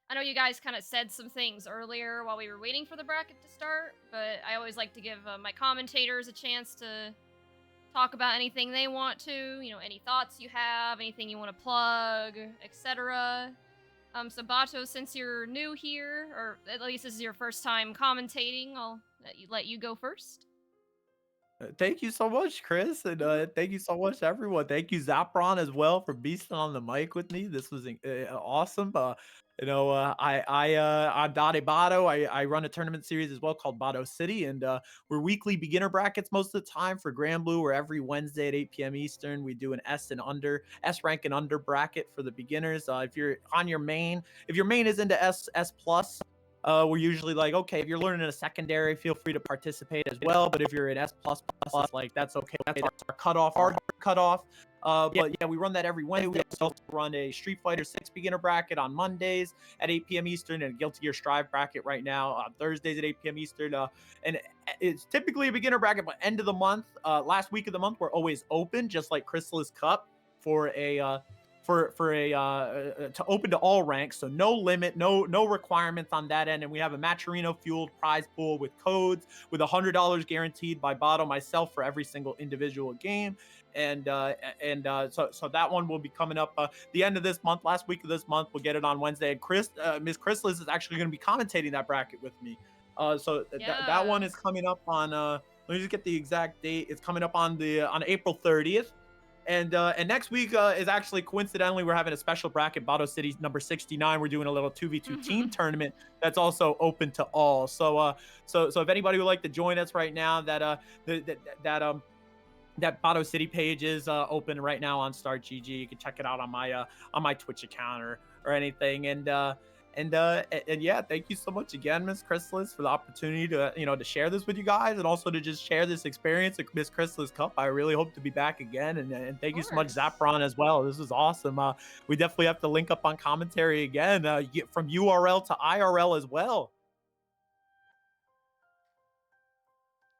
I know you guys kind of said some things earlier while we were waiting for the bracket to start, but I always like to give my commentators a chance to talk about anything they want to, any thoughts you have, anything you want to plug, etc. So Bato, since you're new here, or at least this is your first time commentating, I'll let you go first. Thank you so much, Chris, and thank you so much, everyone. Thank you, Zapron, as well, for beasting on the mic with me. This was awesome. I'm Dade Bato. I run a tournament series as well called Bato City, and we're weekly beginner brackets most of the time for Grand Blue. We're every Wednesday at 8 p.m. Eastern. We do an S rank and under bracket for the beginners. If you're on your main, if your main is into S plus. We're usually like, okay, if you're learning in a secondary, feel free to participate as well. But if you're in S plus, like that's okay. That's our cutoff, hard cutoff. But yeah, we run that every Wednesday. We also run a Street Fighter 6 beginner bracket on Mondays at 8 p.m. Eastern, and a Guilty Gear Strive bracket right now on Thursdays at 8 p.m. Eastern. And it's typically a beginner bracket, but end of the month, last week of the month, we're always open, just like Krisalys Cup, for a to open to all ranks, so no limit, no requirements on that end. And we have a Matcherino fueled prize pool with codes with $100 guaranteed by Botto myself for every single individual game. And so that one will be coming up the end of this month, last week of this month. We'll get it on Wednesday, and Miss Krisalys is actually going to be commentating that bracket with me. That one is coming up on let me just get the exact date. It's coming up on April 30th. And next week is actually, coincidentally, we're having a special bracket, Bato City number 69. We're doing a little 2v2 team tournament that's also open to all. So if anybody would like to join us right now, that Bato City page is open right now on StartGG. You can check it out on my Twitch account or anything. And yeah, thank you so much again, Miss Krisalys, for the opportunity to to share this with you guys, and also to just share this experience at Miss Krisalys Cup. I really hope to be back again, and thank you so much, Zapron, as well. This was awesome. We definitely have to link up on commentary again, from URL to IRL as well.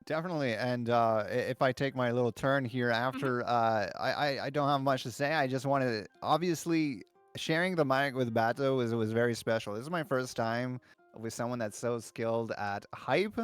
Definitely. And if I take my little turn here after, I don't have much to say. I just want to, obviously, sharing the mic with Bato was very special. This is my first time with someone that's so skilled at hype,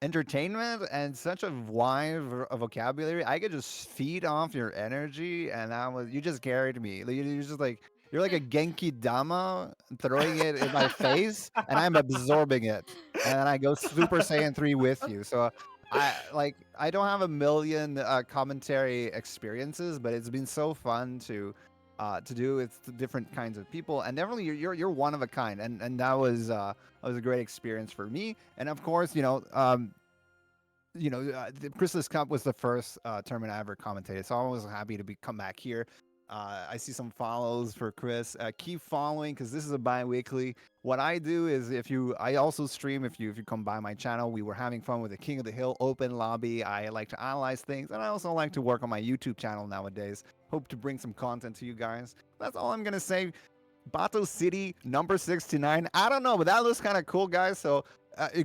entertainment, and such a wide vocabulary. I could just feed off your energy, and you just carried me. You're just like, you're like a Genki Dama throwing it in my face, and I'm absorbing it, and then I go Super Saiyan 3 with you. So I don't have a million commentary experiences, but it's been so fun to do with different kinds of people, and definitely you're one of a kind, and that was a great experience for me. And of course, the Krisalys Cup was the first tournament I ever commentated, so I was happy to come back here. I see some follows for Chris. Keep following, because this is a bi-weekly. What I do is, I also stream. If you come by my channel, we were having fun with the King of the Hill open lobby. I like to analyze things, and I also like to work on my YouTube channel nowadays. Hope to bring some content to you guys. That's all I'm gonna say. Bato City number 69. I don't know, but that looks kind of cool, guys. So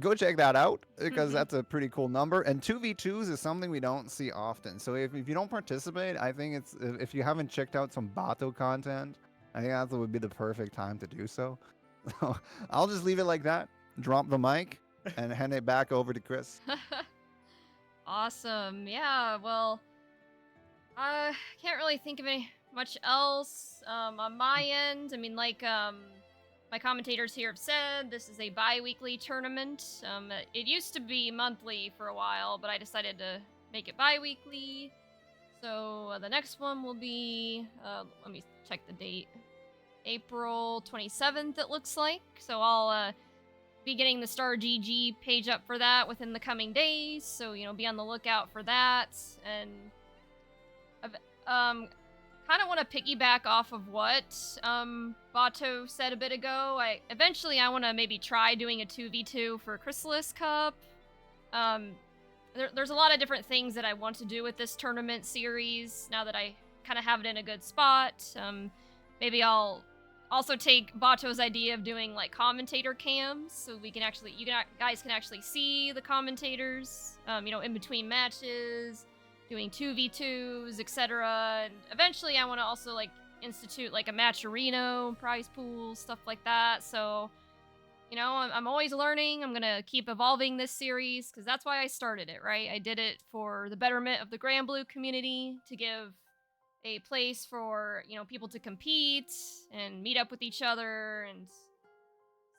go check that out, because that's a pretty cool number. And 2v2s is something we don't see often. So if you don't participate, I think if you haven't checked out some Bato content, I think that would be the perfect time to do so. So I'll just leave it like that, drop the mic, and hand it back over to Chris. Awesome. Yeah, well, I can't really think of much else on my end. I mean, like my commentators here have said, this is a bi-weekly tournament. It used to be monthly for a while, but I decided to make it bi-weekly. So the next one will be, let me check the date, April 27th, it looks like. So I'll be getting the StarGG page up for that within the coming days. So, be on the lookout for that. And kind of want to piggyback off of what Bato said a bit ago. Eventually I want to maybe try doing a 2v2 for Krisalys Cup. There's a lot of different things that I want to do with this tournament series now that I kind of have it in a good spot. Maybe I'll also take Bato's idea of doing like commentator cams, so guys can actually see the commentators, in between matches, doing 2v2s, etc. And eventually I want to also like institute like a Matcherino prize pool, stuff like that. So You know, I'm always learning. I'm gonna keep evolving this series because that's why I started it, right? I did it for the betterment of the Grand Blue community, to give a place for, you know, people to compete and meet up with each other. And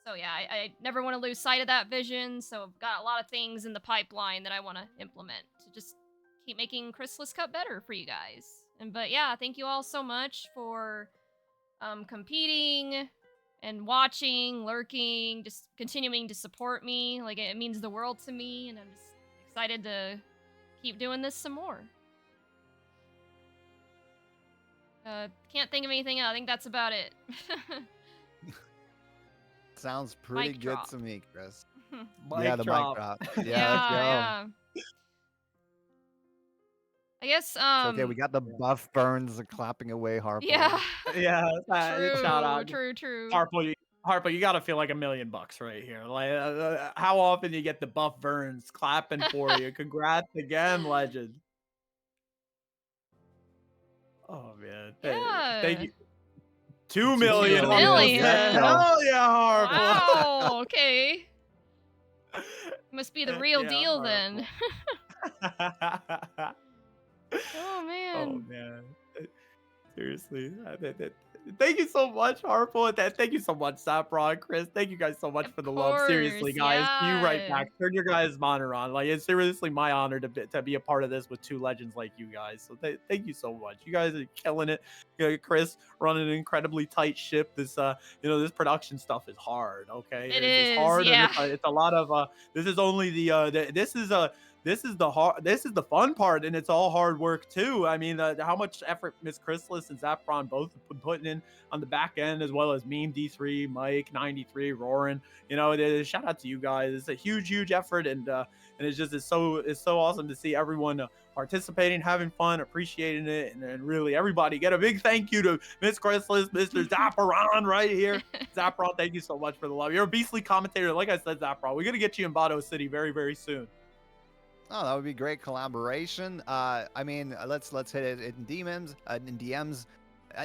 so yeah, I never want to lose sight of that vision. So I've got a lot of things in the pipeline that I want to implement to just keep making Krisalys Cup better for you guys. But yeah, thank you all so much for competing and watching, lurking, just continuing to support me. Like, it means the world to me, and I'm just excited to keep doing this some more. Can't think of anything else. I think that's about it. Sounds pretty Mic good drop. to me, Chris. Mic Yeah, the drop. mic drop. Yeah, let's go. Yeah. I guess, So, okay, we got the buff burns clapping away Harpo. yeah. Yeah, shout out. True. Harpo, you gotta feel like $1 million right here. Like, how often you get the buff burns clapping for you? Congrats again, legend. Oh man, thank Yeah. you. 2 million. 2 on this. million. Hell yeah, Harpo. Wow, okay. Must be the real Yeah, deal Harpo. then. Oh man. Oh man. Seriously. Thank you so much, Harpo. And thank you so much, Sapron, Chris. Thank you guys so much Of for the love. Seriously, course, guys. You right yeah. back. Turn your guys' monitor on. Like, it's seriously my honor to be a part of this with two legends like you guys. So thank you so much. You guys are killing it. You know, Chris running an incredibly tight ship. This this production stuff is hard. Okay, It's hard, yeah. and it's a lot of this is only this is the fun part, and it's all hard work too. I mean, how much effort Miss Krisalys and Zapron both have been putting in on the back end, as well as Meme D3, Mike 93, Roarin. You know, shout out to you guys. It's a huge effort, and it's so awesome to see everyone participating, having fun, appreciating it, and really everybody get a big thank you to Miss Krisalys, Mr. Zapron right here. Zapron, thank you so much for the love. You're a beastly commentator. Like I said, Zapron, we're gonna get you in Bado City very soon. Oh, that would be great collaboration. I mean, let's hit it in DMs.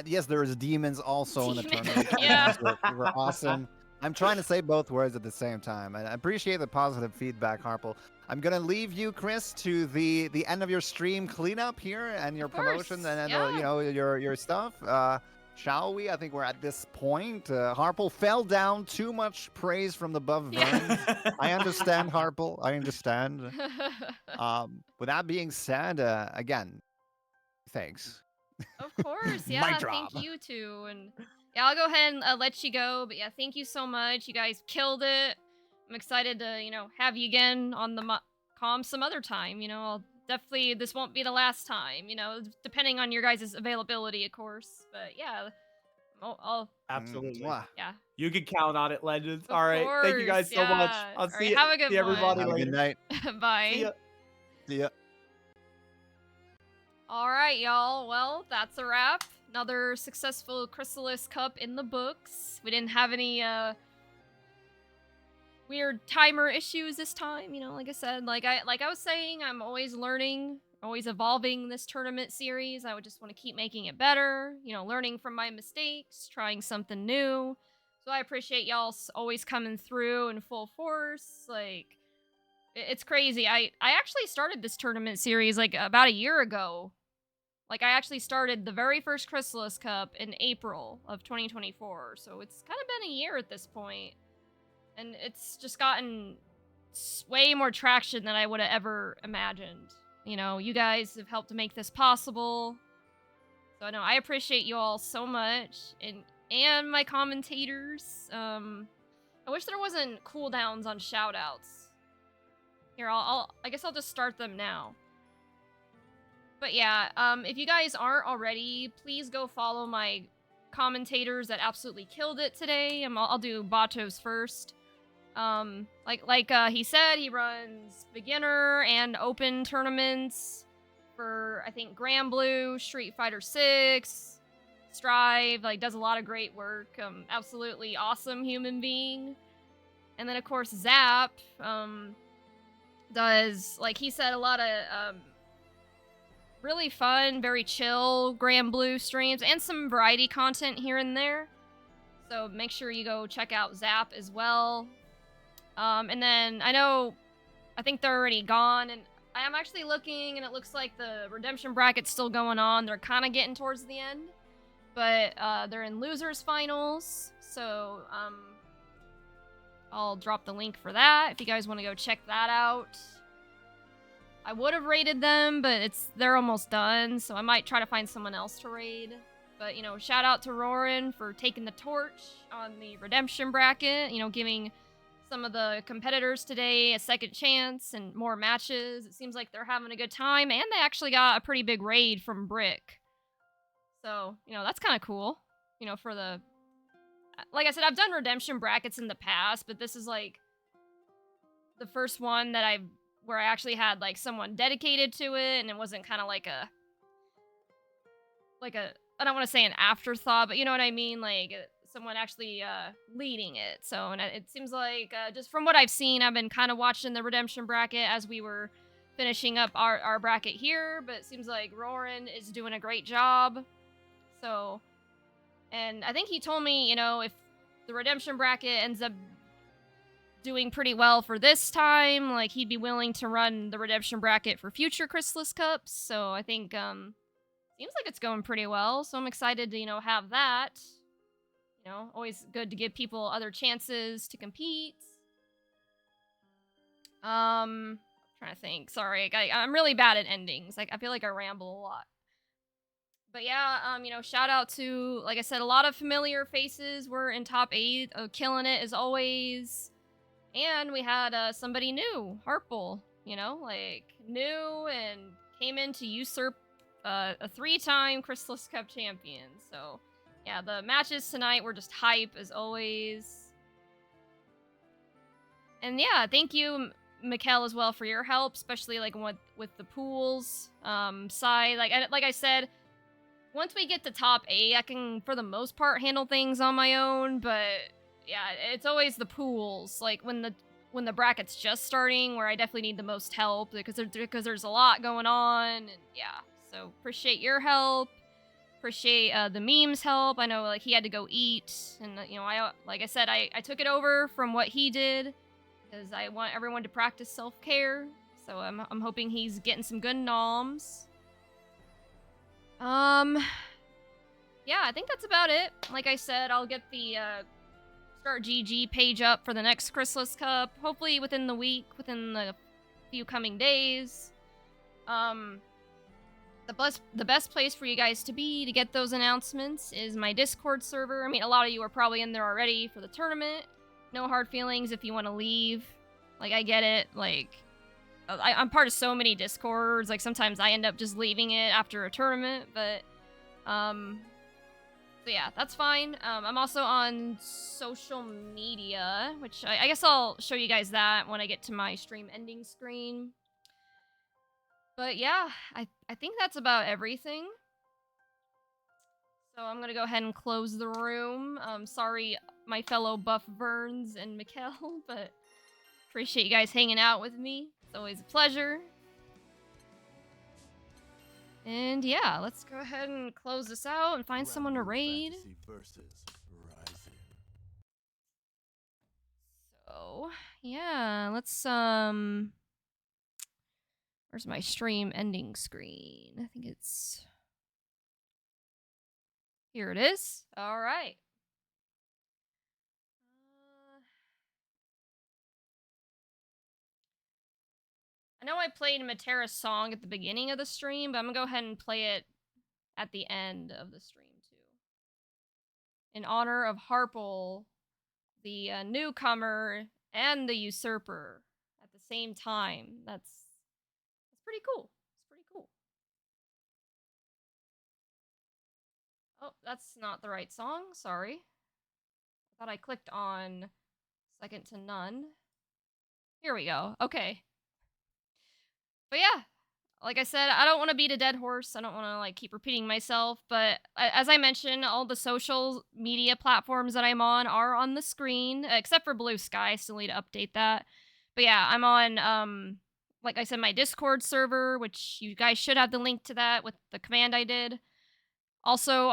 Yes, there is demons also in the tournament. Yeah. We're awesome. I'm trying to say both words at the same time. I appreciate the positive feedback, Harpo. I'm gonna leave you, Chris, to the end of your stream cleanup here and your promotions and then your stuff. Shall we? I think we're at this point. Harpo fell down. Too much praise from the above Verns. I understand, Harpo. I understand. With that being said, again, thanks. Of course, Mic yeah. drop. Thank you too, and yeah, I'll go ahead and let you go. But yeah, thank you so much. You guys killed it. I'm excited to have you again on the comm some other time. I'll definitely, this won't be the last time. Depending on your guys' availability, of course. But yeah, I'll Absolutely. yeah. You can count on it, legends. Of All right. Thank you guys course, so much. yeah. I'll All see right, you. have a good see everybody Have a later. good night. Bye. See ya. See ya. All right, y'all. Well, that's a wrap. Another successful Krisalys Cup in the books. We didn't have any weird timer issues this time. Like I said, like I was saying, I'm always learning, always evolving this tournament series. I would just want to keep making it better. Learning from my mistakes, trying something new. So I appreciate y'all always coming through in full force. Like, it's crazy. I actually started this tournament series like about a year ago. Like, I actually started the very first Krisalys Cup in April of 2024, so it's kind of been a year at this point. And it's just gotten way more traction than I would have ever imagined. You guys have helped to make this possible. So I appreciate you all so much, and my commentators. I wish there wasn't cooldowns on shoutouts. Here, I guess I'll just start them now. But yeah, if you guys aren't already, please go follow my commentators that absolutely killed it today. I'll do Batos first. Like he said, he runs beginner and open tournaments for, I think, Grand Blue, Street Fighter 6, Strive. Like, does a lot of great work. Absolutely awesome human being. And then, of course, Zap does, like he said, a lot of really fun, very chill Grand Blue streams, and some variety content here and there. So make sure you go check out Zap as well And then I think they're already gone, and I am actually looking, and it looks like the redemption bracket's still going on. They're kind of getting towards the end, but they're in losers finals, so I'll drop the link for that if you guys want to go check that out. I would have raided them, but they're almost done, so I might try to find someone else to raid. But, you know, shout out to Rorin for taking the torch on the redemption bracket, you know, giving some of the competitors today a second chance and more matches. It seems like they're having a good time, and they actually got a pretty big raid from Brick. So, you know, that's kind of cool, you know, for the... Like I said, I've done redemption brackets in the past, but this is, like, the first one that where I actually had, like, someone dedicated to it, and it wasn't kind of like a, I don't want to say an afterthought, but you know what I mean? Like, someone actually leading it. So, and it seems like, just from what I've seen, I've been kind of watching the redemption bracket as we were finishing up our bracket here, but it seems like Rorin is doing a great job. So, and I think he told me, you know, if the redemption bracket ends up doing pretty well for this time, like, he'd be willing to run the redemption bracket for future Krisalys Cups. So I think, seems like it's going pretty well. So I'm excited to, you know, have that. You know, always good to give people other chances to compete. I'm trying to think. Sorry, I'm really bad at endings. Like, I feel like I ramble a lot. But yeah, you know, shout out to, like I said, a lot of familiar faces were in top 8, killing it as always. And we had somebody new, Harple, you know, like, new and came in to usurp a 3-time Krisalys Cup champion. So, yeah, the matches tonight were just hype as always. And yeah, thank you, Mikkel, as well, for your help, especially like with the pools side. Like I said, once we get to top 8, I can, for the most part, handle things on my own. But yeah, it's always the pools, like when the bracket's just starting, where I definitely need the most help because there's a lot going on. And yeah, so appreciate your help. Appreciate the memes help. I know, like, he had to go eat, and you know, like I said, I took it over from what he did because I want everyone to practice self-care. So I'm hoping he's getting some good noms. Yeah, I think that's about it. Like I said, I'll get the Start GG page up for the next Krisalys Cup, hopefully within the week, within the few coming days. The best place for you guys to be to get those announcements is my Discord server. I mean, a lot of you are probably in there already for the tournament. No hard feelings if you want to leave. Like, I get it. Like, I'm part of so many Discords. Like, sometimes I end up just leaving it after a tournament, but, so yeah, that's fine. I'm also on social media, which I guess I'll show you guys that when I get to my stream ending screen. But yeah, I think that's about everything. So I'm gonna go ahead and close the room. Sorry, my fellow Buff Verns and Mikkel, but appreciate you guys hanging out with me. It's always a pleasure. And yeah, let's go ahead and close this out and find someone to raid. So, yeah, let's, where's my stream ending screen? I think it's... Here it is. All right. I know I played Matera's song at the beginning of the stream, but I'm gonna go ahead and play it at the end of the stream, too. In honor of Harple, the newcomer and the usurper at the same time. That's pretty cool. It's pretty cool. Oh, that's not the right song. Sorry. I thought I clicked on Second to None. Here we go. Okay. But yeah, like I said, I don't want to beat a dead horse. I don't want to, like, keep repeating myself. But as I mentioned, all the social media platforms that I'm on are on the screen, except for Blue Sky. I still need to update that. But yeah, I'm on, like I said, my Discord server, which you guys should have the link to that with the command I did. Also,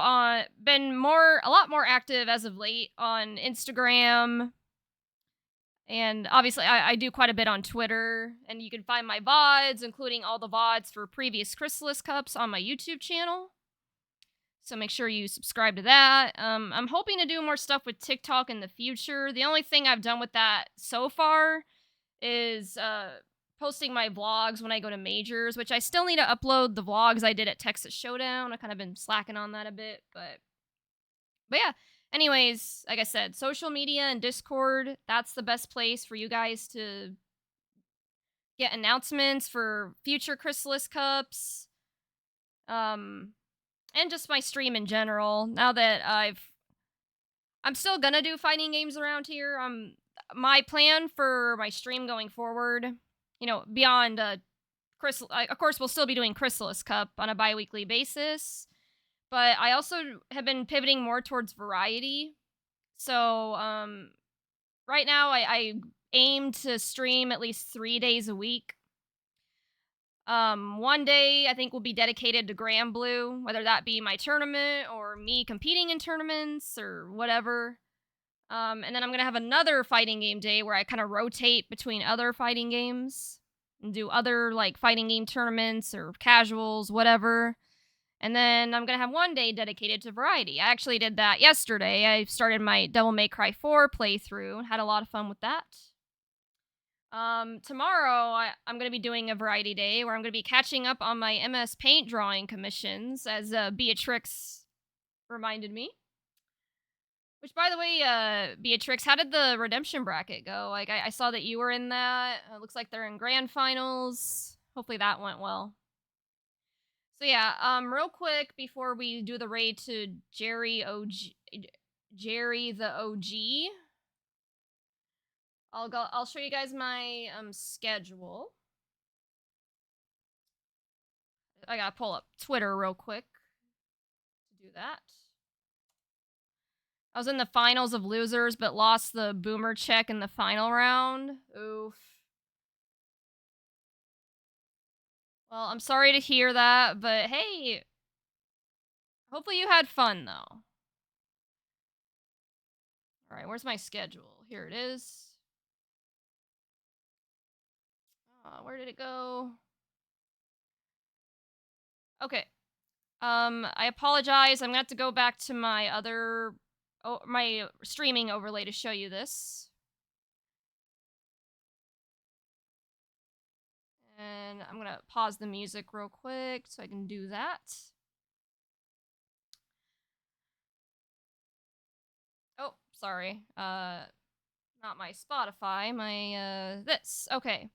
been a lot more active as of late on Instagram. And obviously, I do quite a bit on Twitter, and you can find my VODs, including all the VODs for previous Krisalys Cups on my YouTube channel. So make sure you subscribe to that. I'm hoping to do more stuff with TikTok in the future. The only thing I've done with that so far is posting my vlogs when I go to majors, which I still need to upload the vlogs I did at Texas Showdown. I kind of been slacking on that a bit, but yeah. Anyways, like I said, social media and Discord, that's the best place for you guys to get announcements for future Krisalys Cups. And just my stream in general. Now that I'm still gonna do fighting games around here. My plan for my stream going forward, beyond of course we'll still be doing Krisalys Cup on a bi-weekly basis, but I also have been pivoting more towards variety. So, right now I aim to stream at least 3 days a week. One day I think will be dedicated to Grand Blue, whether that be my tournament or me competing in tournaments or whatever. And then I'm gonna have another fighting game day where I kind of rotate between other fighting games and do other like fighting game tournaments or casuals, whatever. And then I'm gonna have one day dedicated to variety. I actually did that yesterday. I started my Devil May Cry 4 playthrough and had a lot of fun with that. Tomorrow I'm gonna be doing a variety day where I'm gonna be catching up on my MS Paint drawing commissions, as Beatrix reminded me. Which, by the way, Beatrix, how did the redemption bracket go? Like, I saw that you were in that. Looks like they're in grand finals. Hopefully that went well. So yeah, real quick before we do the raid to Jerry the OG. I'll show you guys my schedule. I gotta pull up Twitter real quick to do that. I was in the finals of losers, but lost the boomer check in the final round. Oof. Well, I'm sorry to hear that, but hey, hopefully you had fun though. All right, where's my schedule? Here it is. Where did it go? Okay. I apologize. I'm gonna have to go back to my my streaming overlay to show you this. And I'm gonna pause the music real quick so I can do that. Oh, sorry. Not my Spotify, my, this. Okay.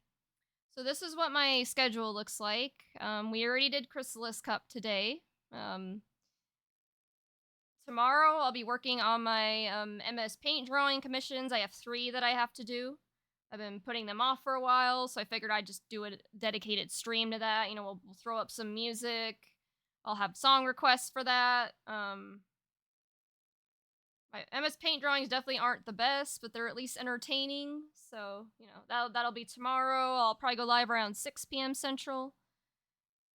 So this is what my schedule looks like. We already did Krisalys Cup today. Tomorrow I'll be working on my MS Paint drawing commissions. I have 3 that I have to do. I've been putting them off for a while, so I figured I'd just do a dedicated stream to that. We'll throw up some music. I'll have song requests for that. My MS Paint drawings definitely aren't the best, but they're at least entertaining. So, that'll be tomorrow. I'll probably go live around 6 p.m. Central.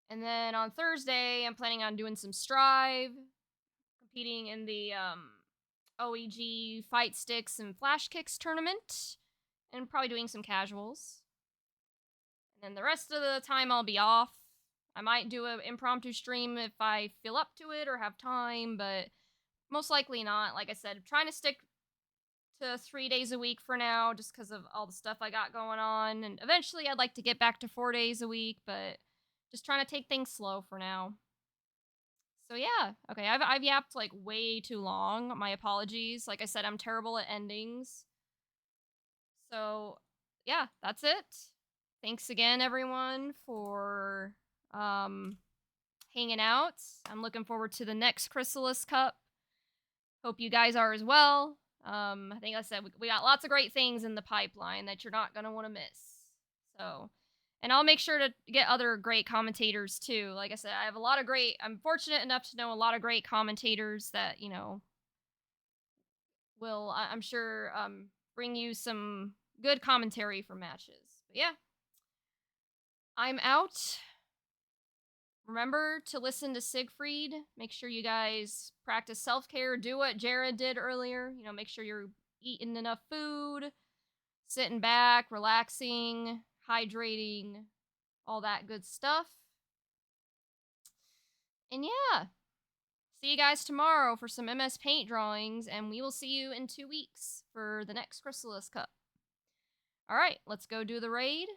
And then on Thursday, I'm planning on doing some Strive, competing in the OEG Fight Sticks and Flash Kicks tournament, and probably doing some casuals. And then the rest of the time I'll be off. I might do an impromptu stream if I feel up to it or have time, but most likely not. Like I said, I'm trying to stick to 3 days a week for now, just because of all the stuff I got going on. And eventually I'd like to get back to 4 days a week, but just trying to take things slow for now. So yeah, okay, I've yapped like way too long. My apologies. Like I said, I'm terrible at endings. So yeah, that's it. Thanks again, everyone, for hanging out. I'm looking forward to the next Krisalys Cup. Hope you guys are as well. I think, like I said, we got lots of great things in the pipeline that you're not going to want to miss. So, and I'll make sure to get other great commentators too. Like I said, I'm fortunate enough to know a lot of great commentators that, will, I'm sure, bring you some good commentary for matches. But yeah, I'm out. Remember to listen to Siegfried. Make sure you guys practice self-care. Do what Jared did earlier. Make sure you're eating enough food, sitting back, relaxing, hydrating, all that good stuff. And yeah, see you guys tomorrow for some MS Paint drawings, and we will see you in 2 weeks for the next Krisalys Cup. All right, let's go do the raid.